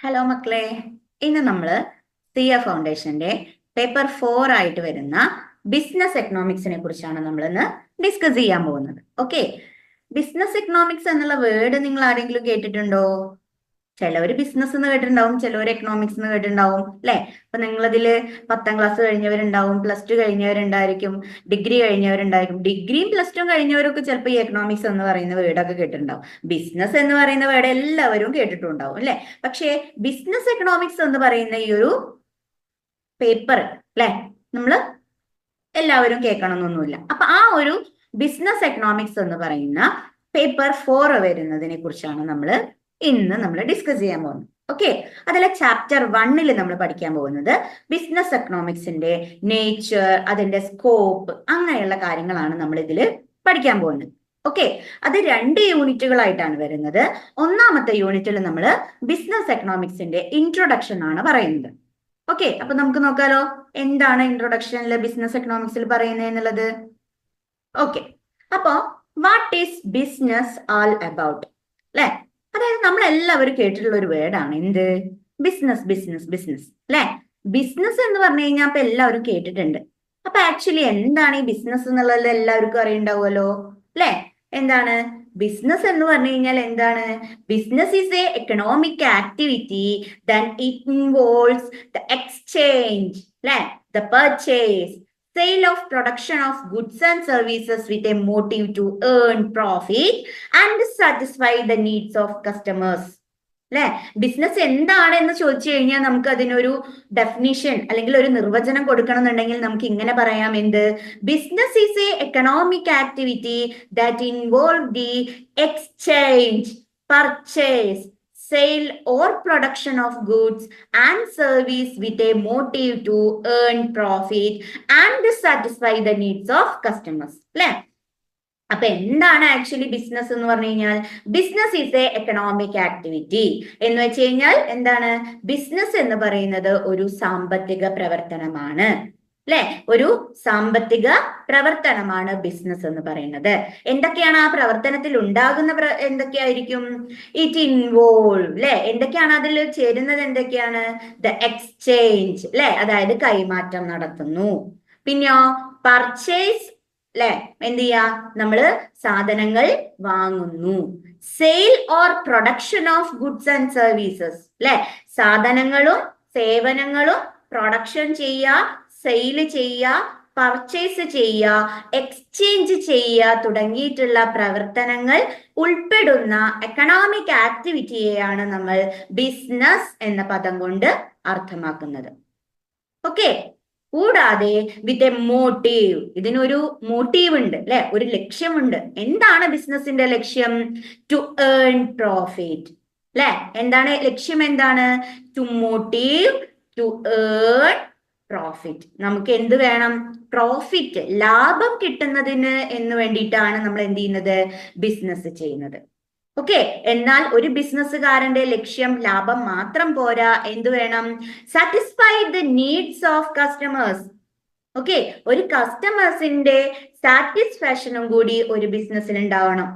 Hello മക്കളെ, ഇന്ന് നമ്മൾ സിയ ഫൗണ്ടേഷന്റെ പേപ്പർ 4 ആയിട്ട് വരുന്ന ബിസിനസ് എക്കണോമിക്സിനെ കുറിച്ചാണ് നമ്മൾ ഇന്ന് ഡിസ്കസ് ചെയ്യാൻ പോകുന്നത്. ഓക്കെ, ബിസിനസ് എക്കണോമിക്സ് എന്നുള്ള വേർഡ് നിങ്ങൾ ആരെങ്കിലും കേട്ടിട്ടുണ്ടോ? ചിലവർ ബിസിനസ് എന്ന് കേട്ടിട്ടുണ്ടാവും, ചിലവർ എക്കണോമിക്സ് എന്ന് കേട്ടിട്ടുണ്ടാവും അല്ലെ. അപ്പൊ നിങ്ങളതില് 10ാം ക്ലാസ് കഴിഞ്ഞവരുണ്ടാവും, +2 കഴിഞ്ഞവരുണ്ടായിരിക്കും, ഡിഗ്രി കഴിഞ്ഞവരുണ്ടായിരിക്കും. ഡിഗ്രിയും +2 കഴിഞ്ഞവരൊക്കെ ചിലപ്പോൾ ഈ എക്കണോമിക്സ് എന്ന് പറയുന്ന വേർഡൊക്കെ കേട്ടിട്ടുണ്ടാവും. ബിസിനസ് എന്ന് പറയുന്ന വേർഡ് എല്ലാവരും കേട്ടിട്ടുണ്ടാവും അല്ലെ. പക്ഷേ ബിസിനസ് എക്കണോമിക്സ് എന്ന് പറയുന്ന ഈ ഒരു പേപ്പർ അല്ലെ നമ്മള് എല്ലാവരും കേൾക്കണമെന്നൊന്നുമില്ല. അപ്പൊ ആ ഒരു ബിസിനസ് എക്കണോമിക്സ് എന്ന് പറയുന്ന പേപ്പർ 4 വരുന്നതിനെ കുറിച്ചാണ് ഇന്ന് നമ്മൾ ഡിസ്കസ് ചെയ്യാൻ പോകുന്നത്. ഓക്കെ, അതിലെ ചാപ്റ്റർ 1 നമ്മൾ പഠിക്കാൻ പോകുന്നത് ബിസിനസ് എക്കണോമിക്സിന്റെ നേച്ചർ, അതിന്റെ സ്കോപ്പ്, അങ്ങനെയുള്ള കാര്യങ്ങളാണ് നമ്മൾ ഇതിൽ പഠിക്കാൻ പോകുന്നത്. ഓക്കെ, അത് 2 യൂണിറ്റുകളായിട്ടാണ് വരുന്നത്. ഒന്നാമത്തെ യൂണിറ്റിൽ നമ്മൾ ബിസിനസ് എക്കണോമിക്സിന്റെ ഇൻട്രൊഡക്ഷൻ ആണ് പറയുന്നത്. ഓക്കെ, അപ്പൊ നമുക്ക് നോക്കാലോ എന്താണ് ഇൻട്രൊഡക്ഷനിൽ ബിസിനസ് എക്കണോമിക്സിൽ പറയുന്നത് എന്നുള്ളത്. ഓക്കെ, അപ്പോ what is business all about അല്ലെ. അതായത് നമ്മൾ എല്ലാവരും കേട്ടിട്ടുള്ള ഒരു വേർഡാണ് എന്ത്? ബിസിനസ് ബിസിനസ് ബിസിനസ് അല്ലെ. ബിസിനസ് എന്ന് പറഞ്ഞു കഴിഞ്ഞാൽ അപ്പൊ എല്ലാവരും കേട്ടിട്ടുണ്ട്. അപ്പൊ ആക്ച്വലി എന്താണ് ഈ ബിസിനസ് എന്നുള്ളത് എല്ലാവർക്കും അറിയണ്ടാവുമല്ലോ അല്ലെ. എന്താണ് ബിസിനസ് എന്ന് പറഞ്ഞു കഴിഞ്ഞാൽ എന്താണ്? Business is a economic activity than it involves the exchange അല്ലെ, the purchase, sale of production of goods and services with a motive to earn profit and satisfy the needs of customers. അല്ലെ, business എന്താണ് എന്ന് ചോദിച്ചു കഴിഞ്ഞാൽ നമുക്ക് അതിനൊരു definition അല്ലെങ്കിൽ ഒരു നിർവചനം കൊടുക്കണം എന്നുണ്ടെങ്കിൽ നമുക്ക് ഇങ്ങനെ പറയാം. എന്ത്? Business is a economic activity that involve the exchange, purchase, sale or production of goods and service with a motive to earn profit and satisfy the needs of customers. അല്ലെ, അപ്പൊ എന്താണ് ആക്ച്വലി ബിസിനസ് എന്ന് പറഞ്ഞു കഴിഞ്ഞാൽ? Business is a economic activity എന്ന് വെച്ച് കഴിഞ്ഞാൽ എന്താണ്? ബിസിനസ് എന്ന് പറയുന്നത് ഒരു സാമ്പത്തിക പ്രവർത്തനമാണ് അല്ലെ, ഒരു സാമ്പത്തിക പ്രവർത്തനമാണ് ബിസിനസ് എന്ന് പറയുന്നത്. എന്തൊക്കെയാണ് ആ പ്രവർത്തനത്തിൽ ഉണ്ടാകുന്ന എന്തൊക്കെയായിരിക്കും? ഇറ്റ് ഇൻവോൾവ് അല്ലെ, എന്തൊക്കെയാണ് അതിൽ ചേരുന്നത്? എന്തൊക്കെയാണ്? ദ എക്സ്ചേഞ്ച് അല്ലെ, അതായത് കൈമാറ്റം നടത്തുന്നു. പിന്നെയോ പർച്ചേസ് അല്ലെ, എന്ത് ചെയ്യാ? നമ്മള് സാധനങ്ങൾ വാങ്ങുന്നു. Sale or production of goods and services അല്ലെ, സാധനങ്ങളും സേവനങ്ങളും പ്രൊഡക്ഷൻ ചെയ്യുക, സെയിൽ ചെയ്യുക, പർച്ചേസ് ചെയ്യുക, എക്സ്ചേഞ്ച് ചെയ്യുക തുടങ്ങിയിട്ടുള്ള പ്രവർത്തനങ്ങൾ ഉൾപ്പെടുന്ന എക്കണോമിക് ആക്ടിവിറ്റിയെയാണ് നമ്മൾ ബിസിനസ് എന്ന പദം കൊണ്ട് അർത്ഥമാക്കുന്നത്. ഓക്കെ, കൂടാതെ വിത്ത് എ മോട്ടീവ്, ഇതിനൊരു മോട്ടീവ് ഉണ്ട് അല്ലെ, ഒരു ലക്ഷ്യമുണ്ട്. എന്താണ് ബിസിനസിന്റെ ലക്ഷ്യം? ടു ഏൺ പ്രോഫിറ്റ് അല്ലെ. എന്താണ് ലക്ഷ്യം? എന്താണ്? To motive, to earn profit. നമുക്ക് എന്ത് വേണം? പ്രോഫിറ്റ്, ലാഭം കിട്ടുന്നതിന് എന്ന് വേണ്ടിയിട്ടാണ് നമ്മൾ എന്ത് ചെയ്യുന്നത്? ബിസിനസ് ചെയ്യുന്നത്. ഓക്കെ, എന്നാൽ ഒരു ബിസിനസ്സുകാരന്റെ ലക്ഷ്യം ലാഭം മാത്രം പോരാ. എന്ത് വേണം? Satisfy the needs of customers. Okay, ഒരു കസ്റ്റമേഴ്സിന്റെ സാറ്റിസ്ഫാക്ഷനും കൂടി ഒരു ബിസിനസ്സിൽ ഉണ്ടാവണം.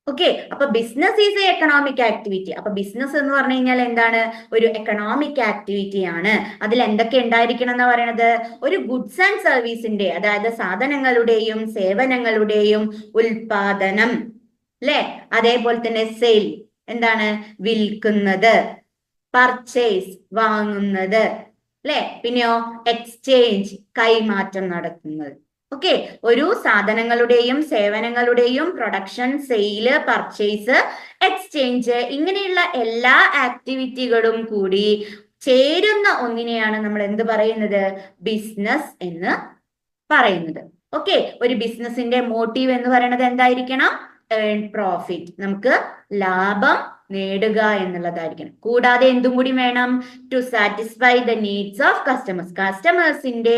ഓക്കെ, അപ്പൊ business is a economic activity. അപ്പൊ ബിസിനസ് എന്ന് പറഞ്ഞു കഴിഞ്ഞാൽ എന്താണ്? ഒരു എക്കണോമിക് ആക്ടിവിറ്റി ആണ്. അതിൽ എന്തൊക്കെ ഉണ്ടായിരിക്കണം എന്ന് പറയുന്നത്? ഒരു ഗുഡ്സ് ആൻഡ് സർവീസിന്റെ, അതായത് സാധനങ്ങളുടെയും സേവനങ്ങളുടെയും ഉൽപാദനം അല്ലെ, അതേപോലെ തന്നെ സെയിൽ, എന്താണ്? വിൽക്കുന്നത്, പർച്ചേസ്, വാങ്ങുന്നത് അല്ലെ, പിന്നെയോ എക്സ്ചേഞ്ച്, കൈമാറ്റം നടത്തുന്നത്. ഓക്കെ, ഒരു സാധനങ്ങളുടെയും സേവനങ്ങളുടെയും പ്രൊഡക്ഷൻ, സെയില്, പർച്ചേസ്, എക്സ്ചേഞ്ച്, ഇങ്ങനെയുള്ള എല്ലാ ആക്ടിവിറ്റികളും കൂടി ചേരുന്ന ഒന്നിനെയാണ് നമ്മൾ എന്ത് പറയുന്നത്? ബിസിനസ് എന്ന് പറയുന്നത്. ഓക്കെ, ഒരു ബിസിനസിന്റെ മോട്ടീവ് എന്ന് പറയുന്നത് എന്തായിരിക്കണം? ഏൺ പ്രോഫിറ്റ്, നമുക്ക് ലാഭം നേടുക എന്നുള്ളതായിരിക്കണം. കൂടാതെ എന്തും കൂടി വേണം? To satisfy the needs of customers, കസ്റ്റമേഴ്സിന്റെ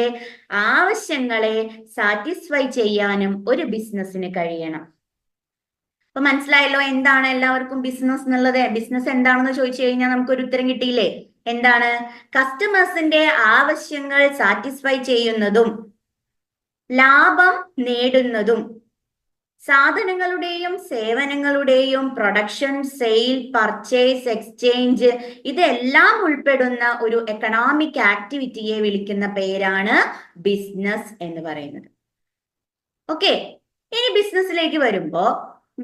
ആവശ്യങ്ങളെ സാറ്റിസ്ഫൈ ചെയ്യാനും ഒരു ബിസിനസ്സിന് കഴിയണം. അപ്പൊ മനസ്സിലായല്ലോ എന്താണ് എല്ലാവർക്കും ബിസിനസ് എന്നുള്ളത്? ബിസിനസ് എന്താണെന്ന് ചോദിച്ചു കഴിഞ്ഞാൽ നമുക്കൊരു ഉത്തരം കിട്ടിയില്ലേ? എന്താണ്? കസ്റ്റമേഴ്സിന്റെ ആവശ്യങ്ങൾ സാറ്റിസ്ഫൈ ചെയ്യുന്നതും ലാഭം നേടുന്നതും സാധനങ്ങളുടെയും സേവനങ്ങളുടെയും പ്രൊഡക്ഷൻ, സെയിൽ, പർച്ചേസ്, എക്സ്ചേഞ്ച് ഇതെല്ലാം ഉൾപ്പെടുന്ന ഒരു എക്കണോമിക് ആക്ടിവിറ്റിയെ വിളിക്കുന്ന പേരാണ് ബിസിനസ് എന്ന് പറയുന്നത്. ഓക്കെ, ഇനി ബിസിനസ്സിലേക്ക് വരുമ്പോ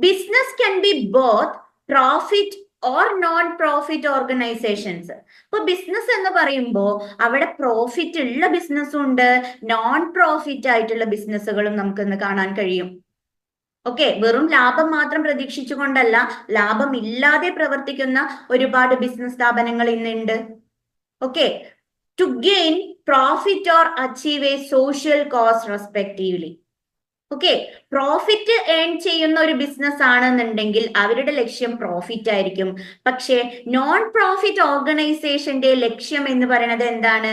business can be both profit or non profit organisations. അപ്പൊ ബിസിനസ് എന്ന് പറയുമ്പോൾ അവിടെ പ്രോഫിറ്റ് ഉള്ള ബിസിനസ്സും ഉണ്ട്, നോൺ പ്രോഫിറ്റ് ആയിട്ടുള്ള ബിസിനസ്സുകളും നമുക്കിന്ന് കാണാൻ കഴിയും. ഓക്കെ, വെറും ലാഭം മാത്രം പ്രതീക്ഷിച്ചുകൊണ്ടല്ല, ലാഭം ഇല്ലാതെ പ്രവർത്തിക്കുന്ന ഒരുപാട് ബിസിനസ് സ്ഥാപനങ്ങൾ ഇന്നുണ്ട്. Okay, to gain profit or achieve a social cause respectively. Okay, profit earn ചെയ്യുന്ന ഒരു ബിസിനസ് ആണെന്നുണ്ടെങ്കിൽ അവരുടെ ലക്ഷ്യം പ്രോഫിറ്റ് ആയിരിക്കും. പക്ഷേ നോൺ പ്രോഫിറ്റ് ഓർഗനൈസേഷന്റെ ലക്ഷ്യം എന്ന് പറയുന്നത് എന്താണ്?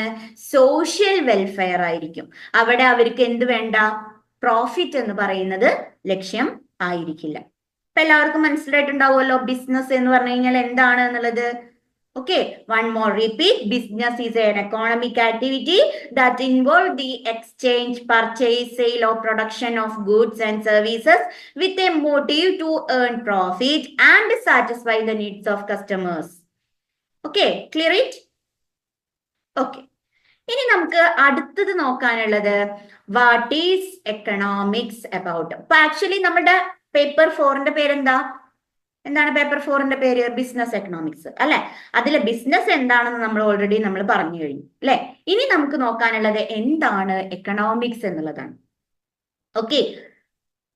സോഷ്യൽ വെൽഫെയർ ആയിരിക്കും. അവിടെ അവർക്ക് എന്ത് വേണ്ട? പ്രോഫിറ്റ് എന്ന് പറയുന്നത് ലക്ഷ്യം ആയിരിക്കില്ല. അപ്പൊ എല്ലാവർക്കും മനസ്സിലായിട്ടുണ്ടാവുമല്ലോ ബിസിനസ് എന്ന് പറഞ്ഞു കഴിഞ്ഞാൽ എന്താണ് എന്നുള്ളത്. Okay, one more repeat. Business is an economic activity that involves the exchange, purchase, sale or production of goods and services with a motive to earn profit and satisfy the needs of customers. Okay, clear it? Okay. ഇനി നമുക്ക് അടുത്തത് നോക്കാനുള്ളത് what is economics about. അപ്പൊ actually നമ്മുടെ paper 4ന്റെ പേരെന്താ? എന്താണ് paper 4ന്റെ പേര്? Business economics അല്ലെ. അതിലെ ബിസിനസ് എന്താണെന്ന് നമ്മൾ ഓൾറെഡി പറഞ്ഞു കഴിഞ്ഞു അല്ലെ. ഇനി നമുക്ക് നോക്കാനുള്ളത് എന്താണ് എക്കണോമിക്സ് എന്നുള്ളതാണ്. ഓക്കെ,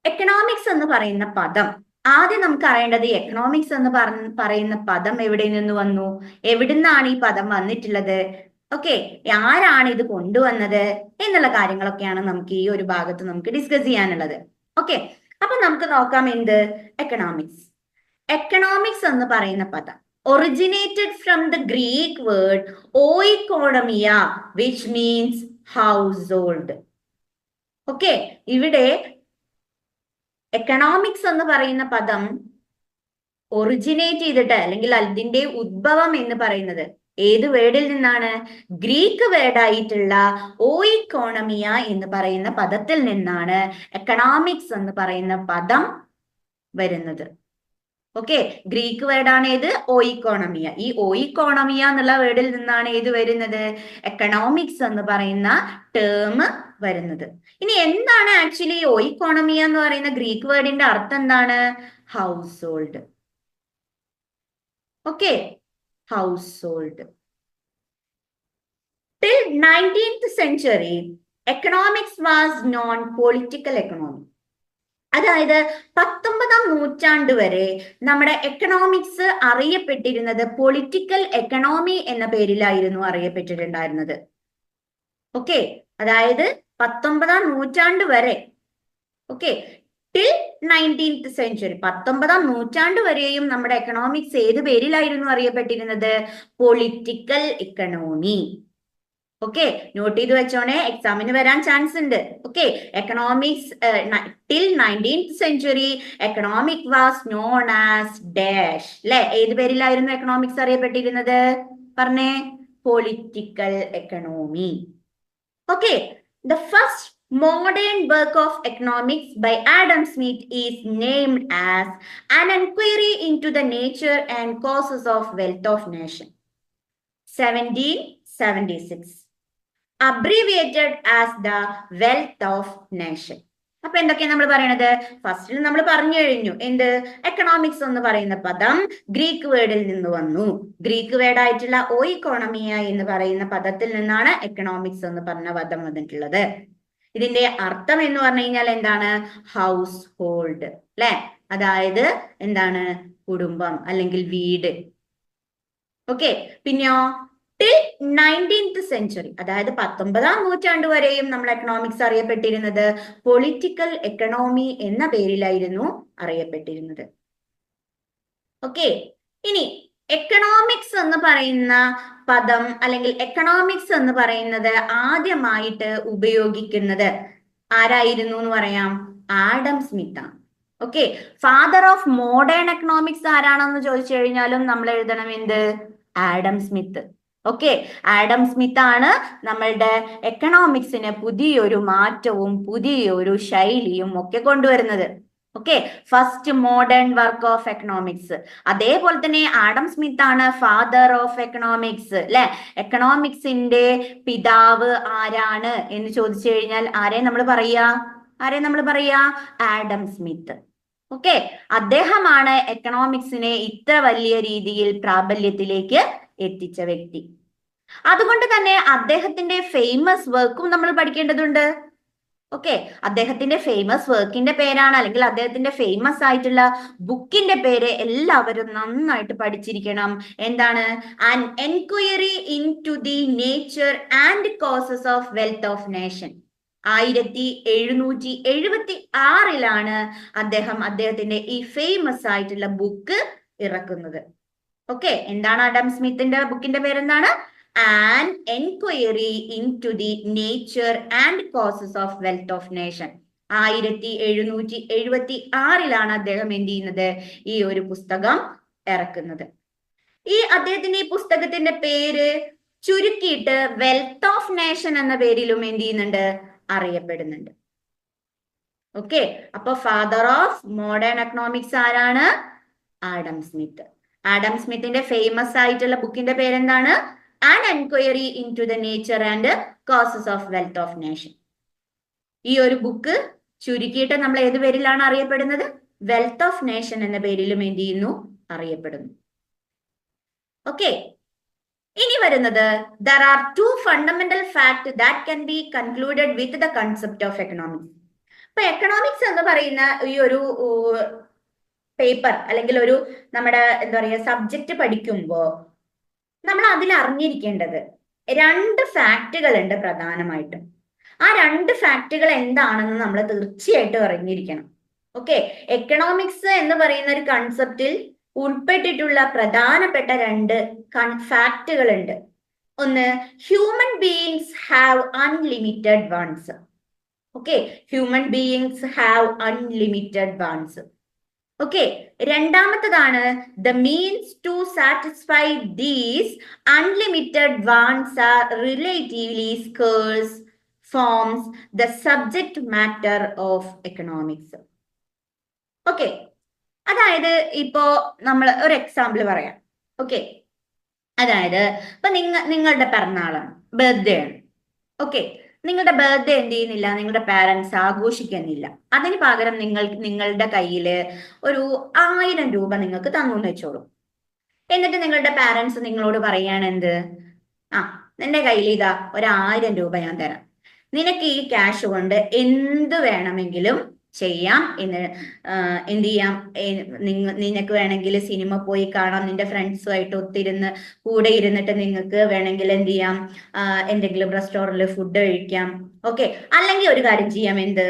എക്കണോമിക്സ് എന്ന് പറയുന്ന പദം ആദ്യം നമുക്ക് അറിയേണ്ടത് എക്കണോമിക്സ് എന്ന് പറയുന്ന പദം എവിടെ നിന്ന് വന്നു, എവിടുന്നാണ് ഈ പദം വന്നിട്ടുള്ളത്, ഓക്കെ, ആരാണ് ഇത് കൊണ്ടുവന്നത് എന്നുള്ള കാര്യങ്ങളൊക്കെയാണ് നമുക്ക് ഈ ഒരു ഭാഗത്ത് നമുക്ക് ഡിസ്കസ് ചെയ്യാനുള്ളത്. ഓക്കെ, അപ്പൊ നമുക്ക് നോക്കാം എന്ത് എക്കണോമിക്സ്. എക്കണോമിക്സ് എന്ന് പറയുന്ന പദം originated from the Greek word oikonomia which means household. Okay, ഇവിടെ എക്കണോമിക്സ് എന്ന് പറയുന്ന പദം ഒറിജിനേറ്റ് ചെയ്തിട്ട് അല്ലെങ്കിൽ അതിന്റെ ഉദ്ഭവം എന്ന് പറയുന്നത് ഏത് വേർഡിൽ നിന്നാണ്? ഗ്രീക്ക് വേർഡായിട്ടുള്ള ഓയിക്കോണമിയ എന്ന് പറയുന്ന പദത്തിൽ നിന്നാണ് എക്കണോമിക്സ് എന്ന് പറയുന്ന പദം വരുന്നത്. ഓക്കെ, ഗ്രീക്ക് വേർഡാണ് ഏത്? ഓയിക്കോണമിയ. ഈ ഓയിക്കോണമിയ എന്നുള്ള വേർഡിൽ നിന്നാണ് ഏത് വരുന്നത്? എക്കണോമിക്സ് എന്ന് പറയുന്ന ടേം വരുന്നത്. ഇനി എന്താണ് ആക്ച്വലി ഓയിക്കോണമിയ എന്ന് പറയുന്ന ഗ്രീക്ക് വേർഡിന്റെ അർത്ഥം എന്താണ്? House hold. Okay, household. Till 19th century, economics was non-political economy. അതായത് 19ാം നൂറ്റാണ്ട് വരെ നമ്മുടെ എക്കണോമിക്സ് അറിയപ്പെട്ടിരുന്നത് പൊളിറ്റിക്കൽ എക്കണോമി എന്ന പേരിലായിരുന്നു അറിയപ്പെട്ടിട്ടുണ്ടായിരുന്നത്. ഓക്കെ, അതായത് 19ാം നൂറ്റാണ്ട് വരെ. ഓക്കെ, ടിൽ 19th century, 19ാം നൂറ്റാണ്ട് വരെയും നമ്മുടെ എക്കണോമിക്സ് ഏത് പേരിലായിരുന്നു അറിയപ്പെട്ടിരുന്നത്? Political economy. ഓക്കെ, നോട്ട് ചെയ്ത് വെച്ചോണേ, എക്സാമിന് വരാൻ ചാൻസ് ഉണ്ട്. Okay, economics till 19th century economic was known as dash അല്ലെ. ഏത് പേരിലായിരുന്നു എക്കണോമിക്സ് അറിയപ്പെട്ടിരുന്നത്? പറഞ്ഞേ, political economy. Okay, the first modern work of economics by Adam Smith is named as An Inquiry into the Nature and Causes of Wealth of Nation, 1776, abbreviated as the Wealth of Nation. അപ്പൊ എന്തൊക്കെയാണ് നമ്മൾ പറയണത്? ഫസ്റ്റിൽ നമ്മൾ പറഞ്ഞു കഴിഞ്ഞു എന്ത്? Economics എന്ന് പറയുന്ന പദം ഗ്രീക്ക് വേർഡിൽ നിന്ന് വന്നു. ഗ്രീക്ക് വേർഡായിട്ടുള്ള ഓയിക്കോണമിയ എന്ന് പറയുന്ന പദത്തിൽ നിന്നാണ് എക്കണോമിക്സ് എന്ന് പറഞ്ഞ പദം വന്നിട്ടുള്ളത്. ഇതിന്റെ അർത്ഥം എന്ന് പറഞ്ഞു കഴിഞ്ഞാൽ എന്താണ്? ഹൗസ് ഹോൾഡ് അല്ലെ. അതായത് എന്താണ്? കുടുംബം അല്ലെങ്കിൽ വീട്. ഓക്കെ, പിന്നെയോ ടിൽ 19th century, അതായത് 19ാം നൂറ്റാണ്ട് വരെയും നമ്മൾ എക്കണോമിക്സ് അറിയപ്പെട്ടിരുന്നത് പൊളിറ്റിക്കൽ എക്കണോമി എന്ന പേരിലായിരുന്നു അറിയപ്പെട്ടിരുന്നത്. ഓക്കെ, ഇനി എക്കണോമിക്സ് എന്ന് പറയുന്ന പദം അല്ലെങ്കിൽ എക്കണോമിക്സ് എന്ന് പറയുന്നത് ആദ്യമായിട്ട് ഉപയോഗിക്കുന്നത് ആരായിരുന്നു എന്ന് പറയാം? ആഡം സ്മിത്ത് ആണ്. Okay, father of modern economics ആരാണെന്ന് ചോദിച്ചു കഴിഞ്ഞാലും നമ്മൾ എഴുതണം എന്ത്? Adam Smith. Okay, Adam Smith ആണ് നമ്മളുടെ എക്കണോമിക്സിന് പുതിയൊരു മാറ്റവും പുതിയൊരു ശൈലിയും ഒക്കെ കൊണ്ടുവരുന്നത്. Okay, first modern work of economics. അതേപോലെ തന്നെ ആഡം സ്മിത്ത് ആണ് ഫാദർ ഓഫ് എക്കണോമിക്സ്, അല്ലെ? എക്കണോമിക്സിന്റെ പിതാവ് ആരാണ് എന്ന് ചോദിച്ചു കഴിഞ്ഞാൽ ആരെ നമ്മൾ പറയാ? Adam Smith. ഓക്കെ, അദ്ദേഹമാണ് എക്കണോമിക്സിനെ ഇത്ര വലിയ രീതിയിൽ പ്രാബല്യത്തിലേക്ക് എത്തിച്ച വ്യക്തി. അതുകൊണ്ട് തന്നെ അദ്ദേഹത്തിന്റെ ഫേമസ് വർക്കും നമ്മൾ പഠിക്കേണ്ടതുണ്ട്. ഓക്കെ, അദ്ദേഹത്തിന്റെ ഫേമസ് വർക്കിന്റെ പേരാണ്, അല്ലെങ്കിൽ അദ്ദേഹത്തിന്റെ ഫേമസ് ആയിട്ടുള്ള ബുക്കിന്റെ പേര് എല്ലാവരും നന്നായിട്ട് പഠിച്ചിരിക്കണം. എന്താണ്? An enquiry into the nature and causes of wealth of nation. 1776 അദ്ദേഹത്തിന്റെ ഈ ഫേമസ് ആയിട്ടുള്ള ബുക്ക് ഇറക്കുന്നത്. ഓക്കെ, എന്താണ് ആഡം സ്മിത്തിന്റെ ബുക്കിന്റെ പേരെന്താണ്? An enquiry into the nature and causes of wealth of nation. 1776 അദ്ദേഹം എന്ത് ചെയ്യുന്നത്? ഈ ഒരു പുസ്തകം ഇറക്കുന്നത്. അദ്ദേഹത്തിന്റെ ഈ പുസ്തകത്തിന്റെ പേര് ചുരുക്കിയിട്ട് വെൽത്ത് ഓഫ് നേഷൻ എന്ന പേരിലും എന്ത് ചെയ്യുന്നുണ്ട്? അറിയപ്പെടുന്നുണ്ട്. ഓക്കെ, അപ്പൊ ഫാദർ ഓഫ് മോഡേൺ എക്കണോമിക്സ് ആരാണ്? Adam Smith. ആഡം സ്മിത്തിന്റെ ഫേമസ് ആയിട്ടുള്ള ബുക്കിന്റെ പേരെന്താണ്? An enquiry into the nature and causes of wealth of nation. ഈ ഒരു ബുക്ക് ചുരുക്കിയിട്ട് നമ്മൾ ഏത് പേരിലാണ് അറിയപ്പെടുന്നത്? വെൽത്ത് ഓഫ് നേഷൻ എന്ന പേരിലും എന്ത് ചെയ്യുന്നു? അറിയപ്പെടുന്നു. ഓക്കെ, ഇനി വരുന്നത് there are two fundamental facts that can be concluded with the concept of economics. അപ്പൊ എക്കണോമിക്സ് എന്ന് പറയുന്ന ഈ ഒരു പേപ്പർ അല്ലെങ്കിൽ ഒരു നമ്മുടെ എന്താ പറയുക സബ്ജക്റ്റ് പഠിക്കുമ്പോൾ നമ്മൾ അതിൽ അറിഞ്ഞിരിക്കേണ്ടത് 2 ഫാക്റ്റുകൾ ഉണ്ട് പ്രധാനമായിട്ടും. ആ 2 ഫാക്റ്റുകൾ എന്താണെന്ന് നമ്മൾ തീർച്ചയായിട്ടും അറിഞ്ഞിരിക്കണം. ഓക്കെ, എക്കണോമിക്സ് എന്ന് പറയുന്ന ഒരു കൺസെപ്റ്റിൽ ഉൾപ്പെട്ടിട്ടുള്ള പ്രധാനപ്പെട്ട 2 ഫാക്റ്റുകൾ ഉണ്ട്. ഒന്ന്, human beings have unlimited wants. Okay, human beings have unlimited wants. Okay, രണ്ടാമത്തതാണ് the means to satisfy these unlimited wants are relatively scarce forms the subject matter of economics. Okay, അതായത് ഇപ്പോ നമ്മൾ ഒരു എക്സാമ്പിൾ പറയാം. ഓക്കെ, അതായത് ഇപ്പൊ നിങ്ങളുടെ പിറന്നാളാണ്, birthday ആണ്. ഓക്കെ, നിങ്ങളുടെ ബർത്ത്ഡേ എന്ത് ചെയ്യുന്നില്ല, നിങ്ങളുടെ പാരന്റ്സ് ആഘോഷിക്കുന്നില്ല. അതിന് പകരം നിങ്ങളുടെ കയ്യിൽ ഒരു 1000 രൂപ നിങ്ങൾക്ക് തന്നു എന്ന് വെച്ചോളൂ. എന്നിട്ട് നിങ്ങളുടെ പാരന്റ്സ് നിങ്ങളോട് പറയാണ് എന്ത്? നിന്റെ കയ്യിൽ ഇതാ 1000 രൂപ ഞാൻ തരാം, നിനക്ക് ഈ ക്യാഷ് കൊണ്ട് എന്ത് വേണമെങ്കിലും ചെയ്യാം, എന്ത് ചെയ്യാം, നിനക്ക് വേണമെങ്കിൽ സിനിമ പോയി കാണാം, നിന്റെ ഫ്രണ്ട്സുമായിട്ട് ഒത്തിരുന്ന് കൂടെ ഇരുന്നിട്ട് നിങ്ങൾക്ക് വേണമെങ്കിൽ എന്ത് ചെയ്യാം, എന്തെങ്കിലും റെസ്റ്റോറൻറ്റിൽ ഫുഡ് കഴിക്കാം. ഓക്കെ, അല്ലെങ്കിൽ ഒരു കാര്യം ചെയ്യാം, എന്ത്,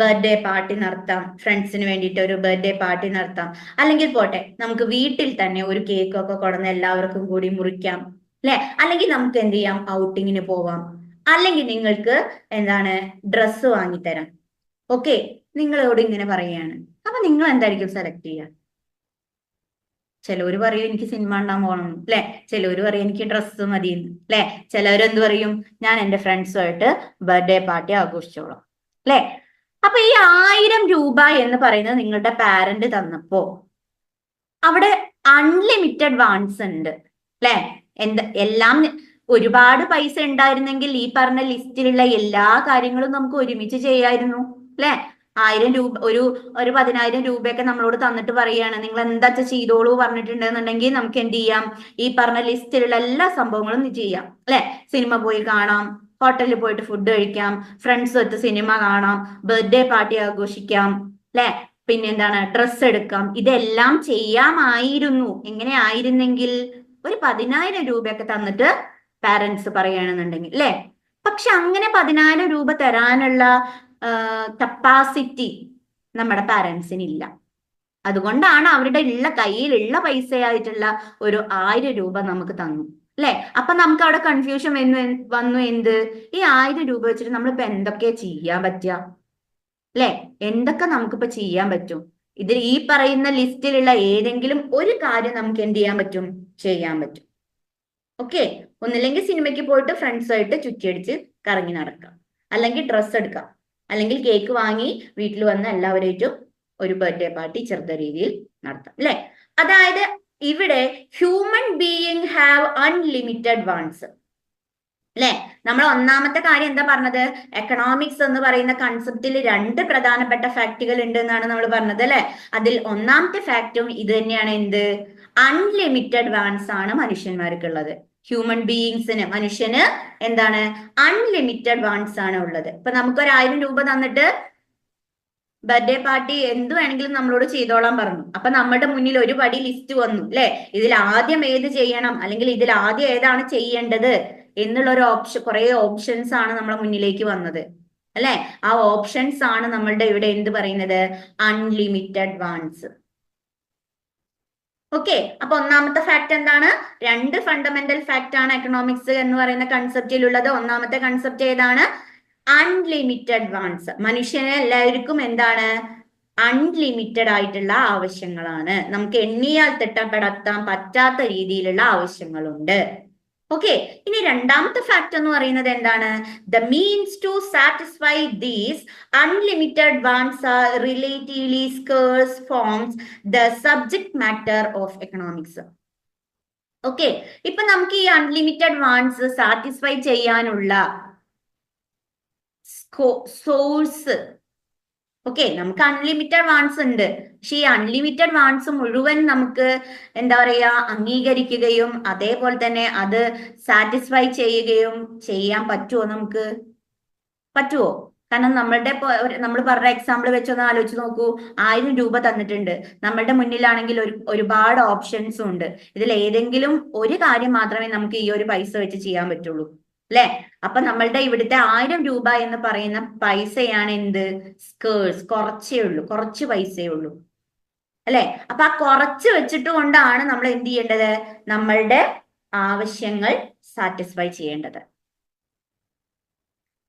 ബർത്ത്ഡേ പാർട്ടി നടത്താം, ഫ്രണ്ട്സിന് വേണ്ടിയിട്ട് ഒരു ബർത്ത്ഡേ പാർട്ടി നടത്താം. അല്ലെങ്കിൽ പോട്ടെ, നമുക്ക് വീട്ടിൽ തന്നെ ഒരു കേക്കൊക്കെ കൊണ്ടുവന്ന് എല്ലാവർക്കും കൂടി മുറിക്കാം, അല്ലെ? അല്ലെങ്കിൽ നമുക്ക് എന്ത് ചെയ്യാം, ഔട്ടിങ്ങിന് പോവാം. അല്ലെങ്കിൽ നിങ്ങൾക്ക് എന്താണ്, ഡ്രസ്സ് വാങ്ങിത്തരാം. ഓക്കെ, നിങ്ങളോട് ഇങ്ങനെ പറയാണ്. അപ്പൊ നിങ്ങൾ എന്തായിരിക്കും സെലക്ട് ചെയ്യുക? ചിലവര് പറയും എനിക്ക് സിനിമ കാണാൻ പോകണം, അല്ലെ? ചിലവര് പറയും എനിക്ക് ഡ്രസ്സ് മതി, അല്ലെ? ചിലവരെന്ത് പറയും, ഞാൻ എന്റെ ഫ്രണ്ട്സുമായിട്ട് ബർത്ത്ഡേ പാർട്ടി ആഘോഷിച്ചോളാം, അല്ലെ? അപ്പൊ ഈ 1000 രൂപ എന്ന് പറയുന്നത് നിങ്ങളുടെ പാരന്റ് തന്നപ്പോ അവിടെ അൺലിമിറ്റഡ് വാൺസ് ഉണ്ട്, അല്ലെ? എല്ലാം ഒരുപാട് പൈസ ഉണ്ടായിരുന്നെങ്കിൽ ഈ പറഞ്ഞ ലിസ്റ്റിലുള്ള എല്ലാ കാര്യങ്ങളും നമുക്ക് ഒരുമിച്ച് ചെയ്യായിരുന്നു, അല്ലെ? 1000 രൂപ, ഒരു 10,000 രൂപയൊക്കെ നമ്മളോട് തന്നിട്ട് പറയാണ് നിങ്ങൾ എന്താ ചെയ്തോളൂ പറഞ്ഞിട്ടുണ്ടെന്നുണ്ടെങ്കിൽ നമുക്ക് എന്ത് ചെയ്യാം, ഈ പറഞ്ഞ ലിസ്റ്റിലുള്ള എല്ലാ സംഭവങ്ങളും ചെയ്യാം, അല്ലെ? സിനിമ പോയി കാണാം, ഹോട്ടലിൽ പോയിട്ട് ഫുഡ് കഴിക്കാം, ഫ്രണ്ട്സ് ഒത്ത് സിനിമ കാണാം, ബർത്ത്ഡേ പാർട്ടി ആഘോഷിക്കാം, അല്ലെ? പിന്നെ എന്താണ്, ഡ്രസ്സ് എടുക്കാം. ഇതെല്ലാം ചെയ്യാമായിരുന്നു. എങ്ങനെ ആയിരുന്നെങ്കിൽ ഒരു 10,000 രൂപയൊക്കെ തന്നിട്ട് പാരന്റ്സ് പറയുകയാണെന്നുണ്ടെങ്കിൽ, അല്ലെ? പക്ഷെ അങ്ങനെ 10,000 രൂപ തരാനുള്ള കപ്പാസിറ്റി നമ്മുടെ പാരന്റ്സിന് ഇല്ല. അതുകൊണ്ടാണ് അവരുടെ കയ്യിലുള്ള പൈസയായിട്ടുള്ള ഒരു 1000 രൂപ നമുക്ക് തന്നു, അല്ലെ? അപ്പൊ നമുക്ക് അവിടെ കൺഫ്യൂഷൻ വന്നു. എന്ത്, ഈ 1000 രൂപ വെച്ചിട്ട് നമ്മളിപ്പോ എന്തൊക്കെയാ ചെയ്യാൻ പറ്റുക, അല്ലെ? എന്തൊക്കെ നമുക്കിപ്പോ ചെയ്യാൻ പറ്റും? ഇതിൽ ഈ പറയുന്ന ലിസ്റ്റിലുള്ള ഏതെങ്കിലും ഒരു കാര്യം നമുക്ക് എന്ത് ചെയ്യാൻ പറ്റും, ചെയ്യാൻ പറ്റും. ഓക്കെ, ഒന്നില്ലെങ്കിൽ സിനിമയ്ക്ക് പോയിട്ട് ഫ്രണ്ട്സുമായിട്ട് ചുറ്റിയടിച്ച് കറങ്ങി നടക്കാം, അല്ലെങ്കിൽ ഡ്രസ്സ് എടുക്കാം, അല്ലെങ്കിൽ കേക്ക് വാങ്ങി വീട്ടിൽ വന്ന് എല്ലാവരായിട്ടും ഒരു ബർത്ത്ഡേ പാർട്ടി ചെറുത രീതിയിൽ നടത്താം അല്ലെ. അതായത് ഇവിടെ human being have unlimited wants അല്ലെ. നമ്മൾ ഒന്നാമത്തെ കാര്യം എന്താ പറഞ്ഞത്? എക്കണോമിക്സ് എന്ന് പറയുന്ന കൺസെപ്റ്റിൽ രണ്ട് പ്രധാനപ്പെട്ട ഫാക്ടുകൾ ഉണ്ട് എന്നാണ് നമ്മൾ പറഞ്ഞത് അല്ലെ. അതിൽ ഒന്നാമത്തെ ഫാക്റ്റും ഇത് തന്നെയാണ്. എന്ത്? അൺലിമിറ്റഡ് വാണ്ട്സ് ആണ് മനുഷ്യന്മാർക്കുള്ളത്. ഹ്യൂമൻ ബീയിങ്സിന്, മനുഷ്യന് എന്താണ്? അൺലിമിറ്റഡ് വാണ്ട്സ് ആണ് ഉള്ളത്. ഇപ്പൊ നമുക്കൊരു 1000 രൂപ തന്നിട്ട് ബർത്ത്ഡേ പാർട്ടി എന്ത് വേണമെങ്കിലും നമ്മളോട് ചെയ്തോളാൻ പറഞ്ഞു. അപ്പൊ നമ്മുടെ മുന്നിൽ ഒരു പടി ലിസ്റ്റ് വന്നു അല്ലെ. ഇതിൽ ആദ്യം ഏത് ചെയ്യണം, അല്ലെങ്കിൽ ഇതിൽ ആദ്യം ഏതാണ് ചെയ്യേണ്ടത് എന്നുള്ള ഒരു കുറെ ഓപ്ഷൻസ് ആണ് നമ്മളെ മുന്നിലേക്ക് വന്നത് അല്ലെ. ആ ഓപ്ഷൻസ് ആണ് നമ്മളുടെ ഇവിടെ എന്ത് പറയുന്നത്? Unlimited wants. ഓക്കെ. അപ്പൊ ഒന്നാമത്തെ ഫാക്ട് എന്താണ്? രണ്ട് ഫണ്ടമെന്റൽ ഫാക്ട് ആണ് എക്കണോമിക്സ് എന്ന് പറയുന്ന കൺസെപ്റ്റിലുള്ളത്. ഒന്നാമത്തെ കൺസെപ്റ്റ് ഏതാണ്? Unlimited wants. മനുഷ്യനെ എല്ലാവർക്കും എന്താണ്? അൺലിമിറ്റഡ് ആയിട്ടുള്ള ആവശ്യങ്ങളാണ്. നമുക്ക് എണ്ണിയാൽ തിട്ടപ്പെടുത്താൻ പറ്റാത്ത രീതിയിലുള്ള ആവശ്യങ്ങളുണ്ട്. ഓക്കെ. ഇനി രണ്ടാമത്തെ ഫാക്ട് എന്ന് പറയുന്നത് എന്താണ്? The means to satisfy these unlimited wants are relatively scarce forms the subject matter of economics. Okay. ഇപ്പൊ നമുക്ക് ഈ അൺലിമിറ്റഡ് വാണ്ട്സ് സാറ്റിസ്ഫൈ ചെയ്യാനുള്ള സോഴ്സ്, ഓക്കെ, നമുക്ക് അൺലിമിറ്റഡ് വാണ്ട്സ് ഉണ്ട്. പക്ഷെ ഈ അൺലിമിറ്റഡ് വാണ്ട്സ് മുഴുവൻ നമുക്ക് എന്താ പറയാ അംഗീകരിക്കുകയും അതേപോലെ തന്നെ അത് സാറ്റിസ്ഫൈ ചെയ്യുകയും ചെയ്യാൻ പറ്റുമോ? നമുക്ക് പറ്റുമോ? കാരണം നമ്മൾ പറഞ്ഞ എക്സാമ്പിൾ വെച്ചൊന്ന് ആലോചിച്ച് നോക്കൂ. 1000 രൂപ തന്നിട്ടുണ്ട്. നമ്മളുടെ മുന്നിലാണെങ്കിൽ ഒരുപാട് ഓപ്ഷൻസും ഉണ്ട്. ഇതിൽ ഏതെങ്കിലും ഒരു കാര്യം മാത്രമേ നമുക്ക് ഈ ഒരു പൈസ വെച്ച് ചെയ്യാൻ പറ്റുള്ളൂ അല്ലെ. അപ്പൊ നമ്മളുടെ ഇവിടുത്തെ 1000 രൂപ എന്ന് പറയുന്ന പൈസയാണ് എന്ത്? സ്കേഴ്സ്. കുറച്ചേ ഉള്ളൂ, കുറച്ച് പൈസയേ ഉള്ളൂ അല്ലെ. അപ്പൊ ആ കുറച്ച് വെച്ചിട്ട് കൊണ്ടാണ് നമ്മൾ എന്ത് ചെയ്യേണ്ടത്? നമ്മളുടെ ആവശ്യങ്ങൾ സാറ്റിസ്ഫൈ ചെയ്യേണ്ടത്.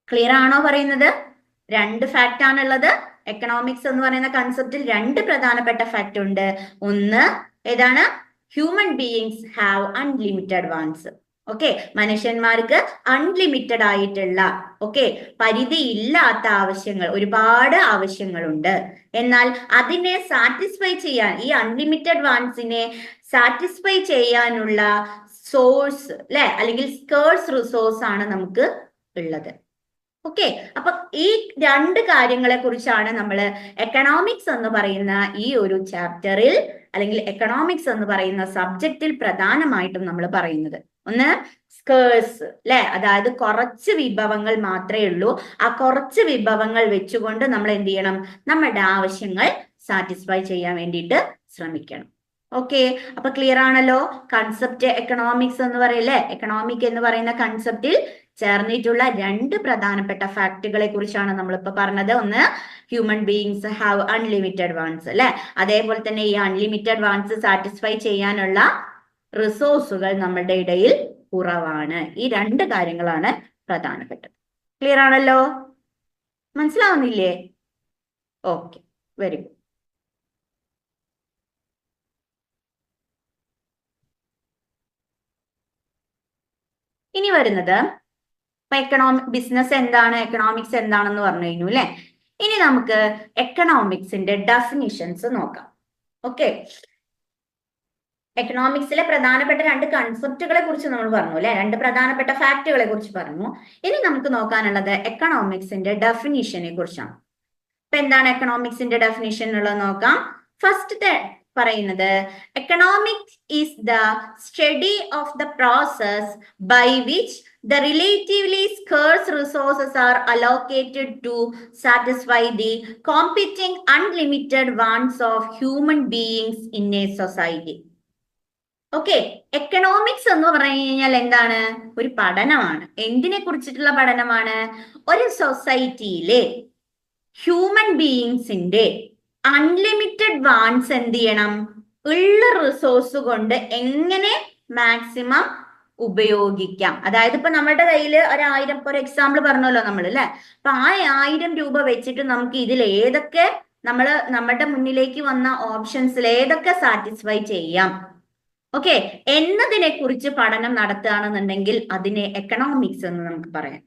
ക്ലിയർ ആണോ പറയുന്നത്? രണ്ട് ഫാക്ട് ആണുള്ളത്. എക്കണോമിക്സ് എന്ന് പറയുന്ന കൺസെപ്റ്റിൽ രണ്ട് പ്രധാനപ്പെട്ട ഫാക്ട് ഉണ്ട്. ഒന്ന് ഏതാണ്? Human beings have unlimited wants. Okay, മനുഷ്യന്മാർക്ക് അൺലിമിറ്റഡ് ആയിട്ടുള്ള, ഓക്കെ, പരിധി ഇല്ലാത്ത ആവശ്യങ്ങൾ, ഒരുപാട് ആവശ്യങ്ങളുണ്ട്. എന്നാൽ അതിനെ സാറ്റിസ്ഫൈ ചെയ്യാൻ, ഈ അൺലിമിറ്റഡ് വാണ്ട്സിനെ സാറ്റിസ്ഫൈ ചെയ്യാനുള്ള സോഴ്സ് അല്ലെ, അല്ലെങ്കിൽ സ്കേഴ്സ് റിസോഴ്സ് ആണ് നമുക്ക് ഉള്ളത്. ഓക്കെ. അപ്പൊ ഈ രണ്ട് കാര്യങ്ങളെ കുറിച്ചാണ് നമ്മൾ എക്കണോമിക്സ് എന്ന് പറയുന്ന ഈ ഒരു ചാപ്റ്ററിൽ, അല്ലെങ്കിൽ എക്കണോമിക്സ് എന്ന് പറയുന്ന സബ്ജക്റ്റിൽ പ്രധാനമായിട്ടും നമ്മൾ പറയുന്നത്. ഒന്ന് സ്കേഴ്സ് അല്ലെ, അതായത് കുറച്ച് വിഭവങ്ങൾ മാത്രമേ ഉള്ളൂ. ആ കുറച്ച് വിഭവങ്ങൾ വെച്ചുകൊണ്ട് നമ്മൾ എന്ത് ചെയ്യണം? നമ്മുടെ ആവശ്യങ്ങൾ സാറ്റിസ്ഫൈ ചെയ്യാൻ വേണ്ടിയിട്ട് ശ്രമിക്കണം. ഓക്കെ. അപ്പൊ ക്ലിയർ ആണല്ലോ? കൺസെപ്റ്റ് എക്കണോമിക്സ് എന്ന് പറയില്ലേ, എക്കണോമിക് എന്ന് പറയുന്ന കൺസെപ്റ്റിൽ ചേർന്നിട്ടുള്ള രണ്ട് പ്രധാനപ്പെട്ട ഫാക്ടുകളെ കുറിച്ചാണ് നമ്മളിപ്പോ പറഞ്ഞത്. ഒന്ന്, human beings have unlimited wants അല്ലെ. അതേപോലെ തന്നെ ഈ അൺലിമിറ്റഡ് വാണ്ട്സ് സാറ്റിസ്ഫൈ ചെയ്യാനുള്ള റിസോഴ്സുകൾ നമ്മുടെ ഇടയിൽ കുറവാണ്. ഈ രണ്ട് കാര്യങ്ങളാണ് പ്രധാനപ്പെട്ടത്. ക്ലിയർ ആണല്ലോ? മനസ്സിലാവുന്നില്ലേ? Okay, very good. ഇനി വരുന്നത് ഇപ്പൊ ബിസിനസ് എന്താണ്, എക്കണോമിക്സ് എന്താണെന്ന് പറഞ്ഞു കഴിഞ്ഞു അല്ലെ. ഇനി നമുക്ക് എക്കണോമിക്സിന്റെ ഡെഫിനിഷൻസ് നോക്കാം. ഓക്കെ. എക്കണോമിക്സിലെ പ്രധാനപ്പെട്ട രണ്ട് കൺസെപ്റ്റുകളെ കുറിച്ച് നമ്മൾ പറഞ്ഞു അല്ലെ, രണ്ട് പ്രധാനപ്പെട്ട ഫാക്ടുകളെ കുറിച്ച് പറഞ്ഞു. ഇനി നമുക്ക് നോക്കാനുള്ളത് എക്കണോമിക്സിന്റെ ഡെഫിനിഷനെ കുറിച്ചാണ്. ഇപ്പൊ എന്താണ് എക്കണോമിക്സിന്റെ ഡെഫിനിഷൻ ഉള്ളത് നോക്കാം. ഫസ്റ്റ് പറയുന്നത്, economics is the study of the process by which the relatively scarce resources are allocated to satisfy the competing unlimited wants of human beings in a society. Okay. Economics എന്ന് പറഞ്ഞു കഴിഞ്ഞാൽ എന്താണ്? ഒരു പഠനമാണ്. എന്തിനെ കുറിച്ചിട്ടുള്ള പഠനമാണ്? ഒരു സൊസൈറ്റിയിലെ ഹ്യൂമൻ ബീയിങ്സിന്റെ അൺലിമിറ്റഡ് വാണ്ട്സ് എന്ത് ചെയ്യണം? ഉള്ള റിസോഴ്സ് കൊണ്ട് എങ്ങനെ മാക്സിമം ഉപയോഗിക്കാം. അതായത് ഇപ്പൊ നമ്മുടെ കയ്യിൽ 1000, ഒരു എക്സാമ്പിൾ പറഞ്ഞല്ലോ നമ്മൾ അല്ലെ. അപ്പൊ ആ 1000 രൂപ വെച്ചിട്ട് നമുക്ക് ഇതിൽ ഏതൊക്കെ നമ്മുടെ മുന്നിലേക്ക് വന്ന ഓപ്ഷൻസിൽ ഏതൊക്കെ സാറ്റിസ്ഫൈ ചെയ്യാം, ഓക്കെ, എന്നതിനെ കുറിച്ച് പഠനം നടത്തുകയാണെന്നുണ്ടെങ്കിൽ അതിനെ എക്കണോമിക്സ് എന്ന് നമുക്ക് പറയാം.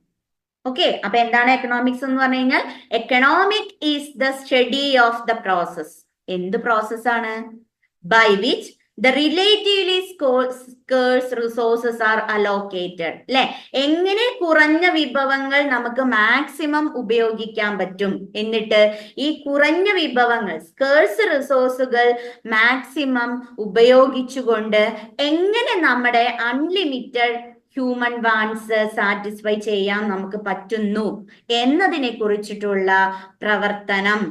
ഓക്കെ, അപ്പൊ എന്താണ് എക്കണോമിക്സ് എന്ന് പറഞ്ഞു കഴിഞ്ഞാൽ? Economic is the study of the process. എന്ത് പ്രോസസ് ആണ്? By which the relatively scarce resources are allocated. അല്ലെ, എങ്ങനെ കുറഞ്ഞ വിഭവങ്ങൾ നമുക്ക് മാക്സിമം ഉപയോഗിക്കാൻ പറ്റും, എന്നിട്ട് ഈ കുറഞ്ഞ വിഭവങ്ങൾ സ്കേഴ്സ് റിസോഴ്സുകൾ മാക്സിമം ഉപയോഗിച്ചുകൊണ്ട് എങ്ങനെ നമ്മുടെ അൺലിമിറ്റഡ് ഹ്യൂമൻ വാണ്ട്സ് സാറ്റിസ്ഫൈ ചെയ്യാൻ നമുക്ക് പറ്റുന്നു എന്നതിനെ കുറിച്ചിട്ടുള്ള പ്രവർത്തനം,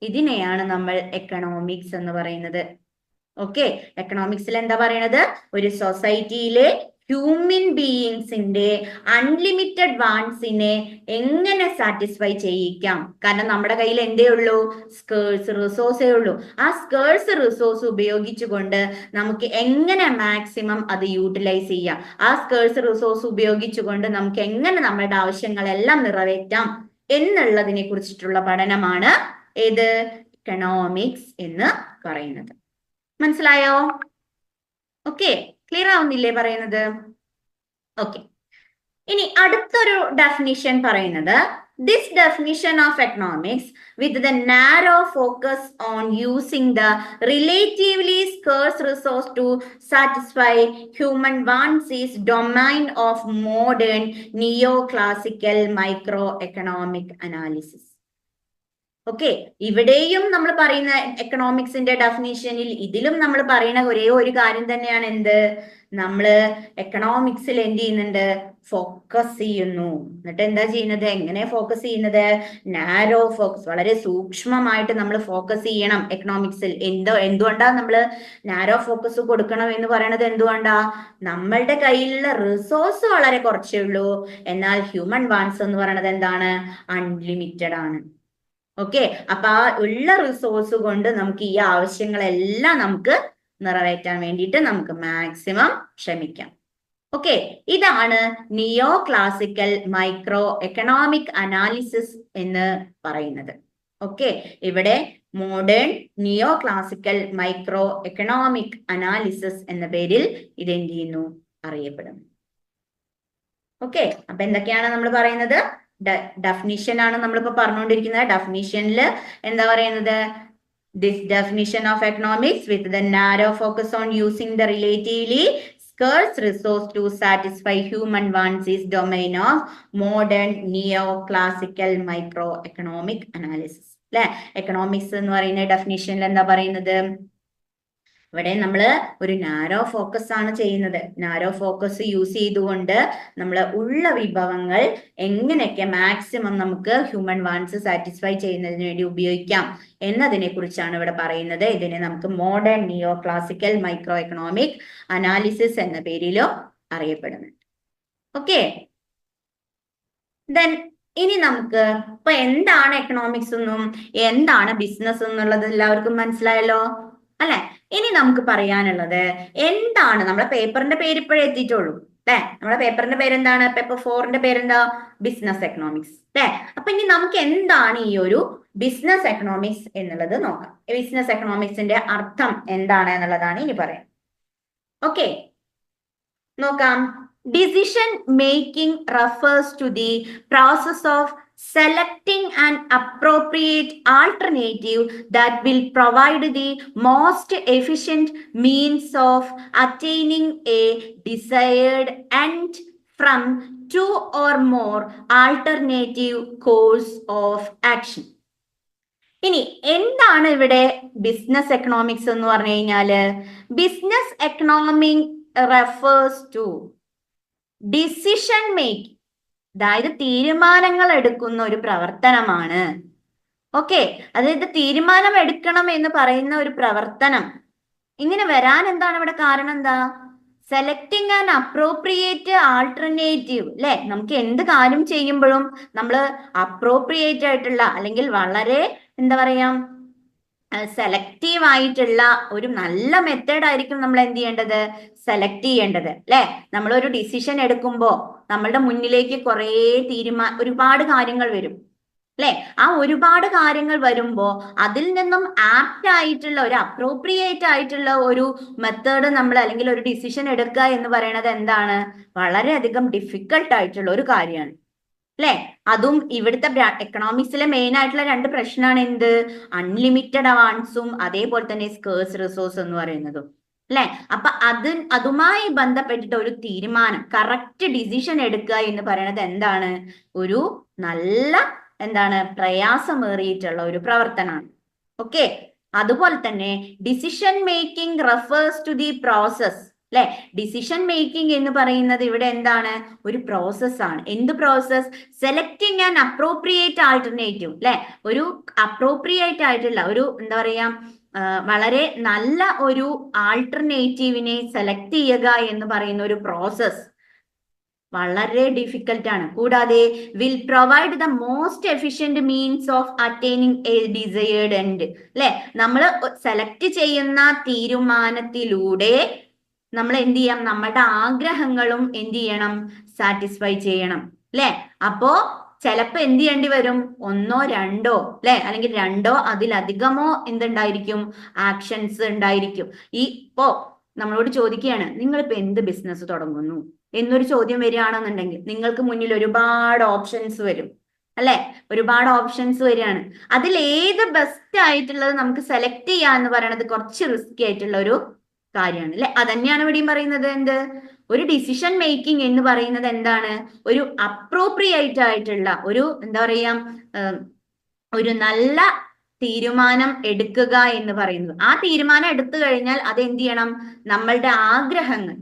ഇതിനെയാണ് നമ്മൾ എക്കണോമിക്സ് എന്ന് പറയുന്നത്. ഓക്കെ, എക്കണോമിക്സിൽ എന്താ പറയണത്? ഒരു സൊസൈറ്റിയിലെ ഹ്യൂമൻ ബീയിങ്സിന്റെ അൺലിമിറ്റഡ് വാണ്ട്സിനെ എങ്ങനെ സാറ്റിസ്ഫൈ ചെയ്യിക്കാം. കാരണം നമ്മുടെ കയ്യിൽ എന്തേ ഉള്ളൂ? സ്കേഴ്സ് റിസോഴ്സേ ഉള്ളൂ. ആ സ്കേഴ്സ് റിസോഴ്സ് ഉപയോഗിച്ചുകൊണ്ട് നമുക്ക് എങ്ങനെ മാക്സിമം അത് യൂട്ടിലൈസ് ചെയ്യാം, ആ സ്കേഴ്സ് റിസോഴ്സ് ഉപയോഗിച്ചുകൊണ്ട് നമുക്ക് എങ്ങനെ നമ്മളുടെ ആവശ്യങ്ങളെല്ലാം നിറവേറ്റാം എന്നുള്ളതിനെ കുറിച്ചിട്ടുള്ള പഠനമാണ് ഏത്? എക്കണോമിക്സ് എന്ന് പറയുന്നത്. മനസ്സിലായോ? ഓക്കെ, ക്ലിയർ ആവുന്നില്ലേ പറയുന്നത്? ഓക്കെ, ഇനി അടുത്തൊരു ഡെഫിനിഷൻ പറയുന്നത്, this definition of economics with the narrow focus on using the relatively scarce resource to satisfy human wants is domain of modern neo classical micro economic analysis. Okay, ഇവിടെയും നമ്മൾ പറയുന്ന എക്കണോമിക്സിന്റെ ഡെഫിനിഷനിൽ ഇതിലും നമ്മൾ പറയുന്ന ഒരേ ഒരു കാര്യം തന്നെയാണ്. എന്ത്? നമ്മള് എക്കണോമിക്സിൽ എന്ത് ചെയ്യുന്നുണ്ട്? ഫോക്കസ് ചെയ്യുന്നു. എന്നിട്ട് എന്താ ചെയ്യുന്നത്? എങ്ങനെ ഫോക്കസ് ചെയ്യുന്നത്? നാരോ ഫോക്കസ്, വളരെ സൂക്ഷ്മമായിട്ട് നമ്മൾ ഫോക്കസ് ചെയ്യണം എക്കണോമിക്സിൽ. എന്തുകൊണ്ടാ നമ്മൾ നാരോ ഫോക്കസ് കൊടുക്കണം എന്ന് പറയണത്? എന്തുകൊണ്ടാ? നമ്മളുടെ കയ്യിലുള്ള റിസോഴ്സ് വളരെ കുറച്ചേ ഉള്ളൂ, എന്നാൽ ഹ്യൂമൻ വാണ്ട്സ് എന്ന് പറയുന്നത് എന്താണ്? അൺലിമിറ്റഡ് ആണ്. ഓക്കെ, അപ്പൊ ആ ഉള്ള റിസോഴ്സ് കൊണ്ട് നമുക്ക് ഈ ആവശ്യങ്ങളെല്ലാം നമുക്ക് നിറവേറ്റാൻ വേണ്ടിയിട്ട് നമുക്ക് മാക്സിമം ശ്രമിക്കാം. ഓക്കെ, ഇതാണ് നിയോ ക്ലാസിക്കൽ മൈക്രോ എക്കണോമിക് അനാലിസിസ് എന്ന് പറയുന്നത്. ഓക്കെ, ഇവിടെ modern neo classical micro economic analysis എന്ന പേരിൽ ഇത് എന്ത് ചെയ്യുന്നു? അറിയപ്പെടുന്നു. ഓക്കെ, അപ്പൊ എന്തൊക്കെയാണ് നമ്മൾ പറയുന്നത്? ഡെഫിനിഷൻ ആണ് നമ്മളിപ്പോ പറഞ്ഞുകൊണ്ടിരിക്കുന്നത്. ഡെഫിനിഷനിൽ എന്താ പറയുന്നത്? This definition of economics with the narrow focus on using the relatively scarce resource to satisfy human wants is domain of modern neo classical micro economic analysis. അല്ലെ, എക്കണോമിക്സ് എന്ന് പറയുന്ന ഡെഫിനിഷനിൽ എന്താ പറയുന്നത്? ഇവിടെ നമ്മൾ ഒരു നാരോ ഫോക്കസ് ആണ് ചെയ്യുന്നത്. നാരോ ഫോക്കസ് യൂസ് ചെയ്തുകൊണ്ട് നമ്മൾ ഉള്ള വിഭവങ്ങൾ എങ്ങനെയൊക്കെ മാക്സിമം നമുക്ക് ഹ്യൂമൻ വാണ്ട്സ് സാറ്റിസ്ഫൈ ചെയ്യുന്നതിന് വേണ്ടി ഉപയോഗിക്കാം എന്നതിനെ കുറിച്ചാണ് ഇവിടെ പറയുന്നത്. ഇതിനെ നമുക്ക് modern neo classical micro economic analysis എന്ന പേരിലും അറിയപ്പെടുന്നു. ഓക്കെ, ദെൻ ഇനി നമുക്ക് ഇപ്പൊ എന്താണ് എക്കണോമിക്സ് എന്നും എന്താണ് ബിസിനസ് എന്നുള്ളത് എല്ലാവർക്കും മനസ്സിലായല്ലോ അല്ലെ? ഇനി നമുക്ക് പറയാനുള്ളത് എന്താണ്, നമ്മളെ പേപ്പറിന്റെ പേര് ഇപ്പോഴേ എത്തിയിട്ടുള്ളൂ അല്ലെ? നമ്മുടെ പേപ്പറിന്റെ പേരെന്താണ്? പേപ്പർ 4ന്റെ പേരെന്താ? ബിസിനസ് എക്കണോമിക്സ് അല്ലെ? അപ്പൊ ഇനി നമുക്ക് എന്താണ് ഈ ഒരു ബിസിനസ് എക്കണോമിക്സ് എന്നുള്ളത് നോക്കാം. ബിസിനസ് എക്കണോമിക്സിന്റെ അർത്ഥം എന്താണ് എന്നുള്ളതാണ് ഇനി പറയാം. ഓക്കെ, നോക്കാം. Decision making refers to the process of selecting an appropriate alternative that will provide the most efficient means of attaining a desired end from two or more alternative course of action. ഇനി എന്താണ് ഇവിടെ business economics എന്ന് പറഞ്ഞു കഴിഞ്ഞാല്? Business economic refers to decision making, അതായത് തീരുമാനങ്ങൾ എടുക്കുന്ന ഒരു പ്രവർത്തനമാണ്. ഓക്കെ, അതായത് തീരുമാനം എടുക്കണം എന്ന് പറയുന്ന ഒരു പ്രവർത്തനം ഇങ്ങനെ വരാൻ എന്താണ് ഇവിടെ കാരണം? എന്താ? സെലക്ടിങ് ആൻ അപ്രോപ്രിയേറ്റ് ആൾട്ടർനേറ്റീവ് അല്ലെ? നമുക്ക് എന്ത് കാര്യം ചെയ്യുമ്പോഴും നമ്മൾ അപ്രോപ്രിയേറ്റ് ആയിട്ടുള്ള അല്ലെങ്കിൽ വളരെ എന്താ പറയാ സെലക്റ്റീവ് ആയിട്ടുള്ള ഒരു നല്ല മെത്തേഡ് ആയിരിക്കും നമ്മൾ എന്ത് ചെയ്യേണ്ടത്? സെലക്ട് ചെയ്യേണ്ടത് അല്ലെ? നമ്മളൊരു ഡിസിഷൻ എടുക്കുമ്പോൾ നമ്മളുടെ മുന്നിലേക്ക് കുറേ ഒരുപാട് കാര്യങ്ങൾ വരും അല്ലെ? ആ ഒരുപാട് കാര്യങ്ങൾ വരുമ്പോ അതിൽ നിന്നും ആപ്റ്റ് ആയിട്ടുള്ള ഒരു അപ്രോപ്രിയേറ്റ് ആയിട്ടുള്ള ഒരു മെത്തേഡ് നമ്മൾ അല്ലെങ്കിൽ ഒരു ഡിസിഷൻ എടുക്കുക എന്ന് പറയുന്നത് എന്താണ്? വളരെയധികം ഡിഫിക്കൽട്ട് ആയിട്ടുള്ള ഒരു കാര്യമാണ്. അല്ലെ? അതും ഇവിടുത്തെ എക്കണോമിക്സിലെ മെയിൻ ആയിട്ടുള്ള രണ്ട് പ്രശ്നമാണ് എന്ത്? അൺലിമിറ്റഡ് അവാൻസും അതേപോലെ തന്നെ സ്കേഴ്സ് റിസോഴ്സ് എന്ന് പറയുന്നതും. അല്ലെ? അപ്പൊ അതുമായി ബന്ധപ്പെട്ടിട്ട് ഒരു തീരുമാനം, കറക്റ്റ് ഡിസിഷൻ എടുക്കുക എന്ന് പറയുന്നത് എന്താണ്? ഒരു നല്ല പ്രയാസമേറിയിട്ടുള്ള ഒരു പ്രവർത്തനമാണ്. ഓക്കെ. അതുപോലെ തന്നെ decision making refers to the process. അല്ലെ? ഡിസിഷൻ മേക്കിംഗ് എന്ന് പറയുന്നത് ഇവിടെ എന്താണ്? ഒരു പ്രോസസ് ആണ്. എന്ത് process? Selecting and appropriate alternative. അല്ലെ? ഒരു അപ്രോപ്രിയേറ്റ് ആയിട്ടുള്ള ഒരു വളരെ നല്ല ഒരു ആൾട്ടർനേറ്റീവിനെ സെലക്ട് ചെയ്യുക എന്ന് പറയുന്ന ഒരു പ്രോസസ് വളരെ ഡിഫിക്കൽട്ട് ആണ്. കൂടാതെ will provide the most efficient means of attaining A desired end. അല്ലെ? നമ്മൾ സെലക്ട് ചെയ്യുന്ന തീരുമാനത്തിലൂടെ നമ്മൾ എന്ത് ചെയ്യാം? നമ്മുടെ ആഗ്രഹങ്ങളും എന്ത് ചെയ്യണം? സാറ്റിസ്ഫൈ ചെയ്യണം. അല്ലെ? അപ്പോ ചിലപ്പോ എന്ത് ചെയ്യേണ്ടി വരും? ഒന്നോ രണ്ടോ അല്ലെ, അല്ലെങ്കിൽ രണ്ടോ അതിലധികമോ എന്തുണ്ടായിരിക്കും? ആക്ഷൻസ് ഉണ്ടായിരിക്കും. ഇപ്പോ നമ്മളോട് ചോദിക്കുകയാണ്, നിങ്ങളിപ്പോ എന്ത് ബിസിനസ് തുടങ്ങുന്നു എന്നൊരു ചോദ്യം വരികയാണെന്നുണ്ടെങ്കിൽ നിങ്ങൾക്ക് മുന്നിൽ ഒരുപാട് ഓപ്ഷൻസ് വരും. അല്ലെ? ഒരുപാട് ഓപ്ഷൻസ് വരികയാണ്. അതിൽ ഏത് ബെസ്റ്റ് ആയിട്ടുള്ളത് നമുക്ക് സെലക്ട് ചെയ്യാന്ന് പറയുന്നത് കുറച്ച് റിസ്കി ആയിട്ടുള്ള ഒരു കാര്യമാണ്. അല്ലെ? അതന്നെയാണ് ഇവിടെയും പറയുന്നത്. എന്ത്? ഒരു ഡിസിഷൻ മേക്കിംഗ് എന്ന് പറയുന്നത് എന്താണ്? ഒരു അപ്രോപ്രിയേറ്റ് ആയിട്ടുള്ള ഒരു ഒരു നല്ല തീരുമാനം എടുക്കുക എന്ന് പറയുന്നത്. ആ തീരുമാനം എടുത്തു കഴിഞ്ഞാൽ അത് എന്ത് ചെയ്യണം? നമ്മളുടെ ആഗ്രഹങ്ങൾ,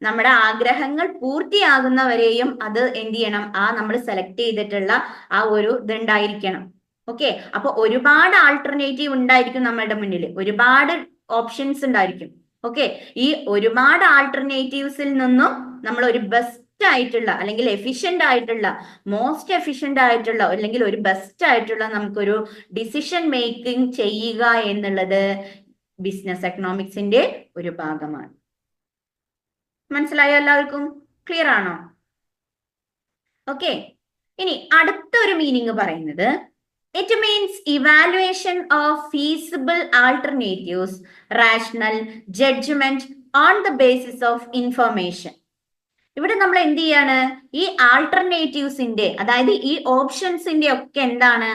നമ്മുടെ ആഗ്രഹങ്ങൾ പൂർത്തിയാകുന്നവരെയും അത് എന്ത് ചെയ്യണം? നമ്മൾ സെലക്ട് ചെയ്തിട്ടുള്ള ആ ഒരു ഇതുണ്ടായിരിക്കണം. ഓക്കെ. അപ്പൊ ഒരുപാട് ആൾട്ടർനേറ്റീവ് ഉണ്ടായിരിക്കും നമ്മളുടെ മുന്നിൽ, ഒരുപാട് ഓപ്ഷൻസ് ഉണ്ടായിരിക്കും. ഓക്കെ. ഈ ഒരുപാട് ആൾട്ടർനേറ്റീവ്സിൽ നിന്നും നമ്മൾ ഒരു ബെസ്റ്റ് ആയിട്ടുള്ള അല്ലെങ്കിൽ എഫിഷ്യന്റ് ആയിട്ടുള്ള, മോസ്റ്റ് എഫിഷ്യന്റ് ആയിട്ടുള്ള അല്ലെങ്കിൽ ഒരു ബെസ്റ്റ് ആയിട്ടുള്ള നമുക്കൊരു ഡിസിഷൻ മേക്കിംഗ് ചെയ്യുക എന്നുള്ളത് ബിസിനസ് എക്കണോമിക്സിന്റെ ഒരു ഭാഗമാണ്. മനസ്സിലായോ എല്ലാവർക്കും? ക്ലിയർ ആണോ? ഓക്കെ. ഇനി അടുത്തൊരു മീനിങ് പറയുന്നത്, it means evaluation of feasible alternatives, rational judgement on the basis of information. ഇവിടെ നമ്മൾ എന്ത് ചെയ്യാണ്? ഈ ആൾട്ടർനേറ്റീവ്സിന്റെ, അതായത് ഈ ഓപ്ഷൻസിന്റെ ഒക്കെ എന്താണ്?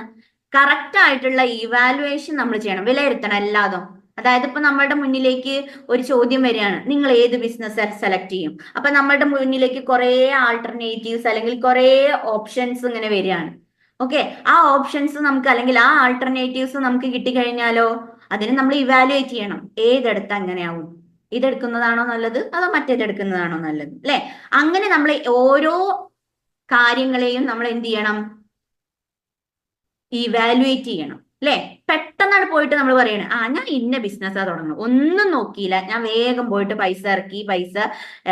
കറക്റ്റ് ആയിട്ടുള്ള ഇവാലുവേഷൻ നമ്മൾ ചെയ്യണം, വിലയിരുത്തണം എല്ലാതും. അതായത് ഇപ്പൊ നമ്മളുടെ മുന്നിലേക്ക് ഒരു ചോദ്യം വരികയാണ്, നിങ്ങൾ ഏത് ബിസിനസ് സെലക്ട് ചെയ്യും? അപ്പൊ നമ്മളുടെ മുന്നിലേക്ക് കുറെ ആൾട്ടർനേറ്റീവ്സ് അല്ലെങ്കിൽ കുറെ ഓപ്ഷൻസ് ഇങ്ങനെ വരികയാണ്. ഓക്കെ. ആ ഓപ്ഷൻസ് നമുക്ക് അല്ലെങ്കിൽ ആ ആൾട്ടർനേറ്റീവ്സ് നമുക്ക് കിട്ടിക്കഴിഞ്ഞാലോ അതിന് നമ്മൾ ഇവാലുവേറ്റ് ചെയ്യണം. ഏതെടുത്ത് അങ്ങനെയാവും? ഇതെടുക്കുന്നതാണോ നല്ലത് അതോ മറ്റേതെടുക്കുന്നതാണോ നല്ലത്? അല്ലെ? അങ്ങനെ നമ്മൾ ഓരോ കാര്യങ്ങളെയും നമ്മൾ എന്ത് ചെയ്യണം? ഇവാലുവേറ്റ് ചെയ്യണം. അല്ലെ? പെട്ടെന്നാണ് പോയിട്ട് നമ്മൾ പറയണേ, ഞാൻ ഇന്ന ബിസിനസ്സാ തുടങ്ങണം, ഒന്നും നോക്കിയില്ല, ഞാൻ വേഗം പോയിട്ട് പൈസ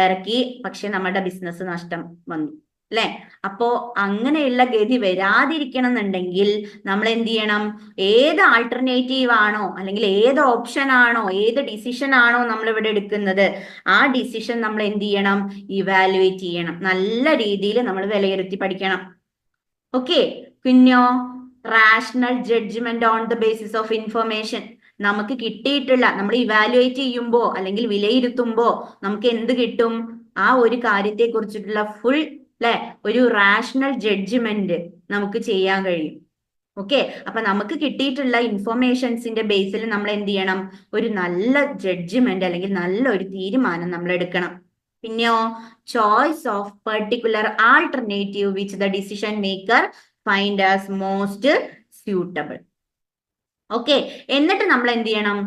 ഇറക്കി, പക്ഷെ നമ്മുടെ ബിസിനസ് നഷ്ടം വന്നു. അല്ലെ? അപ്പോ അങ്ങനെയുള്ള ഗതി വരാതിരിക്കണം എന്നുണ്ടെങ്കിൽ നമ്മൾ എന്ത് ചെയ്യണം? ഏത് ആൾട്ടർനേറ്റീവ് ആണോ അല്ലെങ്കിൽ ഏത് ഓപ്ഷൻ ആണോ ഏത് ഡിസിഷൻ ആണോ നമ്മൾ ഇവിടെ എടുക്കുന്നത്, ആ ഡിസിഷൻ നമ്മൾ എന്ത് ചെയ്യണം? ഇവാലുവേറ്റ് ചെയ്യണം. നല്ല രീതിയിൽ നമ്മൾ വിലയിരുത്തി പഠിക്കണം. ഓക്കെ. പിന്നെയോ rational judgement on the basis of information. നമുക്ക് കിട്ടിയിട്ടുള്ള, നമ്മൾ ഇവാലുവേറ്റ് ചെയ്യുമ്പോ അല്ലെങ്കിൽ വിലയിരുത്തുമ്പോ നമുക്ക് എന്ത് കിട്ടും? ആ ഒരു കാര്യത്തെ കുറിച്ചിട്ടുള്ള ഫുൾ ഒരു റാഷണൽ ജഡ്ജ്മെന്റ് നമുക്ക് ചെയ്യാൻ കഴിയും. ഓക്കെ. അപ്പൊ നമുക്ക് കിട്ടിയിട്ടുള്ള ഇൻഫർമേഷൻസിന്റെ ബേസിൽ നമ്മൾ എന്ത് ചെയ്യണം? ഒരു നല്ല ജഡ്ജ്മെന്റ് അല്ലെങ്കിൽ നല്ലൊരു തീരുമാനം നമ്മൾ എടുക്കണം. പിന്നെയോ choice of particular alternative which the decision maker find as most suitable. Okay. എന്നിട്ട് നമ്മൾ എന്ത് ചെയ്യണം?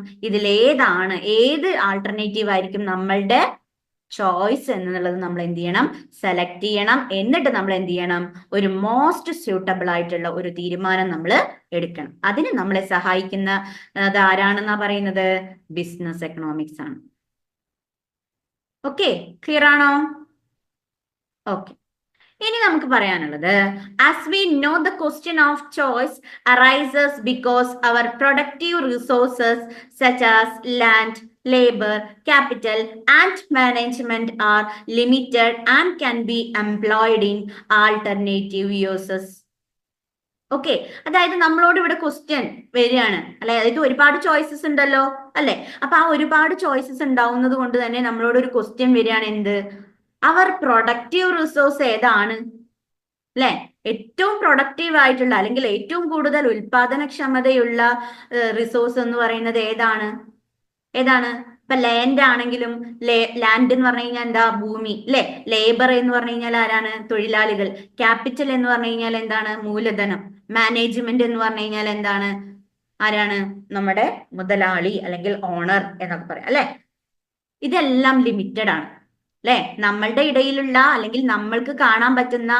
ഏത് ആൾട്ടർനേറ്റീവ് ആയിരിക്കും നമ്മളുടെ ചോയ്സ് എന്നുള്ളത് നമ്മൾ എന്ത് ചെയ്യണം? സെലക്ട് ചെയ്യണം. എന്നിട്ട് നമ്മൾ എന്ത് ചെയ്യണം? ഒരു മോസ്റ്റ് സ്യൂട്ടബിൾ ആയിട്ടുള്ള ഒരു തീരുമാനം നമ്മൾ എടുക്കണം. അതിന് നമ്മളെ സഹായിക്കുന്നത് ആരാണെന്നാ പറയുന്നത്? ബിസിനസ് എക്കണോമിക്സ് ആണ്. ഓക്കെ. ക്ലിയർ ആണോ? ഓക്കെ. ഇനി നമുക്ക് പറയാനുള്ളത്, as we know the question of choice arises because our productive resources such as land, labor, capital and management are limited and can be employed in alternative uses. Okay. അതായത് നമ്മളോട് ഇവിടെ question വരികയാണ്, അല്ലെ? അതായത് ഒരുപാട് ചോയ്സസ് ഉണ്ടല്ലോ, അല്ലെ? അപ്പൊ ആ ഒരുപാട് ചോയ്സസ് ഉണ്ടാവുന്നത് കൊണ്ട് തന്നെ നമ്മളോട് ഒരു ക്വസ്റ്റ്യൻ വരികയാണ്. എന്ത്? അവർ പ്രൊഡക്റ്റീവ് റിസോഴ്സ് ഏതാണ്? അല്ലെ? ഏറ്റവും പ്രൊഡക്റ്റീവ് ആയിട്ടുള്ള അല്ലെങ്കിൽ ഏറ്റവും കൂടുതൽ ഉൽപാദനക്ഷമതയുള്ള റിസോഴ്സ് എന്ന് പറയുന്നത് ഏതാണ്? ഇപ്പൊ ലാൻഡ് ആണെങ്കിലും ലാൻഡ് എന്ന് പറഞ്ഞു കഴിഞ്ഞാൽ എന്താ? ഭൂമി, അല്ലെ? ലേബർ എന്ന് പറഞ്ഞു കഴിഞ്ഞാൽ ആരാണ്? തൊഴിലാളികൾ. ക്യാപിറ്റൽ എന്ന് പറഞ്ഞു കഴിഞ്ഞാൽ എന്താണ്? മൂലധനം. മാനേജ്മെന്റ് എന്ന് പറഞ്ഞു കഴിഞ്ഞാൽ എന്താണ്? ആരാണ്? നമ്മുടെ മുതലാളി അല്ലെങ്കിൽ ഓണർ എന്നൊക്കെ പറയാം, അല്ലെ? ഇതെല്ലാം ലിമിറ്റഡ് ആണ്, അല്ലെ? നമ്മളുടെ ഇടയിലുള്ള അല്ലെങ്കിൽ നമ്മൾക്ക് കാണാൻ പറ്റുന്ന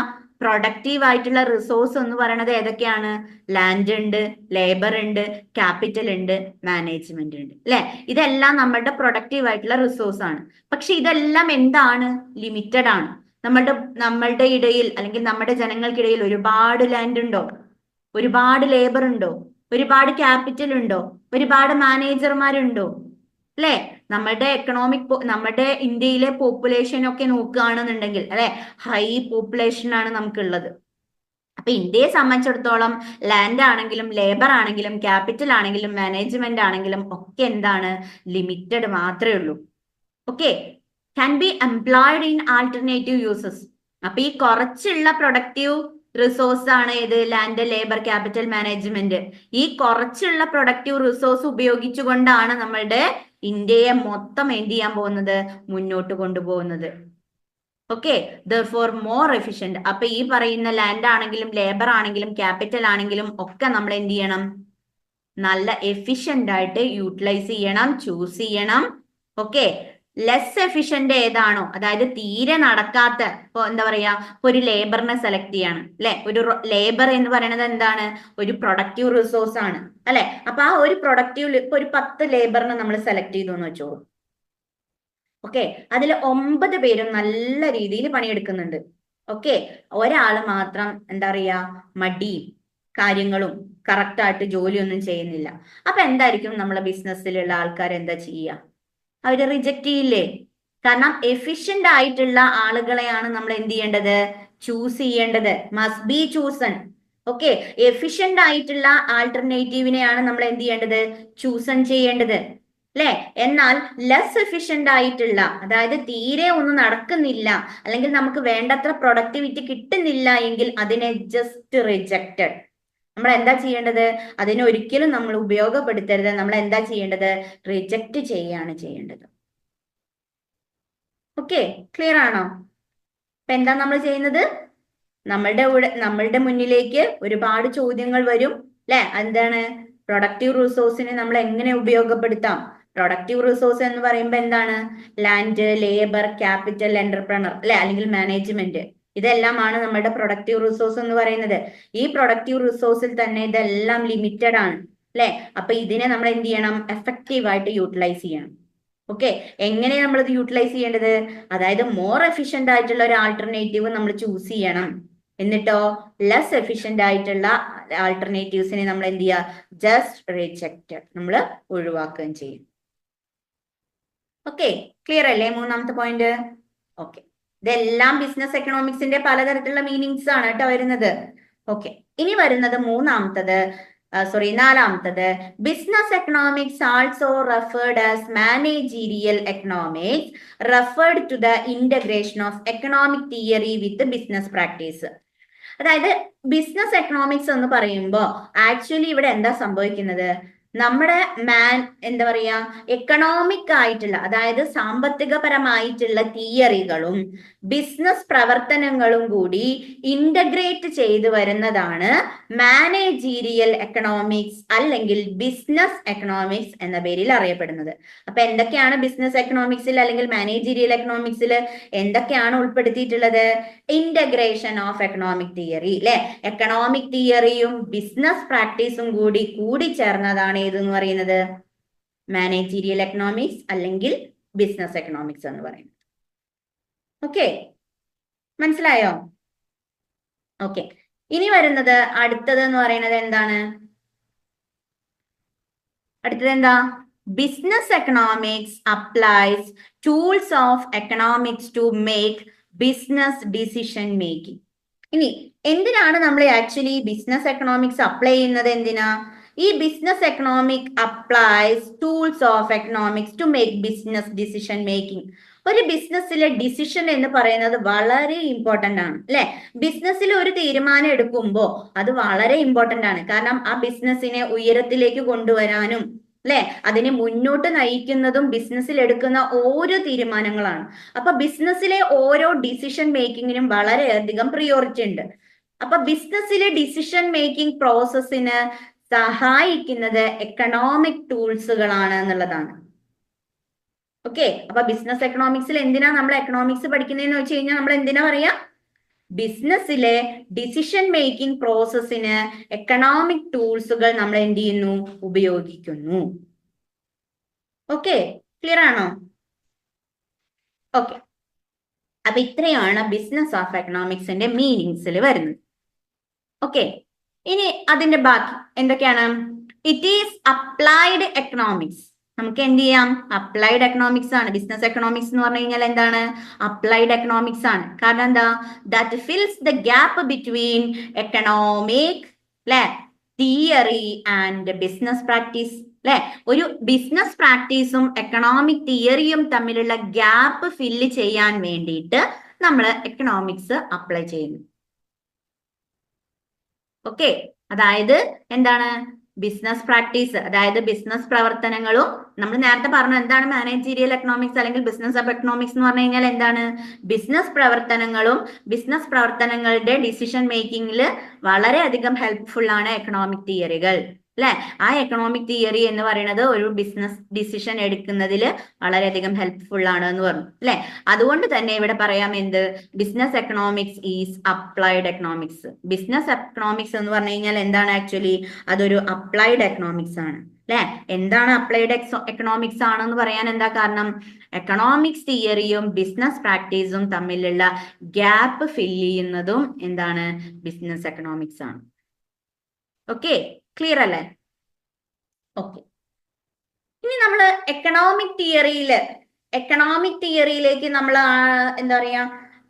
പ്രൊഡക്റ്റീവ് ആയിട്ടുള്ള റിസോഴ്സ് എന്ന് പറയുന്നത് ഏതൊക്കെയാണ്? ലാൻഡ് ഉണ്ട്, ലേബർ ഉണ്ട്, ക്യാപിറ്റൽ ഉണ്ട്, മാനേജ്മെന്റ് ഉണ്ട്, അല്ലെ? ഇതെല്ലാം നമ്മളുടെ പ്രൊഡക്റ്റീവ് ആയിട്ടുള്ള റിസോഴ്സ് ആണ്. പക്ഷെ ഇതെല്ലാം എന്താണ്? ലിമിറ്റഡ് ആണ്. നമ്മളുടെ ഇടയിൽ അല്ലെങ്കിൽ നമ്മുടെ ജനങ്ങൾക്കിടയിൽ ഒരുപാട് ലാൻഡ് ഉണ്ടോ? ഒരുപാട് ലേബർ ഉണ്ടോ? ഒരുപാട് ക്യാപിറ്റൽ ഉണ്ടോ? ഒരുപാട് മാനേജർമാരുണ്ടോ? അല്ലെ? നമ്മുടെ ഇന്ത്യയിലെ പോപ്പുലേഷൻ ഒക്കെ നോക്കുകയാണെന്നുണ്ടെങ്കിൽ, അല്ലെ, ഹൈ പോപ്പുലേഷൻ ആണ് നമുക്കുള്ളത്. അപ്പൊ ഇന്ത്യയെ സംബന്ധിച്ചിടത്തോളം ലാൻഡ് ആണെങ്കിലും ലേബർ ആണെങ്കിലും ക്യാപിറ്റൽ ആണെങ്കിലും മാനേജ്മെന്റ് ആണെങ്കിലും ഒക്കെ എന്താണ്? ലിമിറ്റഡ് മാത്രമേ ഉള്ളൂ. Okay, can be employed in alternative uses. അപ്പൊ ഈ കുറച്ചുള്ള പ്രൊഡക്റ്റീവ് റിസോഴ്സ് ആണ് ഏത്? Land, labour, capital, management. ഈ കുറച്ചുള്ള പ്രൊഡക്റ്റീവ് റിസോഴ്സ് ഉപയോഗിച്ചുകൊണ്ടാണ് നമ്മളുടെ ഇന്ത്യയെ മൊത്തം എന്ത് ചെയ്യാൻ പോകുന്നത്? മുന്നോട്ട് കൊണ്ടുപോകുന്നത്. Okay, therefore more efficient. അപ്പൊ ഈ പറയുന്ന ലാൻഡ് ആണെങ്കിലും ലേബർ ആണെങ്കിലും ക്യാപിറ്റൽ ആണെങ്കിലും ഒക്കെ നമ്മൾ എന്ത് ചെയ്യണം? നല്ല എഫിഷ്യന്റ് ആയിട്ട് യൂട്ടിലൈസ് ചെയ്യണം, ചൂസ് ചെയ്യണം. ഓക്കെ, ലെസ് എഫിഷ്യന്റ് ഏതാണോ, അതായത് തീരെ നടക്കാത്ത, ഇപ്പൊ എന്താ പറയാ, ഒരു ലേബറിനെ സെലക്ട് ചെയ്യാണ്, അല്ലെ? ഒരു ലേബർ എന്ന് പറയുന്നത് എന്താണ്? ഒരു പ്രൊഡക്റ്റീവ് റിസോഴ്സ് ആണ്, അല്ലെ? അപ്പൊ ആ ഒരു പ്രൊഡക്റ്റീവ്, ഇപ്പൊ ഒരു 10 ലേബറിനെ നമ്മൾ സെലക്ട് ചെയ്തു എന്ന് വെച്ചോളൂ. ഓക്കെ, അതിൽ 9 പേരും നല്ല രീതിയിൽ പണിയെടുക്കുന്നുണ്ട്. ഓക്കെ, ഒരാള് മാത്രം എന്താ പറയാ, മടിയും കാര്യങ്ങളും കറക്റ്റ് ആയിട്ട് ജോലിയൊന്നും ചെയ്യുന്നില്ല. അപ്പൊ എന്തായിരിക്കും നമ്മളെ ബിസിനസ്സിലുള്ള ആൾക്കാർ എന്താ ചെയ്യുക? അവര് റിജക്ട് ചെയ്യില്ലേ? കാരണം എഫിഷ്യന്റ് ആയിട്ടുള്ള ആളുകളെയാണ് നമ്മൾ എന്ത് ചെയ്യേണ്ടത്? ചൂസ് ചെയ്യേണ്ടത്. Must be chosen. Okay, efficient ആയിട്ടുള്ള ആൾട്ടർനേറ്റീവിനെയാണ് നമ്മൾ എന്ത് ചെയ്യേണ്ടത്? ചൂസൺ ചെയ്യേണ്ടത്, അല്ലെ? എന്നാൽ ലെസ് എഫിഷ്യന്റ് ആയിട്ടുള്ള, അതായത് തീരെ ഒന്നും നടക്കുന്നില്ല അല്ലെങ്കിൽ നമുക്ക് വേണ്ടത്ര പ്രൊഡക്ടിവിറ്റി കിട്ടുന്നില്ല എങ്കിൽ അതിനെ ജസ്റ്റ് റിജക്റ്റഡ്. നമ്മൾ എന്താ ചെയ്യേണ്ടത്? അതിനെ ഒരിക്കലും നമ്മൾ ഉപയോഗപ്പെടുത്തരുത്. നമ്മൾ എന്താ ചെയ്യേണ്ടത്? റിജക്റ്റ് ചെയ്യാണ് ചെയ്യേണ്ടത്. ഓക്കെ, ക്ലിയർ ആണോ? അപ്പൊ എന്താ നമ്മൾ ചെയ്യുന്നത്? നമ്മളുടെ മുന്നിലേക്ക് ഒരുപാട് ചോദ്യങ്ങൾ വരും, അല്ലെ? എന്താണ്? പ്രൊഡക്റ്റീവ് റിസോഴ്സിനെ നമ്മൾ എങ്ങനെ ഉപയോഗപ്പെടുത്താം? പ്രൊഡക്റ്റീവ് റിസോഴ്സ് എന്ന് പറയുമ്പോൾ എന്താണ്? ലാൻഡ്, ലേബർ, ക്യാപിറ്റൽ, എന്റർപ്രണർ, അല്ലെ? അല്ലെങ്കിൽ മാനേജ്മെന്റ്. ഇതെല്ലാമാണ് നമ്മുടെ പ്രൊഡക്റ്റീവ് റിസോഴ്സ് എന്ന് പറയുന്നത്. ഈ പ്രൊഡക്റ്റീവ് റിസോഴ്സിൽ തന്നെ ഇതെല്ലാം ലിമിറ്റഡ് ആണ്, അല്ലെ? അപ്പൊ ഇതിനെ നമ്മൾ എന്ത് ചെയ്യണം? എഫക്റ്റീവ് ആയിട്ട് യൂട്ടിലൈസ് ചെയ്യണം. ഓക്കെ, എങ്ങനെയാണ് നമ്മൾ ഇത് യൂട്ടിലൈസ് ചെയ്യേണ്ടത്? അതായത് മോർ എഫിഷ്യന്റ് ആയിട്ടുള്ള ഒരു ആൾട്ടർനേറ്റീവ് നമ്മൾ ചൂസ് ചെയ്യണം. എന്നിട്ടോ ലെസ് എഫിഷ്യന്റ് ആയിട്ടുള്ള ആൾട്ടർനേറ്റീവ്സിനെ നമ്മൾ എന്ത് ചെയ്യുക? ജസ്റ്റ് റിജക്റ്റ്, നമ്മൾ ഒഴിവാക്കുകയും ചെയ്യും. ഓക്കെ, ക്ലിയർ അല്ലേ? മൂന്നാമത്തെ പോയിന്റ്. ഓക്കെ, ഇതെല്ലാം ബിസിനസ് എക്കണോമിക്സിന്റെ പലതരത്തിലുള്ള മീനിങ്സ് ആണ് കേട്ടോ വരുന്നത്. ഓക്കെ, ഇനി വരുന്നത് നാലാമത്തത് business economics also referred as managerial economics referred to the integration of economic theory with business practice. അതായത് ബിസിനസ് എക്കണോമിക്സ് എന്ന് പറയുമ്പോൾ ആക്ച്വലി ഇവിടെ എന്താ സംഭവിക്കുന്നത്? നമ്മുടെ എന്താ പറയാ, എക്കണോമിക് ആയിട്ടുള്ള, അതായത് സാമ്പത്തികപരമായിട്ടുള്ള തിയറികളും ബിസിനസ് പ്രവർത്തനങ്ങളും കൂടി ഇന്റഗ്രേറ്റ് ചെയ്തു വരുന്നതാണ് മാനേജീരിയൽ എക്കണോമിക്സ് അല്ലെങ്കിൽ ബിസിനസ് എക്കണോമിക്സ് എന്ന പേരിൽ അറിയപ്പെടുന്നത്. അപ്പൊ എന്തൊക്കെയാണ് ബിസിനസ് എക്കണോമിക്സിൽ അല്ലെങ്കിൽ മാനേജീരിയൽ എക്കണോമിക്സിൽ എന്തൊക്കെയാണ് ഉൾപ്പെടുത്തിയിട്ടുള്ളത്? ഇന്റഗ്രേഷൻ ഓഫ് എക്കണോമിക് തിയറി, അല്ലെ? എക്കണോമിക് തിയറിയും ബിസിനസ് പ്രാക്ടീസും കൂടി ചേർന്നതാണ് ഏതെന്ന് പറയുന്നത്? മാനേജീരിയൽ എക്കണോമിക്സ് അല്ലെങ്കിൽ ബിസിനസ് എക്കണോമിക്സ് എന്ന് പറയുന്നത്. ഓക്കെ, മനസ്സിലായോ? ഓക്കെ, ഇനി വരുന്നത് അടുത്തത് എന്ന് പറയുന്നത് എന്താണ്? അടുത്തത് എന്താ? Business economics applies tools of economics to make business decision making. ഇനി എന്തിനാണ് നമ്മൾ ആക്ച്വലി ബിസിനസ് എക്കണോമിക്സ് അപ്ലൈ ചെയ്യുന്നത്? എന്തിനാ? ഈ business economic applies tools of economics to make business decision making. ഒരു ബിസിനസ്സിലെ ഡിസിഷൻ എന്ന് പറയുന്നത് വളരെ ഇമ്പോർട്ടന്റ് ആണ് അല്ലെ. ബിസിനസ്സിൽ ഒരു തീരുമാനം എടുക്കുമ്പോൾ അത് വളരെ ഇമ്പോർട്ടന്റ് ആണ്. കാരണം ആ ബിസിനസ്സിനെ ഉയരത്തിലേക്ക് കൊണ്ടുവരാനും അല്ലെ അതിനെ മുന്നോട്ട് നയിക്കുന്നതും ബിസിനസ്സിൽ എടുക്കുന്ന ഓരോ തീരുമാനങ്ങളാണ്. അപ്പൊ ബിസിനസ്സിലെ ഓരോ ഡിസിഷൻ മേക്കിങ്ങിനും വളരെയധികം പ്രിയോറിറ്റി ഉണ്ട്. അപ്പൊ ബിസിനസ്സിലെ ഡിസിഷൻ മേക്കിംഗ് പ്രോസസ്സിന് സഹായിക്കുന്നത് എക്കണോമിക് ടൂൾസുകളാണ് എന്നുള്ളതാണ്. ഓക്കെ, അപ്പൊ ബിസിനസ് എക്കണോമിക്സിൽ എന്തിനാ നമ്മൾ എക്കണോമിക്സ് പഠിക്കുന്നതെന്ന് വെച്ച് കഴിഞ്ഞാൽ നമ്മൾ എന്തിനാ പറയാ, ബിസിനസ്സിലെ ഡിസിഷൻ മേക്കിംഗ് പ്രോസസ്സിന് എക്കണോമിക് ടൂൾസുകൾ നമ്മൾ എന്ത് ചെയ്യുന്നു, ഉപയോഗിക്കുന്നു. ഓക്കെ, ക്ലിയർ ആണോ? ഓക്കെ, അപ്പൊ ഇത്രയാണ് ബിസിനസ് ഓഫ് എക്കണോമിക്സിന്റെ മീനിങ്സിൽ വരുന്നത്. ഓക്കെ, ഇനി അതിന്റെ ബാക്കി എന്തൊക്കെയാണ്? It is applied economics. നമുക്ക് എന്ത് ചെയ്യാം, അപ്ലൈഡ് എക്കണോമിക്സ് ആണ്. ബിസിനസ് എക്കണോമിക്സ് എന്ന് പറഞ്ഞു കഴിഞ്ഞാൽ എന്താണ്, അപ്ലൈഡ് എക്കണോമിക്സ് ആണ്. കാരണം എന്താ, that fils the gap between economic അല്ലെ തിയറി ആൻഡ് ബിസിനസ് പ്രാക്ടീസ് അല്ലെ. ഒരു ബിസിനസ് പ്രാക്ടീസും എക്കണോമിക് തിയറിയും തമ്മിലുള്ള ഗ്യാപ്പ് ഫില്ല് ചെയ്യാൻ വേണ്ടിയിട്ട് നമ്മൾ എക്കണോമിക്സ് അപ്ലൈ ചെയ്യുന്നു. ഓക്കെ, അതായത് എന്താണ്, ബിസിനസ് പ്രാക്ടീസ് അതായത് ബിസിനസ് പ്രവർത്തനങ്ങളും, നമ്മൾ നേരത്തെ പറഞ്ഞു എന്താണ് മാനേജീരിയൽ എക്കണോമിക്സ് അല്ലെങ്കിൽ ബിസിനസ് ഓഫ് എക്കണോമിക്സ് എന്ന് പറഞ്ഞു കഴിഞ്ഞാൽ എന്താണ്, ബിസിനസ് പ്രവർത്തനങ്ങളും ബിസിനസ് പ്രവർത്തനങ്ങളുടെ ഡിസിഷൻ മേക്കിങ്ങിൽ വളരെയധികം ഹെൽപ്ഫുൾ ആണ് എക്കണോമിക് തിയറികൾ അല്ലെ. ആ എക്കണോമിക് തിയറി എന്ന് പറയുന്നത് ഒരു ബിസിനസ് ഡിസിഷൻ എടുക്കുന്നതിൽ വളരെയധികം ഹെൽപ്ഫുൾ ആണ് എന്ന് പറഞ്ഞു അല്ലെ. അതുകൊണ്ട് തന്നെ ഇവിടെ പറയാം എന്ത്, business economics is applied economics. Business economics എന്ന് പറഞ്ഞു കഴിഞ്ഞാൽ എന്താണ്, ആക്ച്വലി അതൊരു അപ്ലൈഡ് എക്കണോമിക്സ് ആണ് അല്ലെ. എന്താണ് അപ്ലൈഡ് എക്കണോമിക്സ് ആണെന്ന് പറയാൻ എന്താ കാരണം, എക്കണോമിക്സ് തിയറിയും ബിസിനസ് പ്രാക്ടീസും തമ്മിലുള്ള ഗ്യാപ്പ് ഫില്ല് ചെയ്യുന്നതും എന്താണ്, ബിസിനസ് എക്കണോമിക്സ് ആണ്. ഓക്കെ, ക്ലിയർ അല്ലേ? ഓക്കെ, ഇനി നമ്മൾ എക്കണോമിക് തിയറിയിലേക്ക് നമ്മൾ എന്താ പറയാ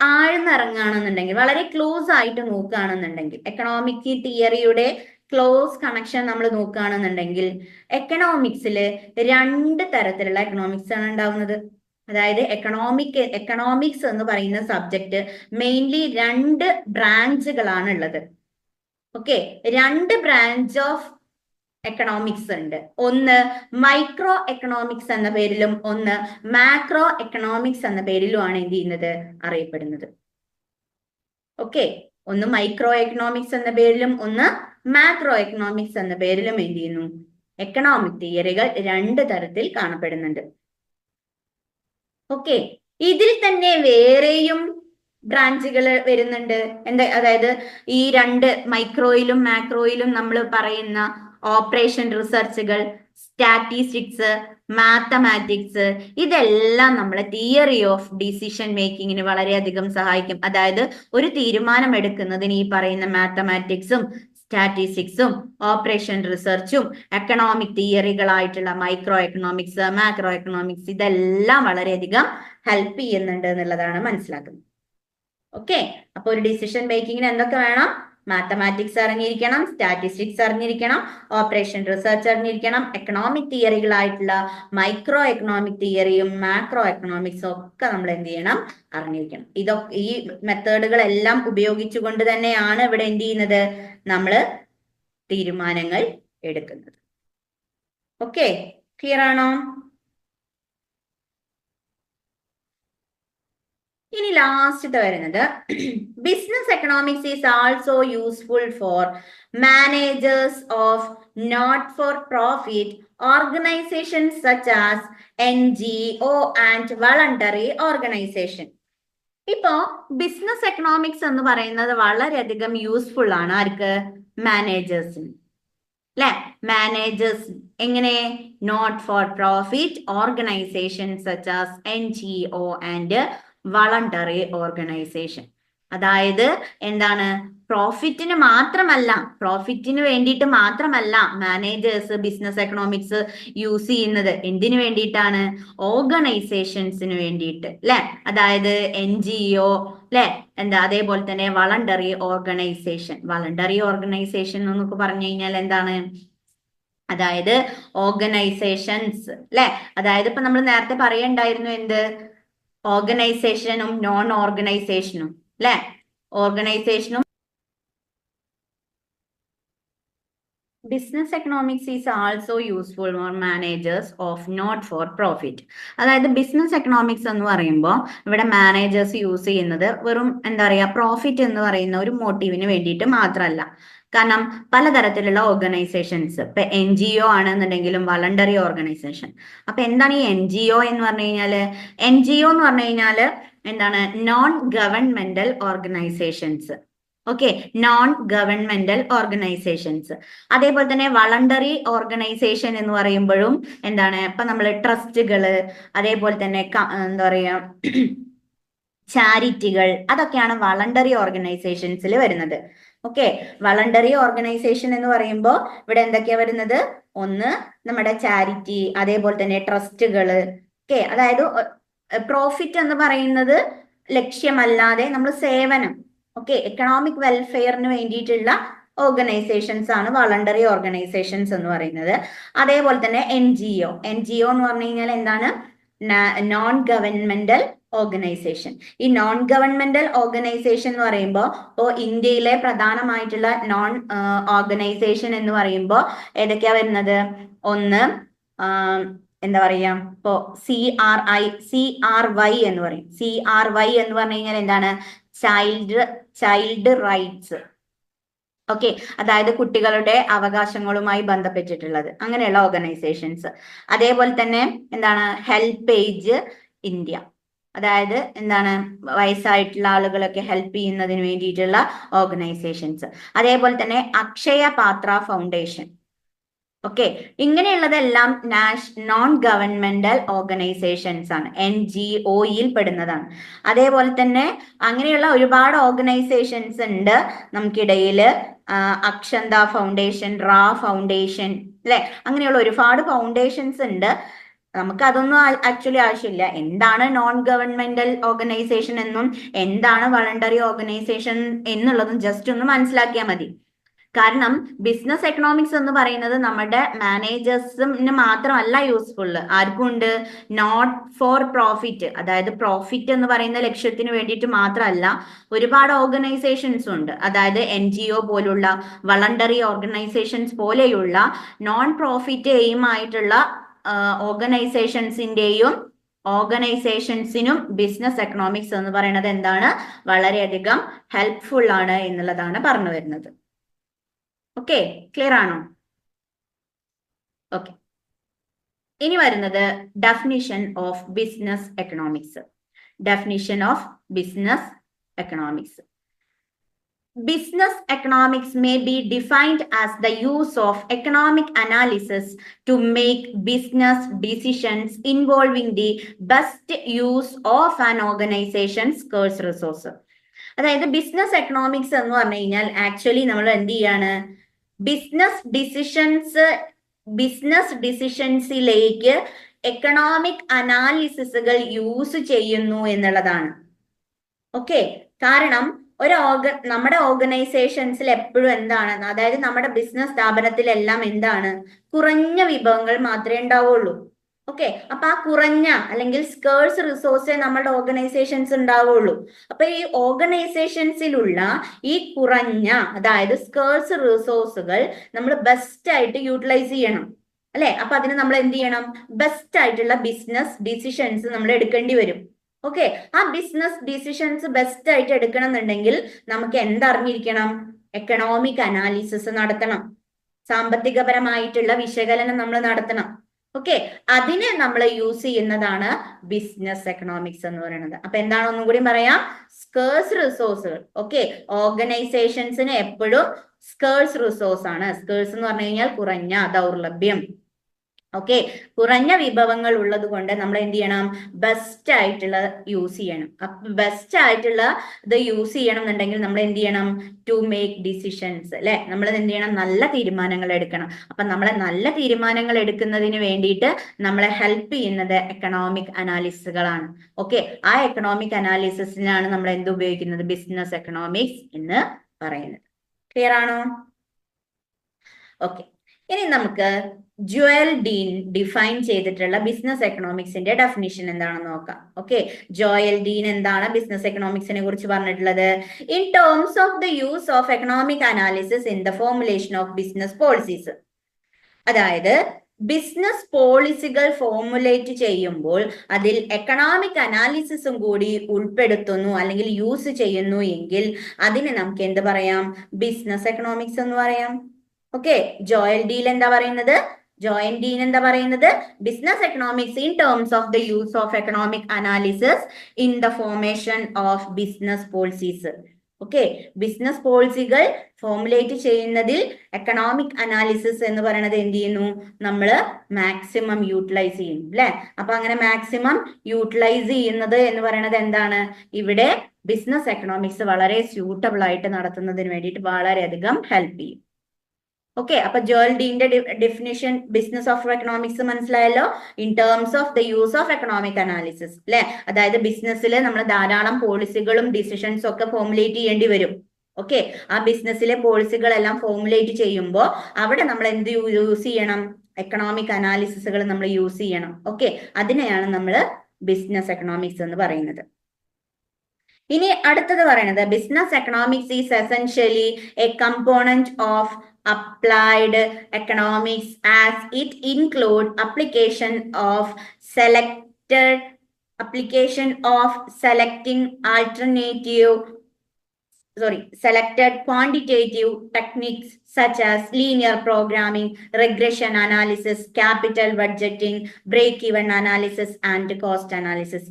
ആഴ്ന്നിറങ്ങുകയാണെന്നുണ്ടെങ്കിൽ, വളരെ ക്ലോസ് ആയിട്ട് നോക്കുകയാണെന്നുണ്ടെങ്കിൽ, എക്കണോമിക് തിയറിയുടെ ക്ലോസ് കണക്ഷൻ നമ്മൾ നോക്കുകയാണെന്നുണ്ടെങ്കിൽ, എക്കണോമിക്സിൽ രണ്ട് തരത്തിലുള്ള എക്കണോമിക്സ് ആണ് ഉണ്ടാവുന്നത്. അതായത് എക്കണോമിക്സ് എന്ന് പറയുന്ന സബ്ജക്ട് മെയിൻലി രണ്ട് ബ്രാഞ്ചുകളാണ് ഉള്ളത്. ഓക്കെ, രണ്ട് ബ്രാഞ്ച് ഓഫ് എക്കണോമിക്സ് ഉണ്ട്. ഒന്ന് മൈക്രോ എക്കണോമിക്സ് എന്ന പേരിലും ഒന്ന് മാക്രോ എക്കണോമിക്സ് എന്ന പേരിലുമാണ് എന്ത് ചെയ്യുന്നത്, അറിയപ്പെടുന്നത്. ഓക്കെ, ഒന്ന് മൈക്രോ എക്കണോമിക്സ് എന്ന പേരിലും ഒന്ന് മാക്രോ എക്കണോമിക്സ് എന്ന പേരിലും എന്ത് ചെയ്യുന്നു, എക്കണോമിക് തിയറികൾ രണ്ട് തരത്തിൽ കാണപ്പെടുന്നുണ്ട്. ഓക്കെ, ഇതിൽ തന്നെ വേറെയും ബ്രാഞ്ചുകൾ വരുന്നുണ്ട്. എന്താ, അതായത് ഈ രണ്ട് മൈക്രോയിലും മാക്രോയിലും നമ്മൾ പറയുന്ന ഓപ്പറേഷൻ റിസർച്ചുകൾ, സ്റ്റാറ്റിസ്റ്റിക്സ്, മാത്തമാറ്റിക്സ്, ഇതെല്ലാം നമ്മളെ തിയറി ഓഫ് ഡിസിഷൻ മേക്കിങ്ങിന് വളരെയധികം സഹായിക്കും. അതായത് ഒരു തീരുമാനം എടുക്കുന്നതിന് ഈ പറയുന്ന മാത്തമാറ്റിക്സും സ്റ്റാറ്റിസ്റ്റിക്സും ഓപ്പറേഷൻ റിസർച്ചും എക്കണോമിക് തിയറികളായിട്ടുള്ള മൈക്രോ എക്കണോമിക്സ്, മാക്രോ എക്കണോമിക്സ് ഇതെല്ലാം വളരെയധികം ഹെൽപ്പ് ചെയ്യുന്നുണ്ട് എന്നുള്ളതാണ് മനസ്സിലാക്കുന്നത്. ഓക്കെ, അപ്പൊ ഒരു ഡിസിഷൻ മേക്കിങ്ങിന് എന്തൊക്കെ വേണം, മാത്തമാറ്റിക്സ് അറിഞ്ഞിരിക്കണം, സ്റ്റാറ്റിസ്റ്റിക്സ് അറിഞ്ഞിരിക്കണം, ഓപ്പറേഷൻ റിസർച്ച് അറിഞ്ഞിരിക്കണം, എക്കണോമിക് തിയറികളായിട്ടുള്ള മൈക്രോ എക്കണോമിക് തിയറിയും മാക്രോ എക്കണോമിക്സും ഒക്കെ നമ്മൾ എന്ത് ചെയ്യണം, അറിഞ്ഞിരിക്കണം. ഇതൊക്കെ ഈ മെത്തേഡുകളെല്ലാം ഉപയോഗിച്ചുകൊണ്ട് തന്നെയാണ് ഇവിടെ എന്ത് ചെയ്യുന്നത്, നമ്മൾ തീരുമാനങ്ങൾ എടുക്കുന്നത്. ഓക്കെ, ക്ലിയർ ആണോ? ഇനി ലാസ്റ്റത്തെ വരുന്നത്, business economics is also useful for managers of not for profit organisations such as NGO and voluntary organisation. ഇപ്പോ ബിസിനസ് എക്കണോമിക്സ് എന്ന് പറയുന്നത് വളരെയധികം യൂസ്ഫുൾ ആണ് ആർക്ക്, മാനേജേഴ്സിന് അല്ലെ. മാനേജേഴ്സ് എങ്ങനെ, not for profit organisation such as NGO and voluntary organisation. അതായത് എന്താണ്, പ്രോഫിറ്റിന് വേണ്ടിയിട്ട് മാത്രമല്ല മാനേജേഴ്സ് ബിസിനസ് എക്കണോമിക്സ് യൂസ് ചെയ്യുന്നത്. എന്തിനു വേണ്ടിയിട്ടാണ്, ഓർഗനൈസേഷൻസിന് വേണ്ടിയിട്ട് അല്ലെ. അതായത് NGO അല്ലെ, എന്താ, അതേപോലെ തന്നെ വളണ്ടറി ഓർഗനൈസേഷൻ എന്നൊക്കെ പറഞ്ഞു കഴിഞ്ഞാൽ എന്താണ്, അതായത് ഓർഗനൈസേഷൻസ് അല്ലെ. അതായത് ഇപ്പൊ നമ്മൾ നേരത്തെ പറയണ്ടായിരുന്നു എന്ത്, ഓർഗനൈസേഷനും നോൺ ഓർഗനൈസേഷനും അല്ലെ. ഓർഗനൈസേഷനും business economics is also useful for managers of not for profit. അതായത് ബിസിനസ് എക്കണോമിക്സ് എന്ന് പറയുമ്പോൾ ഇവിടെ മാനേജേഴ്സ് യൂസ് ചെയ്യുന്നത് വെറും എന്താ പറയുക, പ്രോഫിറ്റ് എന്ന് പറയുന്ന ഒരു മോട്ടീവിന് വേണ്ടിയിട്ട് മാത്രമല്ല. കാരണം പലതരത്തിലുള്ള ഓർഗനൈസേഷൻസ്, ഇപ്പൊ NGO ആണെന്നുണ്ടെങ്കിലും വളണ്ടറി ഓർഗനൈസേഷൻ. അപ്പൊ എന്താണ് ഈ NGO എന്ന് പറഞ്ഞു കഴിഞ്ഞാല്? NGO എന്ന് പറഞ്ഞു കഴിഞ്ഞാല് എന്താണ്? Non governmental organisations. Okay, non governmental organisations. അതേപോലെ തന്നെ വളണ്ടറി ഓർഗനൈസേഷൻ എന്ന് പറയുമ്പോഴും എന്താണ്? ഇപ്പൊ നമ്മൾ ട്രസ്റ്റുകള്, അതേപോലെ തന്നെ എന്താ പറയാ, ചാരിറ്റികൾ, അതൊക്കെയാണ് വളണ്ടറി ഓർഗനൈസേഷൻസിൽ വരുന്നത്. ഓക്കെ, വളണ്ടറി ഓർഗനൈസേഷൻ എന്ന് പറയുമ്പോൾ ഇവിടെ എന്തൊക്കെയാ വരുന്നത്? ഒന്ന് നമ്മുടെ ചാരിറ്റി, അതേപോലെ തന്നെ ട്രസ്റ്റുകള്. ഓക്കെ, അതായത് പ്രോഫിറ്റ് എന്ന് പറയുന്നത് ലക്ഷ്യമല്ലാതെ നമ്മൾ സേവനം, ഓക്കെ, എക്കണോമിക് വെൽഫെയറിന് വേണ്ടിയിട്ടുള്ള ഓർഗനൈസേഷൻസ് ആണ് വളണ്ടറി ഓർഗനൈസേഷൻസ് എന്ന് പറയുന്നത്. അതേപോലെ തന്നെ NGO എന്ന് പറഞ്ഞു കഴിഞ്ഞാൽ എന്താണ്? Non governmental organisation. ഈ നോൺ ഗവൺമെന്റൽ ഓർഗനൈസേഷൻ എന്ന് പറയുമ്പോൾ ഇപ്പോൾ ഇന്ത്യയിലെ പ്രധാനമായിട്ടുള്ള നോൺ ഓർഗനൈസേഷൻ എന്ന് പറയുമ്പോൾ ഏതൊക്കെയാ വരുന്നത്? ഒന്ന് എന്താ പറയാ, ഇപ്പോ CRY എന്ന് പറയും. CRY എന്ന് പറഞ്ഞു കഴിഞ്ഞാൽ എന്താണ്? Child rights. ഓക്കെ, അതായത് കുട്ടികളുടെ അവകാശങ്ങളുമായി ബന്ധപ്പെട്ടിട്ടുള്ളത്, അങ്ങനെയുള്ള ഓർഗനൈസേഷൻസ്. അതേപോലെ തന്നെ എന്താണ്? ഹെൽപ്പേജ് ഇന്ത്യ, അതായത് എന്താണ്? വയസ്സായിട്ടുള്ള ആളുകളൊക്കെ ഹെൽപ്പ് ചെയ്യുന്നതിന് വേണ്ടിയിട്ടുള്ള ഓർഗനൈസേഷൻസ്. അതേപോലെ തന്നെ അക്ഷയ പാത്ര ഫൗണ്ടേഷൻ. ഓക്കെ, ഇങ്ങനെയുള്ളതെല്ലാം നോൺ ഗവൺമെന്റൽ ഓർഗനൈസേഷൻസ് ആണ്, NGOയിൽ പെടുന്നതാണ്. അതേപോലെ തന്നെ അങ്ങനെയുള്ള ഒരുപാട് ഓർഗനൈസേഷൻസ് ഉണ്ട് നമുക്കിടയിൽ. അക്ഷന്ത ഫൗണ്ടേഷൻ, റാ ഫൗണ്ടേഷൻ, അല്ലെ, അങ്ങനെയുള്ള ഒരുപാട് ഫൗണ്ടേഷൻസ് ഉണ്ട്. നമുക്ക് അതൊന്നും ആക്ച്വലി ആവശ്യമില്ല. എന്താണ് നോൺ ഗവൺമെന്റൽ ഓർഗനൈസേഷൻ എന്നും എന്താണ് വളണ്ടറി ഓർഗനൈസേഷൻ എന്നുള്ളതും ജസ്റ്റ് ഒന്ന് മനസ്സിലാക്കിയാൽ മതി. കാരണം ബിസിനസ് എക്കണോമിക്സ് എന്ന് പറയുന്നത് നമ്മുടെ മാനേജേഴ്സിന് മാത്രമല്ല യൂസ്ഫുൾ, ആർക്കും ഉണ്ട്? നോട്ട് ഫോർ പ്രോഫിറ്റ്, അതായത് പ്രോഫിറ്റ് എന്ന് പറയുന്ന ലക്ഷ്യത്തിന് വേണ്ടിയിട്ട് മാത്രമല്ല, ഒരുപാട് ഓർഗനൈസേഷൻസ് ഉണ്ട്. അതായത് NGO പോലുള്ള വളണ്ടറി ഓർഗനൈസേഷൻസ് പോലെയുള്ള നോൺ പ്രോഫിറ്റ് എയിം ആയിട്ടുള്ള ഓർഗനൈസേഷൻസിനും ബിസിനസ് എക്കണോമിക്സ് എന്ന് പറയുന്നത് എന്താണ്? വളരെയധികം ഹെൽപ്ഫുൾ ആണ് എന്നുള്ളതാണ് പറഞ്ഞു വരുന്നത്. ഓക്കെ, ക്ലിയർ ആണോ? ഓക്കെ, ഇനി വരുന്നത് definition of business economics. Definition of business economics. Business economics may be defined as the use of economic analysis to make business decisions involving the best use of an organization's scarce resource. അതായത് business economics എന്ന് പറഞ്ഞു കഴിഞ്ഞാൽ actually നമ്മൾ എന്ത് ചെയ്യാണ്? Business ഡിസിഷൻസിലേക്ക് economic അനാലിസിസുകൾ use ചെയ്യുന്നു എന്നുള്ളതാണ്. Okay, കാരണം നമ്മുടെ ഓർഗനൈസേഷൻസിൽ എപ്പോഴും എന്താണ്? അതായത് നമ്മുടെ ബിസിനസ് സ്ഥാപനത്തിലെല്ലാം എന്താണ്? കുറഞ്ഞ വിഭവങ്ങൾ മാത്രമേ ഉണ്ടാവുള്ളൂ. ഓക്കെ, അപ്പൊ ആ കുറഞ്ഞ അല്ലെങ്കിൽ സ്കേഴ്സ് റിസോഴ്സേ നമ്മുടെ ഓർഗനൈസേഷൻസ് ഉണ്ടാവുള്ളൂ. അപ്പൊ ഈ ഓർഗനൈസേഷൻസിലുള്ള ഈ കുറഞ്ഞ, അതായത് സ്കേഴ്സ് റിസോഴ്സുകൾ നമ്മൾ ബെസ്റ്റ് ആയിട്ട് യൂട്ടിലൈസ് ചെയ്യണം, അല്ലെ? അപ്പൊ അതിന് നമ്മൾ എന്ത് ചെയ്യണം? ബെസ്റ്റ് ആയിട്ടുള്ള ബിസിനസ് ഡിസിഷൻസ് നമ്മൾ എടുക്കേണ്ടി വരും. ഓക്കെ, ആ ബിസിനസ് ഡിസിഷൻസ് ബെസ്റ്റ് ആയിട്ട് എടുക്കണം എന്നുണ്ടെങ്കിൽ നമുക്ക് എന്തറിഞ്ഞിരിക്കണം? എക്കണോമിക് അനാലിസിസ് നടത്തണം, സാമ്പത്തികപരമായിട്ടുള്ള വിശകലനം നമ്മൾ നടത്തണം. ഓക്കെ, അതിന് നമ്മൾ യൂസ് ചെയ്യുന്നതാണ് ബിസിനസ് എക്കണോമിക്സ് എന്ന് പറയുന്നത്. അപ്പൊ എന്താണ്? ഒന്നും കൂടി പറയാം. സ്കേഴ്സ് റിസോഴ്സുകൾ. ഓക്കെ, ഓർഗനൈസേഷൻസിന് എപ്പോഴും സ്കേഴ്സ് റിസോഴ്സ് ആണ്. സ്കേഴ്സ് എന്ന് പറഞ്ഞു കഴിഞ്ഞാൽ കുറഞ്ഞ, ദൗർലഭ്യം. ഓക്കെ, കുറഞ്ഞ വിഭവങ്ങൾ ഉള്ളത് കൊണ്ട് നമ്മൾ എന്ത് ചെയ്യണം? ബെസ്റ്റ് ആയിട്ടുള്ള യൂസ് ചെയ്യണം. അപ്പൊ ബെസ്റ്റ് ആയിട്ടുള്ള ഇത് യൂസ് ചെയ്യണം എന്നുണ്ടെങ്കിൽ നമ്മൾ എന്ത് ചെയ്യണം? ടു മേക്ക് ഡിസിഷൻസ്, അല്ലെ? നമ്മൾ എന്ത് ചെയ്യണം? നല്ല തീരുമാനങ്ങൾ എടുക്കണം. അപ്പൊ നമ്മളെ നല്ല തീരുമാനങ്ങൾ എടുക്കുന്നതിന് വേണ്ടിയിട്ട് നമ്മളെ ഹെൽപ്പ് ചെയ്യുന്നത് എക്കണോമിക് അനാലിസിസുകളാണ്. ഓക്കെ, ആ എക്കണോമിക് അനാലിസിസിനാണ് നമ്മൾ എന്ത് ഉപയോഗിക്കുന്നത്? ബിസിനസ് എക്കണോമിക്സ് എന്ന് പറയുന്നത്. ക്ലിയർ ആണോ? ഓക്കെ, ഇനി നമുക്ക് ജോയൽ ഡീൻ ഡിഫൈൻ ചെയ്തിട്ടുള്ള ബിസിനസ് എക്കണോമിക്സിന്റെ ഡെഫിനിഷൻ എന്താണെന്ന് നോക്കാം. ഓക്കെ, ജോയൽ ഡീൻ എന്താണ് ബിസിനസ് എക്കണോമിക്സിനെ കുറിച്ച് പറഞ്ഞിട്ടുള്ളത്? In terms of the use of economic analysis in the formulation of business policies. അതായത് ബിസിനസ് പോളിസികൾ ഫോർമുലേറ്റ് ചെയ്യുമ്പോൾ അതിൽ എക്കണോമിക് അനാലിസിസും കൂടി ഉൾപ്പെടുത്തുന്നു അല്ലെങ്കിൽ യൂസ് ചെയ്യുന്നു എങ്കിൽ അതിനെ നമുക്ക് എന്ത് പറയാം? ബിസിനസ് എക്കണോമിക്സ് എന്ന് പറയാം. ഓക്കെ, ജോയൽ ഡീൻ എന്താ പറയുന്നത്? Business economics in terms of the use of economic analysis in the formation of business policies. Okay, business പോളിസികൾ ഫോർമുലേറ്റ് ചെയ്യുന്നതിൽ എക്കണോമിക് അനാലിസിസ് എന്ന് പറയുന്നത് എന്ത് ചെയ്യുന്നു? നമ്മൾ മാക്സിമം യൂട്ടിലൈസ് ചെയ്യും അല്ലെ? അപ്പൊ അങ്ങനെ മാക്സിമം യൂട്ടിലൈസ് ചെയ്യുന്നത് എന്ന് പറയുന്നത് എന്താണ്? ഇവിടെ ബിസിനസ് എക്കണോമിക്സ് വളരെ സ്യൂട്ടബിൾ ആയിട്ട് നടത്തുന്നതിന് വേണ്ടിയിട്ട് വളരെയധികം ഹെൽപ്പ് ചെയ്യും. ഓക്കെ, അപ്പൊ ജോയൽ ഡീന്റെ ഡെഫിനിഷൻ ബിസിനസ് ഓഫ് എക്കണോമിക്സ് മനസ്സിലായല്ലോ. In terms of the use of economic analysis അല്ലെ? അതായത് ബിസിനസ്സിൽ നമ്മൾ ധാരാളം പോളിസികളും ഡിസിഷൻസും ഒക്കെ ഫോർമുലേറ്റ് ചെയ്യേണ്ടി വരും. ഓക്കെ, ആ ബിസിനസ്സിലെ പോളിസികളെല്ലാം ഫോർമുലേറ്റ് ചെയ്യുമ്പോൾ അവിടെ നമ്മൾ എന്ത് യൂസ് ചെയ്യണം? എക്കണോമിക് അനാലിസിസുകൾ നമ്മൾ യൂസ് ചെയ്യണം. ഓക്കെ, അതിനെയാണ് നമ്മൾ ബിസിനസ് എക്കണോമിക്സ് എന്ന് പറയുന്നത്. ഇനി അടുത്തത് പറയുന്നത് business economics is essentially A component of applied economics as it include application of selecting selected quantitative techniques such as linear programming, regression analysis, capital budgeting, break-even analysis and cost analysis.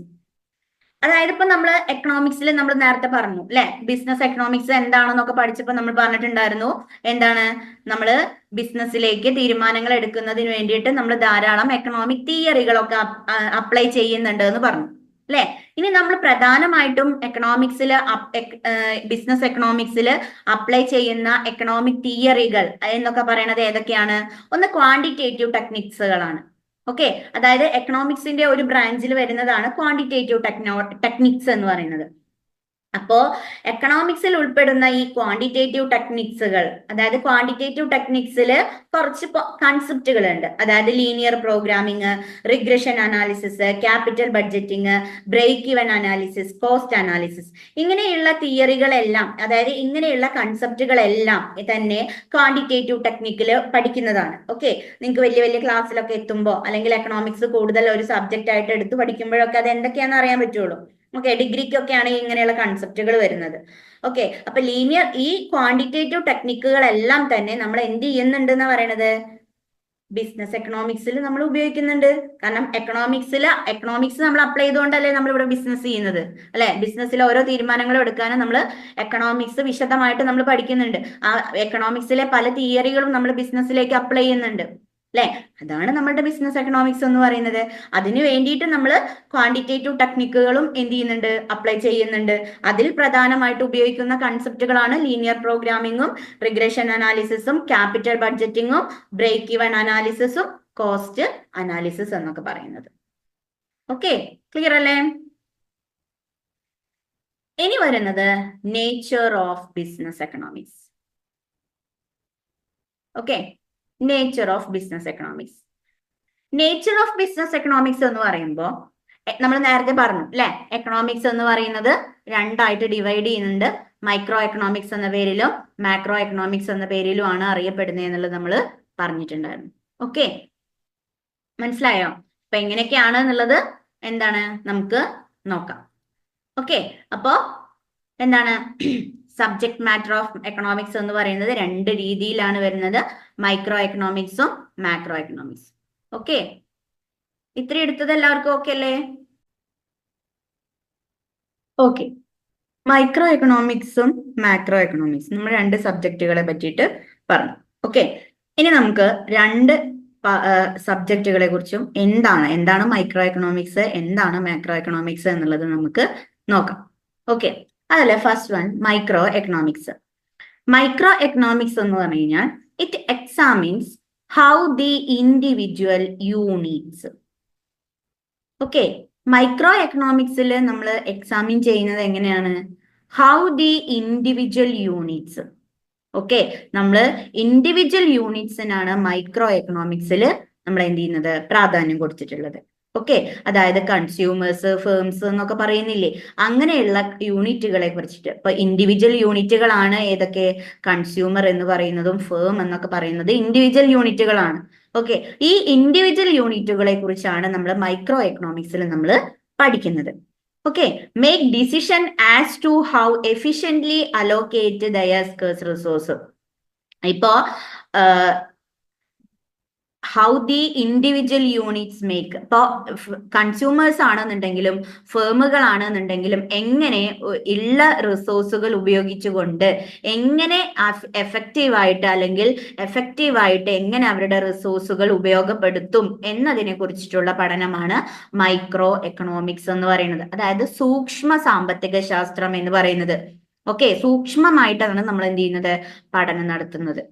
അതായത് ഇപ്പൊ നമ്മൾ എക്കണോമിക്സിൽ നമ്മൾ നേരത്തെ പറഞ്ഞു അല്ലെ, business economics എന്താണെന്നൊക്കെ പഠിച്ചപ്പോൾ നമ്മൾ പറഞ്ഞിട്ടുണ്ടായിരുന്നു എന്താണ്? നമ്മൾ ബിസിനസ്സിലേക്ക് തീരുമാനങ്ങൾ എടുക്കുന്നതിന് വേണ്ടിയിട്ട് നമ്മൾ ധാരാളം എക്കണോമിക് തിയറികളൊക്കെ അപ്ലൈ ചെയ്യുന്നുണ്ട് എന്ന് പറഞ്ഞു അല്ലെ. ഇനി നമ്മൾ പ്രധാനമായിട്ടും എക്കണോമിക്സിൽ ബിസിനസ് എക്കണോമിക്സിൽ അപ്ലൈ ചെയ്യുന്ന എക്കണോമിക് തിയറികൾ എന്നൊക്കെ പറയുന്നത് ഏതൊക്കെയാണ്? ഒന്ന് ക്വാണ്ടിറ്റേറ്റീവ് ടെക്നിക്സുകളാണ്. ഓക്കെ, അതായത് എക്കണോമിക്സിന്റെ ഒരു ബ്രാഞ്ചിൽ വരുന്നതാണ് ക്വാണ്ടിറ്റേറ്റീവ് ടെക്നിക്സ് എന്ന് പറയുന്നത്. അപ്പോ എക്കണോമിക്സിൽ ഉൾപ്പെടുന്ന ഈ ക്വാണ്ടിറ്റേറ്റീവ് ടെക്നിക്സുകൾ, അതായത് ക്വാണ്ടിറ്റേറ്റീവ് ടെക്നിക്സിൽ കുറച്ച് കൺസെപ്റ്റുകൾ ഉണ്ട്. അതായത് linear programming, regression analysis, capital budgeting, break even analysis, cost analysis, ഇങ്ങനെയുള്ള തിയറികളെല്ലാം, അതായത് ഇങ്ങനെയുള്ള കൺസെപ്റ്റുകളെല്ലാം തന്നെ ക്വാണ്ടിറ്റേറ്റീവ് ടെക്നിക്കിൽ പഠിക്കുന്നതാണ്. ഓക്കെ, നിങ്ങൾക്ക് വലിയ വലിയ ക്ലാസ്സിലൊക്കെ എത്തുമ്പോൾ അല്ലെങ്കിൽ എക്കണോമിക്സ് കൂടുതൽ ഒരു സബ്ജക്റ്റ് ആയിട്ട് എടുത്ത് പഠിക്കുമ്പോഴൊക്കെ അത് എന്തൊക്കെയാണെന്ന് അറിയാൻ പറ്റുള്ളൂ. ഓക്കെ, ഡിഗ്രിക്കൊക്കെയാണ് ഇങ്ങനെയുള്ള കൺസെപ്റ്റുകൾ വരുന്നത്. ഓക്കെ, അപ്പൊ ഈ ക്വാണ്ടിറ്റേറ്റീവ് ടെക്നിക്കുകളെല്ലാം തന്നെ നമ്മൾ എന്ത് ചെയ്യുന്നുണ്ട് എന്ന് പറയണത്? ബിസിനസ് എക്കണോമിക്സിൽ നമ്മൾ ഉപയോഗിക്കുന്നുണ്ട്. കാരണം എക്കണോമിക്സ് നമ്മൾ അപ്ലൈ ചെയ്തുകൊണ്ടല്ലേ നമ്മൾ ഇവിടെ ബിസിനസ് ചെയ്യുന്നത് അല്ലെ? ബിസിനസ്സിലെ ഓരോ തീരുമാനങ്ങളും എടുക്കാനും നമ്മൾ എക്കണോമിക്സ് വിശദമായിട്ട് നമ്മൾ പഠിക്കുന്നുണ്ട്. ആ എക്കണോമിക്സിലെ പല തിയറികളും നമ്മൾ ബിസിനസ്സിലേക്ക് അപ്ലൈ ചെയ്യുന്നുണ്ട് അല്ലെ? അതാണ് നമ്മളുടെ ബിസിനസ് എക്കണോമിക്സ് എന്ന് പറയുന്നത്. അതിനു വേണ്ടിയിട്ട് നമ്മൾ ക്വാണ്ടിറ്റേറ്റീവ് ടെക്നിക്കുകളും എന്ത് ചെയ്യുന്നുണ്ട്? അപ്ലൈ ചെയ്യുന്നുണ്ട്. അതിൽ പ്രധാനമായിട്ട് ഉപയോഗിക്കുന്ന കൺസെപ്റ്റുകളാണ് ലീനിയർ പ്രോഗ്രാമിങ്ങും, റിഗ്രഷൻ അനാലിസിസും, ക്യാപിറ്റൽ ബഡ്ജറ്റിങ്ങും, ബ്രേക്ക് ഇവൻ അനാലിസിസും, കോസ്റ്റ് അനാലിസിസ് എന്നൊക്കെ പറയുന്നത്. ഓക്കെ, ക്ലിയർ അല്ലേ? ഇനി വരുന്നത് nature of business economics. Okay, nature of business economics. Nature of business economics എന്ന് പറയുമ്പോൾ നമ്മൾ നേരത്തെ പറഞ്ഞു അല്ലെ, എക്കണോമിക്സ് എന്ന് പറയുന്നത് രണ്ടായിട്ട് ഡിവൈഡ് ചെയ്യുന്നുണ്ട്. മൈക്രോ എക്കണോമിക്സ് എന്ന പേരിലും മാക്രോ എക്കണോമിക്സ് എന്ന പേരിലുമാണ് അറിയപ്പെടുന്നത് എന്നുള്ളത് നമ്മൾ പറഞ്ഞിട്ടുണ്ടായിരുന്നു. ഓക്കെ, മനസ്സിലായോ? അപ്പൊ എങ്ങനെയൊക്കെയാണ് എന്നുള്ളത് എന്താണ് നമുക്ക് നോക്കാം. ഓക്കെ, അപ്പോ എന്താണ് സബ്ജക്ട് മാറ്റർ ഓഫ് എക്കണോമിക്സ് എന്ന് പറയുന്നത് രണ്ട് രീതിയിലാണ് വരുന്നത്, മൈക്രോ എക്കണോമിക്സും മാക്രോ എക്കണോമിക്സും. ഓക്കെ, ഇത്ര എടുത്തത് എല്ലാവർക്കും ഓക്കെ അല്ലേ? ഓക്കെ, മൈക്രോ എക്കണോമിക്സും മാക്രോ എക്കണോമിക്സും നമ്മൾ രണ്ട് സബ്ജക്റ്റുകളെ പറ്റിയിട്ട് പറഞ്ഞു. ഓക്കെ, ഇനി നമുക്ക് രണ്ട് സബ്ജക്റ്റുകളെ കുറിച്ചും എന്താണ് മൈക്രോ എക്കണോമിക്സ്, എന്താണ് മാക്രോ എക്കണോമിക്സ് എന്നുള്ളത് നമുക്ക് നോക്കാം. ഓക്കെ, അതല്ലേ first one micro economics. Micro economics എന്ന് പറഞ്ഞു കഴിഞ്ഞാൽ it examines how the individual units. Okay, micro എക്കണോമിക്സിൽ നമ്മൾ എക്സാമിൻ ചെയ്യുന്നത് എങ്ങനെയാണ്? How the individual units. Okay, നമ്മള് ഇൻഡിവിജ്വൽ യൂണിറ്റ്സിനാണ് മൈക്രോ എക്കണോമിക്സിൽ നമ്മൾ എന്ത് ചെയ്യുന്നത്, പ്രാധാന്യം കൊടുത്തിട്ടുള്ളത്. ഓക്കെ, അതായത് കൺസ്യൂമേഴ്സ്, ഫേംസ് എന്നൊക്കെ പറയുന്നില്ലേ, അങ്ങനെയുള്ള യൂണിറ്റുകളെ കുറിച്ചിട്ട്. ഇപ്പൊ ഇൻഡിവിജ്വൽ യൂണിറ്റുകളാണ് ഏതൊക്കെ, കൺസ്യൂമർ എന്ന് പറയുന്നതും ഫേം എന്നൊക്കെ പറയുന്നത് ഇൻഡിവിജ്വൽ യൂണിറ്റുകളാണ്. ഓക്കെ, ഈ ഇൻഡിവിജ്വൽ യൂണിറ്റുകളെ കുറിച്ചാണ് നമ്മൾ മൈക്രോ എക്കണോമിക്സിൽ നമ്മൾ പഠിക്കുന്നത്. Okay, make decision as to how efficiently allocate their scarce resource. ഇപ്പോ how the individual units make, ഇപ്പോൾ കൺസ്യൂമേഴ്സ് ആണെന്നുണ്ടെങ്കിലും ഫേമുകളാണെന്നുണ്ടെങ്കിലും എങ്ങനെ ഉള്ള റിസോഴ്സുകൾ ഉപയോഗിച്ചുകൊണ്ട് എങ്ങനെ എഫക്റ്റീവായിട്ട് അല്ലെങ്കിൽ എഫക്റ്റീവായിട്ട് എങ്ങനെ അവരുടെ റിസോഴ്സുകൾ ഉപയോഗപ്പെടുത്തും എന്നതിനെ കുറിച്ചിട്ടുള്ള പഠനമാണ് മൈക്രോ എക്കണോമിക്സ് എന്ന് പറയുന്നത്. അതായത് സൂക്ഷ്മ സാമ്പത്തിക ശാസ്ത്രം എന്ന് പറയുന്നത്. ഓക്കെ, സൂക്ഷ്മമായിട്ടാണ് നമ്മൾ എന്ത് ചെയ്യുന്നത്, പഠനം നടത്തുന്നത്.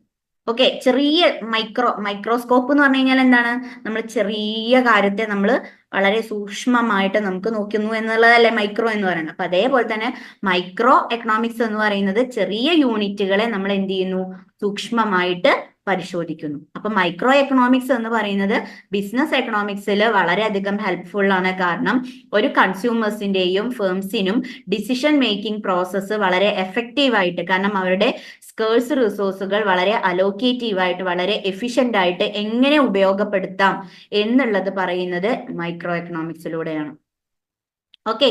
ഓക്കെ, ചെറിയ മൈക്രോസ്കോപ്പ് എന്ന് പറഞ്ഞു കഴിഞ്ഞാൽ എന്താണ്, നമ്മൾ ചെറിയ കാര്യത്തെ നമ്മൾ വളരെ സൂക്ഷ്മമായിട്ട് നമുക്ക് നോക്കുന്നു എന്നുള്ളതല്ലേ മൈക്രോ എന്ന് പറയുന്നത്. അപ്പൊ അതേപോലെ തന്നെ മൈക്രോ എക്കണോമിക്സ് എന്ന് പറയുന്നത് ചെറിയ യൂണിറ്റുകളെ നമ്മൾ എന്ത് ചെയ്യുന്നു, സൂക്ഷ്മമായിട്ട് പരിശോധിക്കുന്നു. അപ്പൊ മൈക്രോ എക്കണോമിക്സ് എന്ന് പറയുന്നത് ബിസിനസ് എക്കണോമിക്സിൽ വളരെയധികം ഹെൽപ്ഫുൾ ആണ്. കാരണം ഒരു കൺസ്യൂമേഴ്സിന്റെയും ഫേംസിനും ഡിസിഷൻ മേക്കിംഗ് പ്രോസസ്സ് വളരെ എഫക്റ്റീവായിട്ട്, കാരണം അവരുടെ സ്കേഴ്സ് റിസോഴ്സുകൾ വളരെ അലോക്കേറ്റീവായിട്ട് വളരെ എഫിഷ്യന്റ് ആയിട്ട് എങ്ങനെ ഉപയോഗപ്പെടുത്താം എന്നുള്ളത് പറയുന്നത് മൈക്രോ എക്കണോമിക്സിലൂടെയാണ്. ഓക്കെ,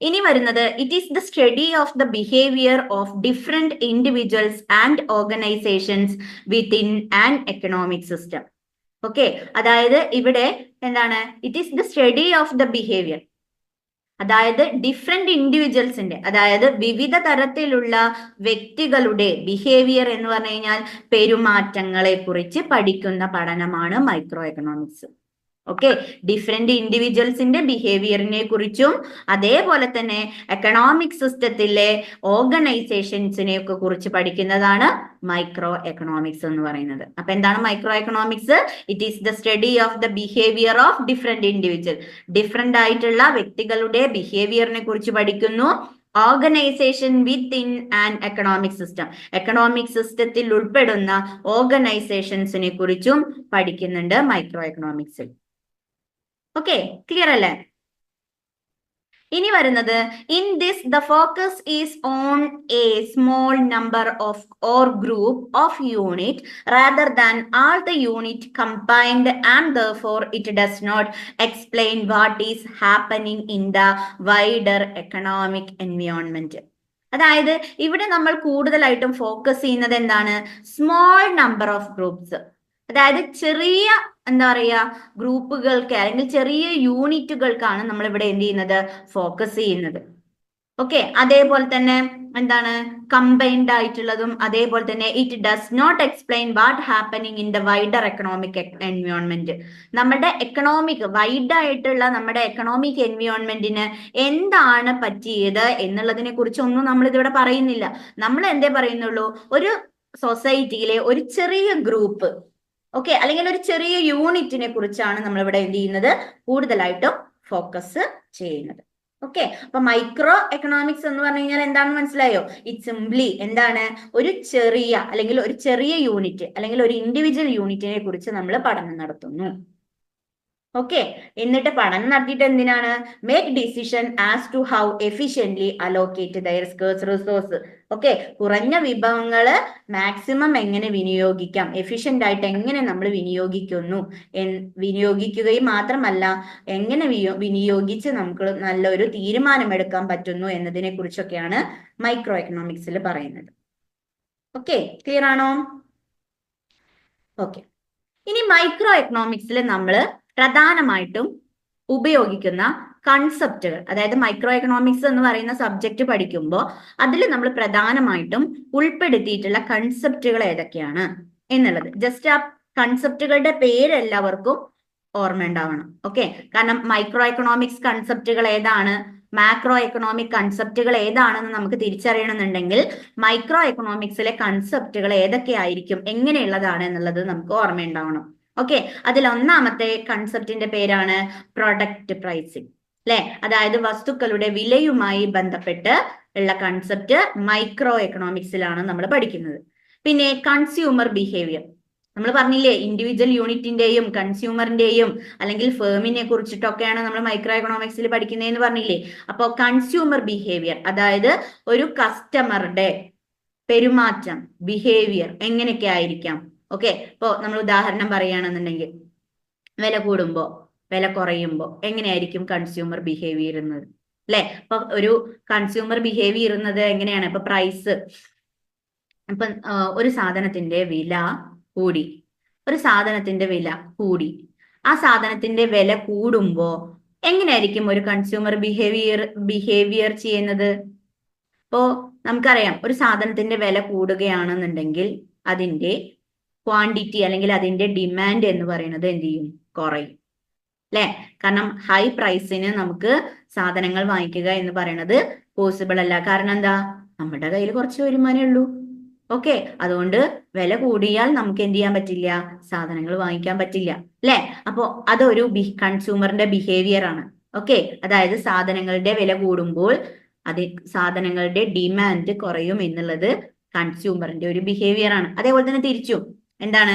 ഇനി വരുന്നത് it is the study of the behaviour of different individuals and organisations within an economic system. Okay, അതായത് ഇവിടെ എന്താണ്, it is the study of the behaviour, അതായത് ഡിഫറെന്റ് ഇൻഡിവിജ്വൽസിന്റെ, അതായത് വിവിധ തരത്തിലുള്ള വ്യക്തികളുടെ ബിഹേവിയർ എന്ന് പറഞ്ഞു കഴിഞ്ഞാൽ പെരുമാറ്റങ്ങളെ കുറിച്ച് പഠിക്കുന്ന പഠനമാണ് മൈക്രോ എക്കണോമിക്സ്. ഓക്കെ, ഡിഫറെന്റ് ഇൻഡിവിജ്വൽസിന്റെ ബിഹേവിയറിനെ കുറിച്ചും അതേപോലെ തന്നെ എക്കണോമിക് സിസ്റ്റത്തിലെ ഓർഗനൈസേഷൻസിനെ ഒക്കെ കുറിച്ച് പഠിക്കുന്നതാണ് മൈക്രോ എക്കണോമിക്സ് എന്ന് പറയുന്നത്. അപ്പൊ എന്താണ് micro economics? It is the study of the behaviour of different individual, different ആയിട്ടുള്ള വ്യക്തികളുടെ ബിഹേവിയറിനെ കുറിച്ച് പഠിക്കുന്നു. Organisation within an economic system, economic സിസ്റ്റത്തിൽ ഉൾപ്പെടുന്ന ഓർഗനൈസേഷൻസിനെ കുറിച്ചും പഠിക്കുന്നുണ്ട് മൈക്രോ എക്കണോമിക്സിൽ. ഓക്കെ, ക്ലിയർ അല്ലേ? ഇനി വരുന്നത് in this the focus is on a small number of or group of unit rather than all the unit combined and therefore it does not explain what is happening in the wider economic environment. അതായത് ഇവിടെ നമ്മൾ കൂടുതലായിട്ടും focus ചെയ്യുന്നത് എന്താണ്, small number of groups, അതായത് ചെറിയ എന്താ പറയാ ഗ്രൂപ്പുകൾക്ക് അല്ലെങ്കിൽ ചെറിയ യൂണിറ്റുകൾക്കാണ് നമ്മൾ ഇവിടെ എന്ത് ചെയ്യുന്നത്, ഫോക്കസ് ചെയ്യുന്നത്. ഓക്കെ, അതേപോലെ തന്നെ എന്താണ് കമ്പൈൻഡ് ആയിട്ടുള്ളതും, അതേപോലെ തന്നെ it does not explain what happening in the wider economic environment. നമ്മുടെ എക്കണോമിക് വൈഡ് ആയിട്ടുള്ള നമ്മുടെ എക്കണോമിക് എൻവയോൺമെന്റിന് എന്താണ് പറ്റിയത് എന്നുള്ളതിനെ കുറിച്ചൊന്നും നമ്മൾ ഇതിവിടെ പറയുന്നില്ല. നമ്മൾ എന്തേ പറയുന്നുള്ളൂ, ഒരു സൊസൈറ്റിയിലെ ഒരു ചെറിയ ഗ്രൂപ്പ്, ഓക്കെ, അല്ലെങ്കിൽ ഒരു ചെറിയ യൂണിറ്റിനെ കുറിച്ചാണ് നമ്മൾ ഇവിടെ എന്ത് ചെയ്യുന്നത്, കൂടുതലായിട്ടും ഫോക്കസ് ചെയ്യുന്നത്. ഓക്കെ, അപ്പൊ മൈക്രോ എക്കണോമിക്സ് എന്ന് പറഞ്ഞു കഴിഞ്ഞാൽ എന്താണെന്ന് മനസ്സിലായോ? ഇറ്റ് സിംപ്ലി എന്താണ്, ഒരു ചെറിയ അല്ലെങ്കിൽ ഒരു ചെറിയ യൂണിറ്റ് അല്ലെങ്കിൽ ഒരു ഇൻഡിവിജ്വൽ യൂണിറ്റിനെ കുറിച്ച് നമ്മൾ പഠനം നടത്തുന്നു. ഓക്കെ, എന്നിട്ട് പഠനം നടത്തിയിട്ട് എന്തിനാണ്, make decision as to how efficiently allocate their scarce resource. Okay, കുറഞ്ഞ വിഭവങ്ങള് മാക്സിമം എങ്ങനെ വിനിയോഗിക്കാം, എഫിഷ്യന്റ് ആയിട്ട് എങ്ങനെ നമ്മൾ വിനിയോഗിക്കുകയും മാത്രമല്ല എങ്ങനെ വിനിയോഗിച്ച് നമുക്ക് നല്ലൊരു തീരുമാനമെടുക്കാൻ പറ്റുന്നു എന്നതിനെ കുറിച്ചൊക്കെയാണ് മൈക്രോ എക്കണോമിക്സിൽ പറയുന്നത്. ഓക്കെ, ക്ലിയർ ആണോ? ഓക്കെ, ഇനി മൈക്രോ എക്കണോമിക്സിൽ നമ്മൾ പ്രധാനമായിട്ടും ഉപയോഗിക്കുന്ന കൺസെപ്റ്റുകൾ, അതായത് മൈക്രോ എക്കണോമിക്സ് എന്ന് പറയുന്ന സബ്ജക്റ്റ് പഠിക്കുമ്പോൾ അതിൽ നമ്മൾ പ്രധാനമായിട്ടും ഉൾപ്പെടുത്തിയിട്ടുള്ള കൺസെപ്റ്റുകൾ ഏതൊക്കെയാണ് എന്നുള്ളത് ജസ്റ്റ് ആ കൺസെപ്റ്റുകളുടെ പേര് എല്ലാവർക്കും ഓർമ്മ ഉണ്ടാവണം. ഓക്കെ, കാരണം മൈക്രോ എക്കണോമിക്സ് കൺസെപ്റ്റുകൾ ഏതാണ്, മാക്രോ എക്കണോമിക് കൺസെപ്റ്റുകൾ ഏതാണെന്ന് നമുക്ക് തിരിച്ചറിയണമെന്നുണ്ടെങ്കിൽ മൈക്രോ എക്കണോമിക്സിലെ കൺസെപ്റ്റുകൾ ഏതൊക്കെയായിരിക്കും, എങ്ങനെയുള്ളതാണ് എന്നുള്ളത് നമുക്ക് ഓർമ്മയുണ്ടാവണം. ഓക്കെ, അതിൽ ഒന്നാമത്തെ കൺസെപ്റ്റിന്റെ പേരാണ് പ്രൊഡക്റ്റ് പ്രൈസിങ്, അല്ലെ? അതായത് വസ്തുക്കളുടെ വിലയുമായി ബന്ധപ്പെട്ട് ഉള്ള കൺസെപ്റ്റ് മൈക്രോ എക്കണോമിക്സിലാണ് നമ്മൾ പഠിക്കുന്നത്. പിന്നെ കൺസ്യൂമർ ബിഹേവിയർ, നമ്മൾ പറഞ്ഞില്ലേ ഇൻഡിവിജ്വൽ യൂണിറ്റിന്റെയും കൺസ്യൂമറിന്റെയും അല്ലെങ്കിൽ ഫേമിനെ കുറിച്ചിട്ടൊക്കെയാണ് നമ്മൾ മൈക്രോ എക്കണോമിക്സിൽ പഠിക്കുന്നതെന്ന് പറഞ്ഞില്ലേ. അപ്പോൾ കൺസ്യൂമർ ബിഹേവിയർ അതായത് ഒരു കസ്റ്റമറുടെ പെരുമാറ്റം, ബിഹേവിയർ എങ്ങനെയൊക്കെ ആയിരിക്കാം. ഓക്കെ, ഇപ്പോ നമ്മൾ ഉദാഹരണം പറയുകയാണെന്നുണ്ടെങ്കിൽ വില കൂടുമ്പോ വില കുറയുമ്പോ എങ്ങനെയായിരിക്കും കൺസ്യൂമർ ബിഹേവിയർ എന്നത് അല്ലെ. അപ്പൊ ഒരു കൺസ്യൂമർ ബിഹേവിയർ എന്നത് എങ്ങനെയാണ്, ഇപ്പൊ പ്രൈസ്, ഇപ്പൊ ഒരു സാധനത്തിന്റെ വില കൂടി, ഒരു സാധനത്തിന്റെ വില കൂടി, ആ സാധനത്തിന്റെ വില കൂടുമ്പോ എങ്ങനെയായിരിക്കും ഒരു കൺസ്യൂമർ ബിഹേവിയർ ചെയ്യുന്നത്. ഇപ്പോ നമുക്കറിയാം ഒരു സാധനത്തിന്റെ വില കൂടുകയാണെന്നുണ്ടെങ്കിൽ അതിന്റെ ക്വാണ്ടിറ്റി അല്ലെങ്കിൽ അതിന്റെ ഡിമാൻഡ് എന്ന് പറയുന്നത് എന്ത് ചെയ്യും, കുറയും അല്ലെ. കാരണം ഹൈ പ്രൈസിന് നമുക്ക് സാധനങ്ങൾ വാങ്ങിക്കുക എന്ന് പറയുന്നത് പോസിബിൾ അല്ല. കാരണം എന്താ, നമ്മുടെ കയ്യിൽ കുറച്ച് വരുമാനമേ ഉള്ളൂ. ഓക്കെ, അതുകൊണ്ട് വില കൂടിയാൽ നമുക്ക് എന്ത് ചെയ്യാൻ പറ്റില്ല, സാധനങ്ങൾ വാങ്ങിക്കാൻ പറ്റില്ല അല്ലെ. അപ്പോ അതൊരു കൺസ്യൂമറിന്റെ ബിഹേവിയർ ആണ്. ഓക്കെ, അതായത് സാധനങ്ങളുടെ വില കൂടുമ്പോൾ സാധനങ്ങളുടെ ഡിമാൻഡ് കുറയും എന്നുള്ളത് കൺസ്യൂമറിന്റെ ഒരു ബിഹേവിയർ ആണ്. അതേപോലെ തന്നെ തിരിച്ചും എന്താണ്,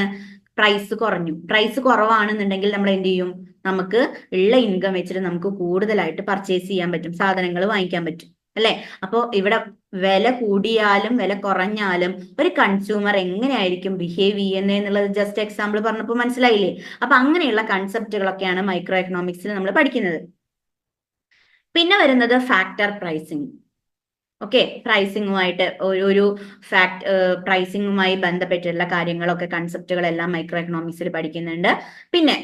പ്രൈസ് കുറഞ്ഞു, പ്രൈസ് കുറവാണെന്നുണ്ടെങ്കിൽ നമ്മൾ എന്ത് ചെയ്യും, നമുക്ക് ഉള്ള ഇൻകം വെച്ചിട്ട് നമുക്ക് കൂടുതലായിട്ട് പർച്ചേസ് ചെയ്യാൻ പറ്റും, സാധനങ്ങൾ വാങ്ങിക്കാൻ പറ്റും അല്ലെ. അപ്പോ ഇവിടെ വില കൂടിയാലും വില കുറഞ്ഞാലും ഒരു കൺസ്യൂമർ എങ്ങനെയായിരിക്കും ബിഹേവ് ചെയ്യുന്നത് എന്നുള്ളത് ജസ്റ്റ് എക്സാമ്പിൾ പറഞ്ഞപ്പോൾ മനസ്സിലായില്ലേ. അപ്പൊ അങ്ങനെയുള്ള കൺസെപ്റ്റുകളൊക്കെയാണ് മൈക്രോ എക്കണോമിക്സിൽ നമ്മൾ പഠിക്കുന്നത്. പിന്നെ വരുന്നത് ഫാക്ടർ പ്രൈസിങ്. ഓക്കെ, പ്രൈസിങ്ങുമായിട്ട് ഒരു പ്രൈസിങ്ങുമായി ബന്ധപ്പെട്ടുള്ള കാര്യങ്ങളൊക്കെ കൺസെപ്റ്റുകളെല്ലാം മൈക്രോ എക്കണോമിക്സിൽ പഠിക്കുന്നുണ്ട്. പിന്നെ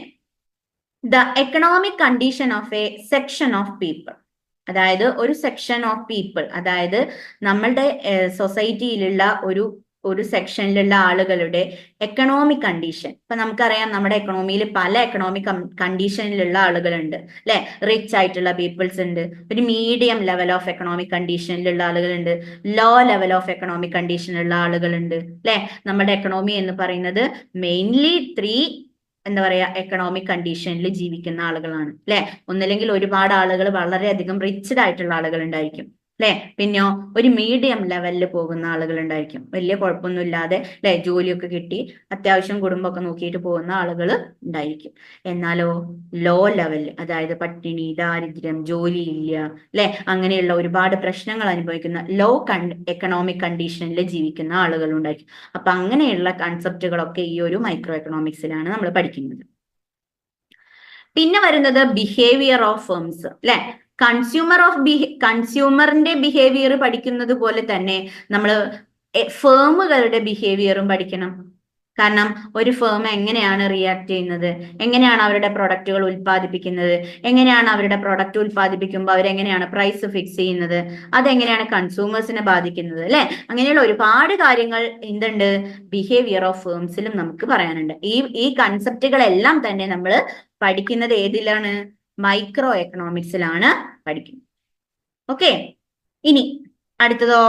the economic condition of A section of people, അതായത് ഒരു സെക്ഷൻ ഓഫ് പീപ്പിൾ, അതായത് നമ്മളുടെ സൊസൈറ്റിയിലുള്ള ഒരു സെക്ഷനിലുള്ള ആളുകളുടെ എക്കണോമിക് കണ്ടീഷൻ. ഇപ്പൊ നമുക്കറിയാം നമ്മുടെ എക്കണോമിയിൽ പല എക്കണോമിക് കണ്ടീഷനിലുള്ള ആളുകളുണ്ട് അല്ലെ. റിച്ച് ആയിട്ടുള്ള പീപ്പിൾസ് ഉണ്ട്, ഒരു മീഡിയം ലെവൽ ഓഫ് എക്കണോമിക് കണ്ടീഷനിലുള്ള ആളുകളുണ്ട്, ലോ ലെവൽ ഓഫ് എക്കണോമിക് കണ്ടീഷനിലുള്ള ആളുകളുണ്ട് അല്ലെ. നമ്മുടെ എക്കണോമി എന്ന് പറയുന്നത് മെയിൻലി 3 എന്താ പറയാ എക്കണോമിക് കണ്ടീഷനിൽ ജീവിക്കുന്ന ആളുകളാണ് അല്ലെ. ഒന്നില്ലെങ്കിൽ ഒരുപാട് ആളുകൾ വളരെയധികം റിച്ച്ഡ് ആയിട്ടുള്ള ആളുകൾ ഉണ്ടായിരിക്കും അല്ലെ. പിന്നെയോ ഒരു മീഡിയം ലെവലിൽ പോകുന്ന ആളുകൾ ഉണ്ടായിരിക്കും, വലിയ കുഴപ്പമൊന്നുമില്ലാതെ അല്ലെ ജോലിയൊക്കെ കിട്ടി അത്യാവശ്യം കുടുംബമൊക്കെ നോക്കിയിട്ട് പോകുന്ന ആളുകൾ ഉണ്ടായിരിക്കും. എന്നാലോ ലോ ലെവൽ, അതായത് പട്ടിണി, ദാരിദ്ര്യം, ജോലിയില്ല അല്ലെ, അങ്ങനെയുള്ള ഒരുപാട് പ്രശ്നങ്ങൾ അനുഭവിക്കുന്ന ലോ എക്കണോമിക് കണ്ടീഷനിൽ ജീവിക്കുന്ന ആളുകൾ ഉണ്ടായിരിക്കും. അപ്പൊ അങ്ങനെയുള്ള കൺസെപ്റ്റുകളൊക്കെ ഈ ഒരു മൈക്രോ എക്കണോമിക്സിലാണ് നമ്മൾ പഠിക്കുന്നത്. പിന്നെ വരുന്നത് ബിഹേവിയർ ഓഫ് ഫേംസ് അല്ലെ. കൺസ്യൂമറിന്റെ ബിഹേവിയർ പഠിക്കുന്നത് പോലെ തന്നെ നമ്മൾ ഫേമുകളുടെ ബിഹേവിയറും പഠിക്കണം. കാരണം ഒരു ഫേം എങ്ങനെയാണ് റിയാക്ട് ചെയ്യുന്നത്, എങ്ങനെയാണ് അവരുടെ പ്രൊഡക്റ്റുകൾ ഉൽപ്പാദിപ്പിക്കുന്നത്, എങ്ങനെയാണ് അവരുടെ പ്രൊഡക്റ്റ് ഉൽപ്പാദിപ്പിക്കുമ്പോൾ അവരെങ്ങനെയാണ് പ്രൈസ് ഫിക്സ് ചെയ്യുന്നത്, അതെങ്ങനെയാണ് കൺസ്യൂമേഴ്സിനെ ബാധിക്കുന്നത് അല്ലെ. അങ്ങനെയുള്ള ഒരുപാട് കാര്യങ്ങൾ എന്തുണ്ട്, ബിഹേവിയർ ഓഫ് ഫേംസിലും നമുക്ക് പറയാനുണ്ട്. ഈ കൺസെപ്റ്റുകളെല്ലാം തന്നെ നമ്മൾ പഠിക്കുന്നത് ഏതിലാണ്, മൈക്രോ എക്കണോമിക്സിലാണ് പഠിക്കുന്നത്. ഓക്കെ, ഇനി അടുത്തതോ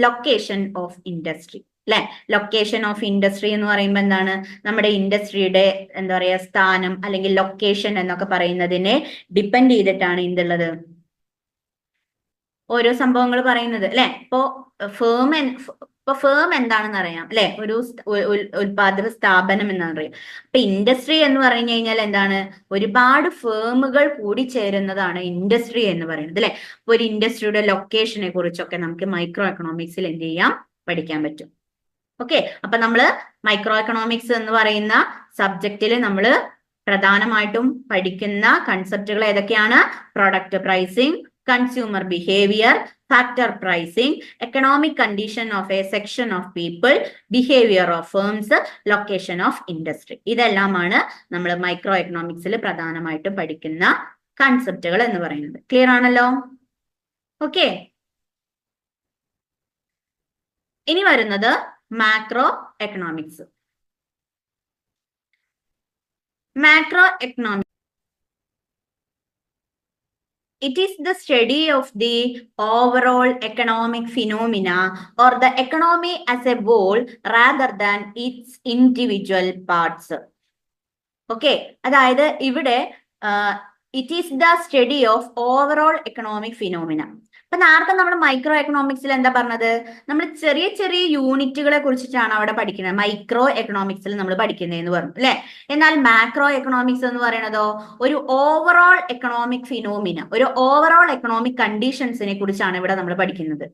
ലൊക്കേഷൻ ഓഫ് ഇൻഡസ്ട്രി അല്ലെ. ലൊക്കേഷൻ ഓഫ് ഇൻഡസ്ട്രി എന്ന് പറയുമ്പോൾ എന്താണ്, നമ്മുടെ ഇൻഡസ്ട്രിയുടെ എന്താ പറയാ സ്ഥാനം അല്ലെങ്കിൽ ലൊക്കേഷൻ എന്നൊക്കെ പറയുന്നതിനെ ഡിപ്പെൻഡ് ചെയ്തിട്ടാണ് എന്തുള്ളത് ഓരോ സംഭവങ്ങൾ പറയുന്നത് അല്ലെ. ഇപ്പൊ ഫേം എന്താണെന്ന് അറിയാം അല്ലെ, ഒരു ഉൽപാദക സ്ഥാപനം എന്നാണ് അറിയാം. അപ്പൊ ഇൻഡസ്ട്രി എന്ന് പറഞ്ഞു കഴിഞ്ഞാൽ എന്താണ്, ഒരുപാട് ഫേമുകൾ കൂടി ചേരുന്നതാണ് ഇൻഡസ്ട്രി എന്ന് പറയുന്നത് അല്ലെ. അപ്പൊ ഒരു ഇൻഡസ്ട്രിയുടെ ലൊക്കേഷനെ കുറിച്ചൊക്കെ നമുക്ക് മൈക്രോ എക്കണോമിക്സിൽ എന്ത് ചെയ്യാം, പഠിക്കാൻ പറ്റും. ഓക്കെ, അപ്പൊ നമ്മള് മൈക്രോ എക്കണോമിക്സ് എന്ന് പറയുന്ന സബ്ജക്റ്റില് നമ്മൾ പ്രധാനമായിട്ടും പഠിക്കുന്ന കൺസെപ്റ്റുകൾ ഏതൊക്കെയാണ്, product pricing, consumer behaviour, factor pricing, economic condition of A section of people, behaviour of firms, location of industry. ഇതെല്ലാമാണ് നമ്മൾ മൈക്രോ എക്കണോമിക്സിൽ പ്രധാനമായിട്ടും പഠിക്കുന്ന കൺസെപ്റ്റുകൾ എന്ന് പറയുന്നത്. ക്ലിയർ ആണല്ലോ. ഓക്കെ, ഇനി വരുന്നത് macro economics. Macro economics, it is the study of the overall economic phenomena or the economy as a whole rather than its individual parts. Okay, അതായത് ഇവിടെ it is the study of overall economic phenomena. അപ്പൊ നേരത്തെ നമ്മൾ micro എക്കണോമിക്സിൽ എന്താ പറഞ്ഞത്? നമ്മൾ ചെറിയ ചെറിയ യൂണിറ്റുകളെ കുറിച്ചിട്ടാണ് അവിടെ പഠിക്കുന്നത്. മൈക്രോ എക്കണോമിക്സിൽ നമ്മൾ പഠിക്കുന്നതെന്ന് പറഞ്ഞു അല്ലെ. എന്നാൽ മാക്രോ എക്കണോമിക്സ് എന്ന് പറയുന്നതോ ഒരു ഓവറോൾ എക്കണോമിക് ഫിനോമിന, ഒരു ഓവറോൾ എക്കണോമിക് കണ്ടീഷൻസിനെ കുറിച്ചാണ് ഇവിടെ നമ്മൾ പഠിക്കുന്നത്.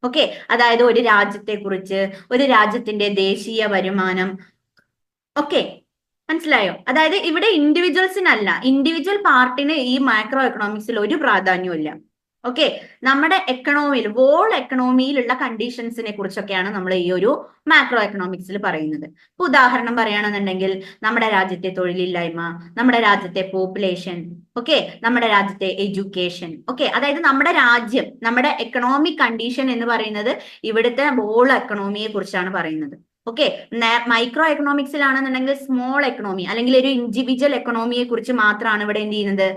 ഓക്കെ, അതായത് ഒരു രാജ്യത്തെ കുറിച്ച്, ഒരു രാജ്യത്തിന്റെ ദേശീയ വരുമാനം, ഓക്കെ മനസ്സിലായോ? അതായത് ഇവിടെ ഇൻഡിവിജ്വൽസിനല്ല, ഇൻഡിവിജ്വൽ പാർട്ടിന് ഈ മാക്രോ എക്കണോമിക്സിൽ ഒരു പ്രാധാന്യവും ഇല്ല. ഓക്കെ, നമ്മുടെ എക്കണോമിയിൽ, വോൾ എക്കണോമിയിലുള്ള കണ്ടീഷൻസിനെ കുറിച്ചൊക്കെയാണ് നമ്മൾ ഈ ഒരു മാക്രോ എക്കണോമിക്സിൽ പറയുന്നത്. ഉദാഹരണം പറയുകയാണെന്നുണ്ടെങ്കിൽ നമ്മുടെ രാജ്യത്തെ തൊഴിലില്ലായ്മ, നമ്മുടെ രാജ്യത്തെ പോപ്പുലേഷൻ, ഓക്കെ, നമ്മുടെ രാജ്യത്തെ എഡ്യൂക്കേഷൻ, ഓക്കെ, അതായത് നമ്മുടെ രാജ്യം, നമ്മുടെ എക്കണോമിക് കണ്ടീഷൻ എന്ന് പറയുന്നത് ഇവിടുത്തെ വോൾ എക്കണോമിയെ കുറിച്ചാണ് പറയുന്നത്. ഓക്കെ, മൈക്രോ എക്കണോമിക്സിലാണെന്നുണ്ടെങ്കിൽ സ്മോൾ എക്കണോമി അല്ലെങ്കിൽ ഒരു ഇൻഡിവിജ്വൽ എക്കണോമിയെ കുറിച്ച് മാത്രമാണ് ഇവിടെ എന്ത് ചെയ്യുന്നത്,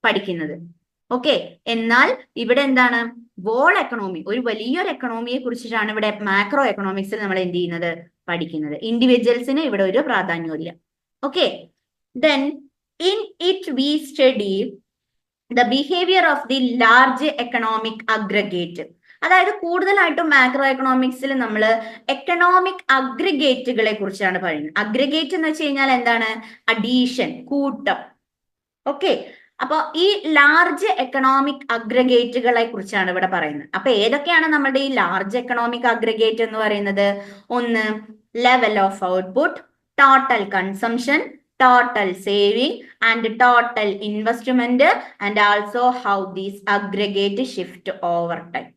പഠിക്കുന്നത്. ഓക്കെ, എന്നാൽ ഇവിടെ എന്താണ്, വോൾ എക്കണോമി, ഒരു വലിയൊരു എക്കണോമിയെ കുറിച്ചിട്ടാണ് ഇവിടെ മാക്രോ എക്കണോമിക്സിൽ നമ്മൾ എന്ത് ചെയ്യുന്നത്, പഠിക്കുന്നത്. ഇൻഡിവിജ്വൽസിന് ഇവിടെ ഒരു പ്രാധാന്യവും ഇല്ല. Okay, then in it we study the behaviour of the large economic aggregate. അതായത് കൂടുതലായിട്ടും മാക്രോ എക്കണോമിക്സിൽ നമ്മൾ എക്കണോമിക് അഗ്രിഗേറ്റുകളെ കുറിച്ചാണ് പറയുന്നത്. അഗ്രിഗേറ്റ് എന്ന് വെച്ച് കഴിഞ്ഞാൽ എന്താണ്, അഡീഷൻ, കൂട്ടം. ഓക്കെ, അപ്പൊ ഈ ലാർജ് എക്കണോമിക് അഗ്രഗേറ്റുകളെ കുറിച്ചാണ് ഇവിടെ പറയുന്നത്. അപ്പൊ ഏതൊക്കെയാണ് നമ്മുടെ ഈ ലാർജ് എക്കണോമിക് അഗ്രഗേറ്റ് എന്ന് പറയുന്നത്? ഒന്ന്, level of output, total consumption, total saving and total investment and also how these aggregate shift over time.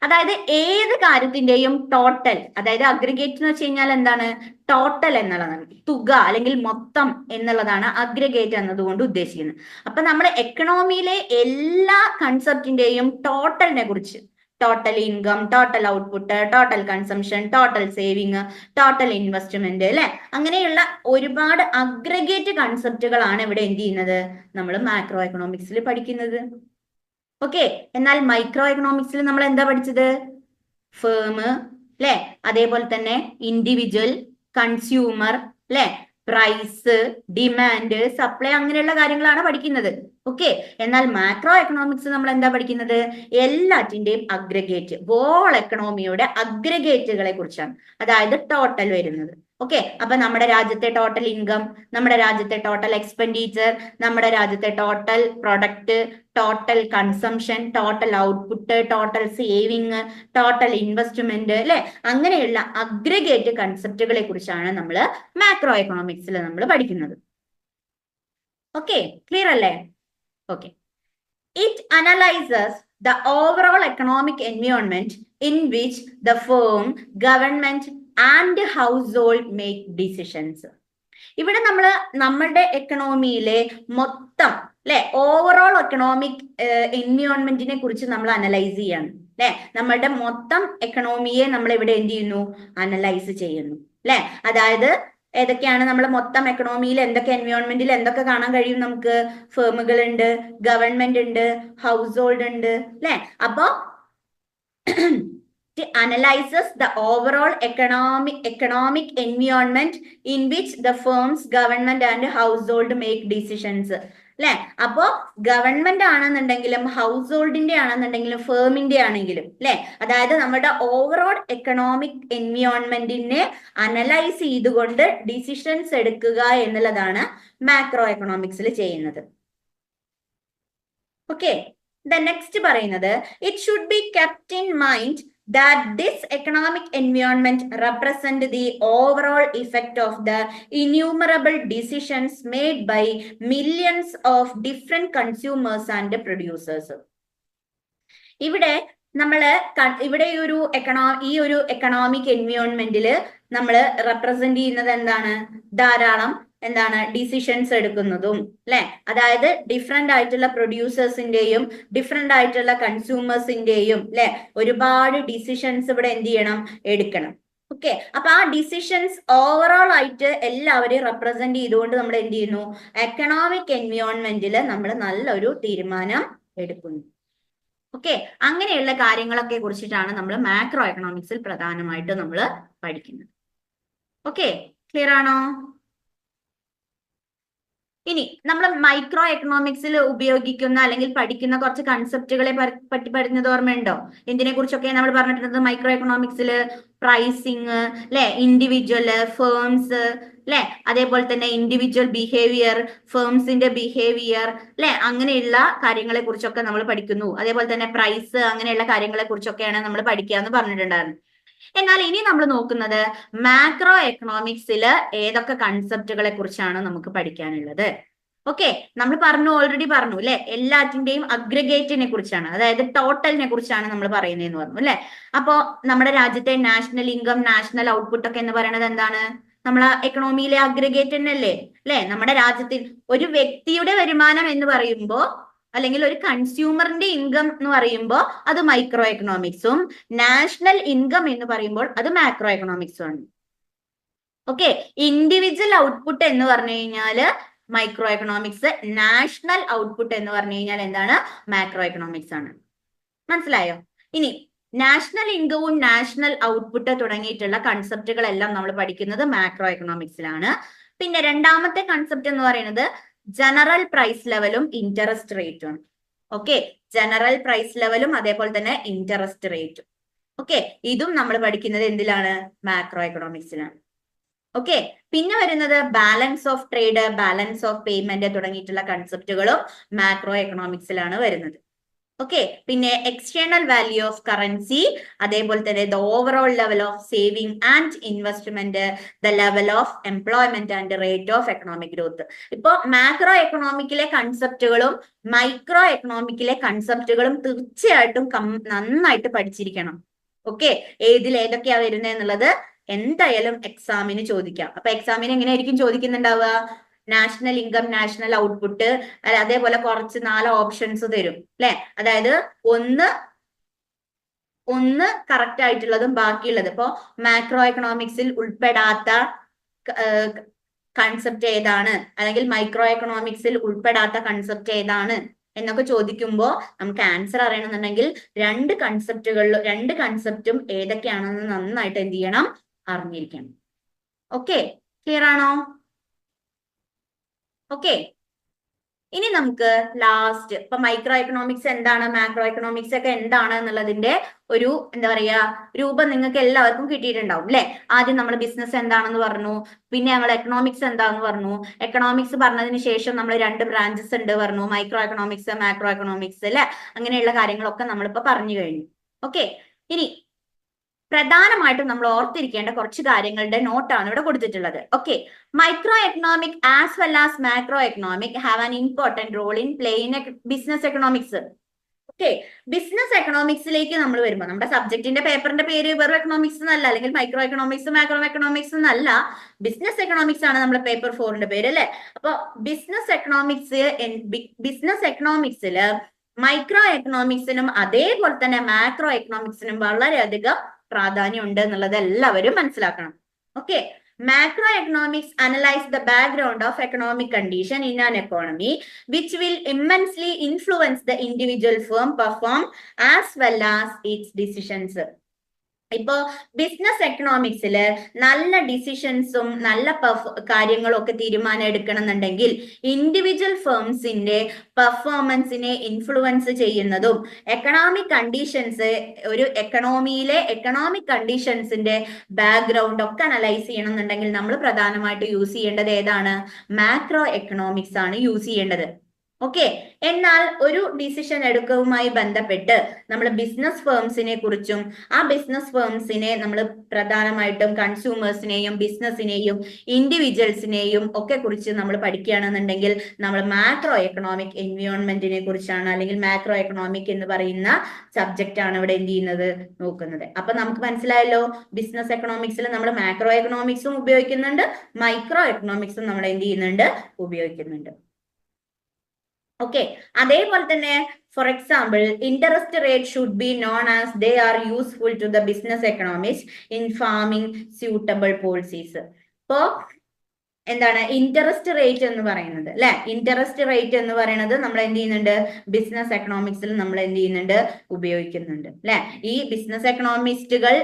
അതായത് ഏത് കാര്യത്തിന്റെയും ടോട്ടൽ, അതായത് അഗ്രിഗേറ്റ് എന്ന് വെച്ച് കഴിഞ്ഞാൽ എന്താണ്, ടോട്ടൽ എന്നുള്ളതാണ്, തുക അല്ലെങ്കിൽ മൊത്തം എന്നുള്ളതാണ് അഗ്രിഗേറ്റ് എന്നതുകൊണ്ട് ഉദ്ദേശിക്കുന്നത്. അപ്പൊ നമ്മുടെ എക്കണോമിയിലെ എല്ലാ കൺസെപ്റ്റിന്റെയും ടോട്ടലിനെ കുറിച്ച്, total income, total output, total consumption, total saving, total investment അല്ലെ, അങ്ങനെയുള്ള ഒരുപാട് അഗ്രഗേറ്റ് കൺസെപ്റ്റുകളാണ് ഇവിടെ എന്ത് ചെയ്യുന്നത്, നമ്മൾ മാക്രോ എക്കണോമിക്സിൽ പഠിക്കുന്നത്. ഓക്കെ, എന്നാൽ മൈക്രോ എക്കണോമിക്സിൽ നമ്മൾ എന്താ പഠിച്ചത്? ഫേം അല്ലെ, അതേപോലെ തന്നെ ഇൻഡിവിജ്വൽ, കൺസ്യൂമർ അല്ലെ, പ്രൈസ്, ഡിമാൻഡ്, സപ്ലൈ, അങ്ങനെയുള്ള കാര്യങ്ങളാണ് പഠിക്കുന്നത്. ഓക്കെ, എന്നാൽ മാക്രോ എക്കണോമിക്സ് നമ്മൾ എന്താ പഠിക്കുന്നത്? എല്ലാറ്റിന്റെയും അഗ്രഗേറ്റ്, വോൾ എക്കണോമിയുടെ അഗ്രഗേറ്റുകളെ കുറിച്ചാണ്, അതായത് ടോട്ടൽ വരുന്നത്. ഓക്കെ, അപ്പൊ നമ്മുടെ രാജ്യത്തെ ടോട്ടൽ ഇൻകം, നമ്മുടെ രാജ്യത്തെ ടോട്ടൽ എക്സ്പെൻഡിച്ചർ, നമ്മുടെ രാജ്യത്തെ total product, total consumption, total output, total saving, total investment അല്ലെ, അങ്ങനെയുള്ള അഗ്രഗേറ്റ് കൺസെപ്റ്റുകളെ കുറിച്ചാണ് നമ്മൾ മാക്രോ എക്കണോമിക്സിൽ നമ്മൾ പഠിക്കുന്നത്. ഓക്കെ, ക്ലിയർ അല്ലേ? Okay, it analyses the overall economic environment in which the firm, government and household make decisions. ഇവിടെ നമ്മൾ നമ്മുടെ എക്കണോമിയിലെ മൊത്തം അല്ലെ, ഓവറോൾ എക്കണോമിക് എൻവയോൺമെന്റിനെ കുറിച്ച് നമ്മൾ അനലൈസ് ചെയ്യാണ് അല്ലെ. നമ്മളുടെ മൊത്തം എക്കണോമിയെ നമ്മൾ ഇവിടെ എന്ത് ചെയ്യുന്നു, അനലൈസ് ചെയ്യുന്നു അല്ലെ. അതായത് ഏതൊക്കെയാണ് നമ്മൾ മൊത്തം എക്കണോമിയിൽ, എന്തൊക്കെ എൻവയോൺമെന്റിൽ എന്തൊക്കെ കാണാൻ കഴിയും നമുക്ക്? ഫേമുകൾ ഉണ്ട്, ഗവൺമെന്റ് ഉണ്ട്, ഹൗസ് ഹോൾഡ് ഉണ്ട് അല്ലെ. അപ്പോ analyzes the overall economic environment in which the firms, government and household make decisions അല്ലെ. അപ്പോ ഗവൺമെന്റ് ആണെന്നുണ്ടെങ്കിലും ഹൗസ് ഹോൾഡിന്റെ ആണെന്നുണ്ടെങ്കിലും ഫേമിന്റെ ആണെങ്കിലും അല്ലെ, അതായത് നമ്മുടെ ഓവറോൾ എക്കണോമിക് എൻവയോൺമെന്റിനെ അനലൈസ് ചെയ്തുകൊണ്ട് ഡിസിഷൻസ് എടുക്കുക എന്നുള്ളതാണ് മാക്രോ എക്കണോമിക്സിൽ ചെയ്യുന്നത്. ഓക്കെ, ദ നെക്സ്റ്റ് പറയുന്നത്, it should be kept in mind that this economic environment represent the overall effect of the innumerable decisions made by millions of different consumers and producers. ഇവിടെ നമ്മള് ഇവിടെ ഈ ഒരു economic എൻവയോൺമെന്റില് നമ്മൾ represent ചെയ്യുന്നത് എന്താണ്? ധാരാളം എന്താണ് ഡിസിഷൻസ് എടുക്കുന്നതും അല്ലെ, അതായത് ഡിഫറെന്റ് ആയിട്ടുള്ള പ്രൊഡ്യൂസേഴ്സിന്റെയും ഡിഫറെന്റ് ആയിട്ടുള്ള കൺസ്യൂമേഴ്സിന്റെയും അല്ലെ, ഒരുപാട് ഡിസിഷൻസ് ഇവിടെ എന്ത് ചെയ്യണം, എടുക്കണം. ഓക്കെ, അപ്പൊ ആ ഡിസിഷൻസ് ഓവറോൾ ആയിട്ട് എല്ലാവരെയും റെപ്രസെന്റ് ചെയ്തുകൊണ്ട് നമ്മൾ എന്ത് ചെയ്യുന്നു, എക്കണോമിക് എൻവയോൺമെന്റിൽ നമ്മൾ നല്ലൊരു തീരുമാനം എടുക്കുന്നു. ഓക്കെ, അങ്ങനെയുള്ള കാര്യങ്ങളൊക്കെ കുറിച്ചിട്ടാണ് നമ്മൾ മാക്രോ എക്കണോമിക്സിൽ പ്രധാനമായിട്ട് നമ്മൾ പഠിക്കുന്നത്. ഓക്കെ, ക്ലിയർ ആണോ? ഇനി നമ്മൾ മൈക്രോ എക്കണോമിക്സിൽ ഉപയോഗിക്കുന്ന അല്ലെങ്കിൽ പഠിക്കുന്ന കുറച്ച് കൺസെപ്റ്റുകളെ പറ്റി പഠിച്ചത് ഓർമ്മയുണ്ടോ? എന്തിനെ കുറിച്ചൊക്കെ നമ്മൾ പറഞ്ഞിട്ടുള്ളത് മൈക്രോ എക്കണോമിക്സിൽ? പ്രൈസിങ് അല്ലെ, ഇൻഡിവിജ്വൽ ഫേംസ് അല്ലെ, അതേപോലെ തന്നെ ഇൻഡിവിജ്വൽ ബിഹേവിയർ, ഫേംസിന്റെ ബിഹേവിയർ അല്ലെ, അങ്ങനെയുള്ള കാര്യങ്ങളെ കുറിച്ചൊക്കെ നമ്മൾ പഠിക്കുന്നു. അതേപോലെ തന്നെ പ്രൈസ്, അങ്ങനെയുള്ള കാര്യങ്ങളെ കുറിച്ചൊക്കെയാണ് നമ്മൾ പഠിക്കുക എന്ന് പറഞ്ഞിട്ടുണ്ടായിരുന്നു. എന്നാൽ ഇനി നമ്മൾ നോക്കുന്നത് മാക്രോ എക്കണോമിക്സിൽ ഏതൊക്കെ കൺസെപ്റ്റുകളെ കുറിച്ചാണ് നമുക്ക് പഠിക്കാനുള്ളത്. ഓക്കെ, നമ്മൾ ഓൾറെഡി പറഞ്ഞു അല്ലെ, എല്ലാറ്റിന്റെയും അഗ്രിഗേറ്റിനെ കുറിച്ചാണ്, അതായത് ടോട്ടലിനെ കുറിച്ചാണ് നമ്മൾ പറയുന്നതെന്ന് പറഞ്ഞു അല്ലെ. അപ്പോ നമ്മുടെ രാജ്യത്തെ നാഷണൽ ഇൻകം, നാഷണൽ ഔട്ട്പുട്ട് ഒക്കെ എന്ന് പറയുന്നത് എന്താണ്? നമ്മളെ എക്കണോമിയിലെ അഗ്രിഗേറ്റ് തന്നെയല്ലേ അല്ലെ? നമ്മുടെ രാജ്യത്തിൽ ഒരു വ്യക്തിയുടെ വരുമാനം എന്ന് പറയുമ്പോൾ, അല്ലെങ്കിൽ ഒരു കൺസ്യൂമറിന്റെ ഇൻകം എന്ന് പറയുമ്പോൾ അത് മൈക്രോ എക്കണോമിക്സും, നാഷണൽ ഇൻകം എന്ന് പറയുമ്പോൾ അത് മാക്രോ എക്കണോമിക്സും ആണ്. ഓക്കെ, ഇൻഡിവിജ്വൽ ഔട്ട്പുട്ട് എന്ന് പറഞ്ഞു കഴിഞ്ഞാല് മൈക്രോ എക്കണോമിക്സ്, നാഷണൽ ഔട്ട്പുട്ട് എന്ന് പറഞ്ഞു കഴിഞ്ഞാൽ എന്താണ്? മാക്രോ എക്കണോമിക്സ് ആണ്. മനസ്സിലായോ? ഇനി നാഷണൽ ഇൻകവും നാഷണൽ ഔട്ട്പുട്ട് തുടങ്ങിയിട്ടുള്ള കൺസെപ്റ്റുകളെല്ലാം നമ്മൾ പഠിക്കുന്നത് മാക്രോ എക്കണോമിക്സിലാണ്. പിന്നെ രണ്ടാമത്തെ കൺസെപ്റ്റ് എന്ന് പറയുന്നത് ജനറൽ പ്രൈസ് ലെവലും ഇൻട്രസ്റ്റ് റേറ്റും ആണ്. ഓക്കെ, ജനറൽ പ്രൈസ് ലെവലും അതേപോലെ തന്നെ ഇൻട്രസ്റ്റ് റേറ്റും. ഓക്കെ, ഇതും നമ്മൾ പഠിക്കുന്നത് എന്തിലാണ്? മാക്രോ എക്കണോമിക്സിലാണ്. ഓക്കെ, പിന്നെ വരുന്നത് balance of trade, balance of payment തുടങ്ങിയിട്ടുള്ള കൺസെപ്റ്റുകളും മാക്രോ എക്കണോമിക്സിലാണ് വരുന്നത്. ഓക്കെ, പിന്നെ എക്സ്റ്റേണൽ വാല്യൂ ഓഫ് കറൻസി, അതേപോലെ തന്നെ the overall level of saving and investment, the level of employment and rate of economic growth. ഇപ്പൊ മാക്രോ എക്കണോമിക്കിലെ കൺസെപ്റ്റുകളും മൈക്രോ എക്കണോമിക്കിലെ കൺസെപ്റ്റുകളും തീർച്ചയായിട്ടും നന്നായിട്ട് പഠിച്ചിരിക്കണം. ഓക്കെ, ഏതൊക്കെയാ വരുന്നത് എന്നുള്ളത് എന്തായാലും എക്സാമിന് ചോദിക്കാം. അപ്പൊ എക്സാമിന് എങ്ങനെയായിരിക്കും ചോദിക്കുന്നുണ്ടാവുക? നാഷണൽ ഇൻകം, നാഷണൽ ഔട്ട്പുട്ട്, അതേപോലെ കുറച്ച് 4 ഓപ്ഷൻസ് തരും അല്ലെ. അതായത് ഒന്ന് കറക്റ്റ് ആയിട്ടുള്ളതും ബാക്കിയുള്ളത്. ഇപ്പോ മാക്രോ എക്കണോമിക്സിൽ ഉൾപ്പെടാത്ത കൺസെപ്റ്റ് ഏതാണ്, അല്ലെങ്കിൽ മൈക്രോ എക്കണോമിക്സിൽ ഉൾപ്പെടാത്ത കൺസെപ്റ്റ് ഏതാണ് എന്നൊക്കെ ചോദിക്കുമ്പോൾ നമുക്ക് ആൻസർ അറിയണമെന്നുണ്ടെങ്കിൽ രണ്ട് കൺസെപ്റ്റും ഏതൊക്കെയാണെന്ന് നന്നായിട്ട് എന്ത് ചെയ്യണം? അറിഞ്ഞിരിക്കണം. ഓക്കെ, ക്ലിയർ ആണോ? ഓക്കെ, ഇനി നമുക്ക് ലാസ്റ്റ് ഇപ്പൊ മൈക്രോ എക്കണോമിക്സ് എന്താണ്, മാക്രോ എക്കണോമിക്സ് ഒക്കെ എന്താണ് എന്നുള്ളതിന്റെ ഒരു എന്താ പറയാ രൂപം നിങ്ങൾക്ക് എല്ലാവർക്കും കിട്ടിയിട്ടുണ്ടാവും അല്ലെ. ആദ്യം നമ്മൾ ബിസിനസ് എന്താണെന്ന് പറഞ്ഞു, പിന്നെ നമ്മൾ എക്കണോമിക്സ് എന്താണെന്ന് പറഞ്ഞു. എക്കണോമിക്സ് പറഞ്ഞതിന് ശേഷം നമ്മൾ 2 ബ്രാഞ്ചസ് ഉണ്ട് പറഞ്ഞു, മൈക്രോ എക്കണോമിക്സ്, മാക്രോ എക്കണോമിക്സ് അല്ലെ. അങ്ങനെയുള്ള കാര്യങ്ങളൊക്കെ നമ്മളിപ്പോ പറഞ്ഞു കഴിഞ്ഞു. ഓക്കെ, ഇനി പ്രധാനമായിട്ടും നമ്മൾ ഓർത്തിരിക്കേണ്ട കുറച്ച് കാര്യങ്ങളുടെ നോട്ടാണ് ഇവിടെ കൊടുത്തിട്ടുള്ളത്. Okay, micro economic as well as macro economic have an important role in play in business economics. Okay, business എക്കണോമിക്സിലേക്ക് നമ്മൾ വരുമ്പോൾ നമ്മുടെ സബ്ജക്റ്റിന്റെ പേപ്പറിന്റെ പേര് വെറും എക്കണോമിക്സ് എന്നല്ല, അല്ലെങ്കിൽ മൈക്രോ എക്കണോമിക്സ്, മാക്രോ എക്കണോമിക്സ് എന്നല്ല, ബിസിനസ് എക്കണോമിക്സ് ആണ് നമ്മുടെ പേപ്പർ 4ന്റെ പേര് അല്ലെ. അപ്പൊ ബിസിനസ് എക്കണോമിക്സില് മൈക്രോ എക്കണോമിക്സിനും അതേപോലെ തന്നെ മാക്രോ എക്കണോമിക്സിനും വളരെയധികം പ്രാധാന്യം ഉണ്ട് എന്നുള്ളത് എല്ലാവരും മനസ്സിലാക്കണം. Okay, macroeconomics analyze the background of economic condition in an economy which will immensely influence the individual firm perform as well as its decisions. ഇപ്പോ ബിസിനസ് എക്കണോമിക്സില് നല്ല ഡിസിഷൻസും നല്ല കാര്യങ്ങളും ഒക്കെ തീരുമാനം എടുക്കണം എന്നുണ്ടെങ്കിൽ ഇൻഡിവിജ്വൽ ഫേംസിന്റെ പെർഫോമൻസിനെ ഇൻഫ്ലുവൻസ് ചെയ്യുന്നതും എക്കണോമിക് കണ്ടീഷൻസ്, ഒരു എക്കണോമിയിലെ എക്കണോമിക് കണ്ടീഷൻസിന്റെ ബാക്ക്ഗ്രൗണ്ട് ഒക്കെ അനലൈസ് ചെയ്യണം എന്നുണ്ടെങ്കിൽ നമ്മൾ പ്രധാനമായിട്ട് യൂസ് ചെയ്യേണ്ടത് ഏതാണ്? മാക്രോ എക്കണോമിക്സ് ആണ് യൂസ് ചെയ്യേണ്ടത്. ഓക്കെ, എന്നാൽ ഒരു ഡിസിഷൻ എടുക്കവുമായി ബന്ധപ്പെട്ട് നമ്മൾ ബിസിനസ് ഫേംസിനെ കുറിച്ചും ആ ബിസിനസ് ഫേംസിനെ നമ്മൾ പ്രധാനമായിട്ടും കൺസ്യൂമേഴ്സിനെയും ബിസിനസിനെയും ഇൻഡിവിജ്വൽസിനെയും ഒക്കെ കുറിച്ച് നമ്മൾ പഠിക്കുകയാണെന്നുണ്ടെങ്കിൽ നമ്മൾ മാക്രോ എക്കണോമിക് എൻവയോൺമെന്റിനെ കുറിച്ചാണ്, അല്ലെങ്കിൽ മാക്രോ എക്കണോമിക് എന്ന് പറയുന്ന സബ്ജക്റ്റ് ആണ് ഇവിടെ എന്ത് ചെയ്യുന്നത്, നോക്കുന്നത്. അപ്പൊ നമുക്ക് മനസ്സിലായല്ലോ, ബിസിനസ് എക്കണോമിക്സിൽ നമ്മൾ മാക്രോ എക്കണോമിക്സും ഉപയോഗിക്കുന്നുണ്ട്, മൈക്രോ എക്കണോമിക്സും നമ്മൾ എന്ത് ചെയ്യുന്നുണ്ട്, ഉപയോഗിക്കുന്നുണ്ട്. ഓക്കെ, അതേപോലെ തന്നെ for example interest rate should be known as they are useful to the business economics in farming suitable policies. ഇപ്പോ എന്താണ് ഇൻട്രസ്റ്റ് റേറ്റ് എന്ന് പറയുന്നത് അല്ലെ? ഇൻട്രസ്റ്റ് റേറ്റ് എന്ന് പറയുന്നത് നമ്മൾ എന്ത് ചെയ്യുന്നുണ്ട്, ബിസിനസ് എക്കണോമിക്സിൽ നമ്മൾ എന്ത് ചെയ്യുന്നുണ്ട്, ഉപയോഗിക്കുന്നുണ്ട് അല്ലെ. ഈ ബിസിനസ് എക്കണോമിസ്റ്റുകൾ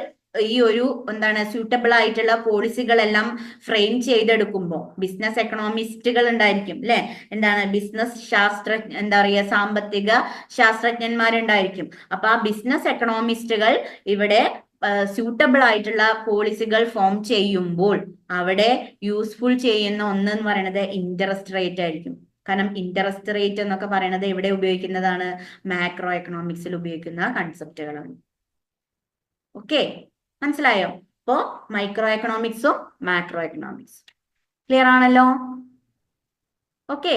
ഈ ഒരു എന്താണ് സ്യൂട്ടബിൾ ആയിട്ടുള്ള പോളിസികളെല്ലാം ഫ്രെയിം ചെയ്തെടുക്കുമ്പോൾ ബിസിനസ് എക്കണോമിസ്റ്റുകൾ ഉണ്ടായിരിക്കും അല്ലെ, എന്താണ് ബിസിനസ് എന്താ പറയുക, സാമ്പത്തിക ശാസ്ത്രജ്ഞന്മാരുണ്ടായിരിക്കും. അപ്പൊ ആ ബിസിനസ് എക്കണോമിസ്റ്റുകൾ ഇവിടെ സ്യൂട്ടബിൾ ആയിട്ടുള്ള പോളിസികൾ ഫോം ചെയ്യുമ്പോൾ അവിടെ യൂസ്ഫുൾ ചെയ്യുന്ന ഒന്ന് എന്ന് പറയുന്നത് ഇൻട്രസ്റ്റ് റേറ്റ് ആയിരിക്കും. കാരണം ഇൻട്രസ്റ്റ് റേറ്റ് എന്നൊക്കെ പറയുന്നത് എവിടെ ഉപയോഗിക്കുന്നതാണ്, മാക്രോ എക്കണോമിക്സിൽ ഉപയോഗിക്കുന്ന കൺസെപ്റ്റുകളാണ്. ഓക്കെ, മനസ്സിലായോ? അപ്പോ മൈക്രോ എക്കണോമിക്സും മാക്രോ എക്കണോമിക്സും ക്ലിയർ ആണല്ലോ? ഓക്കെ.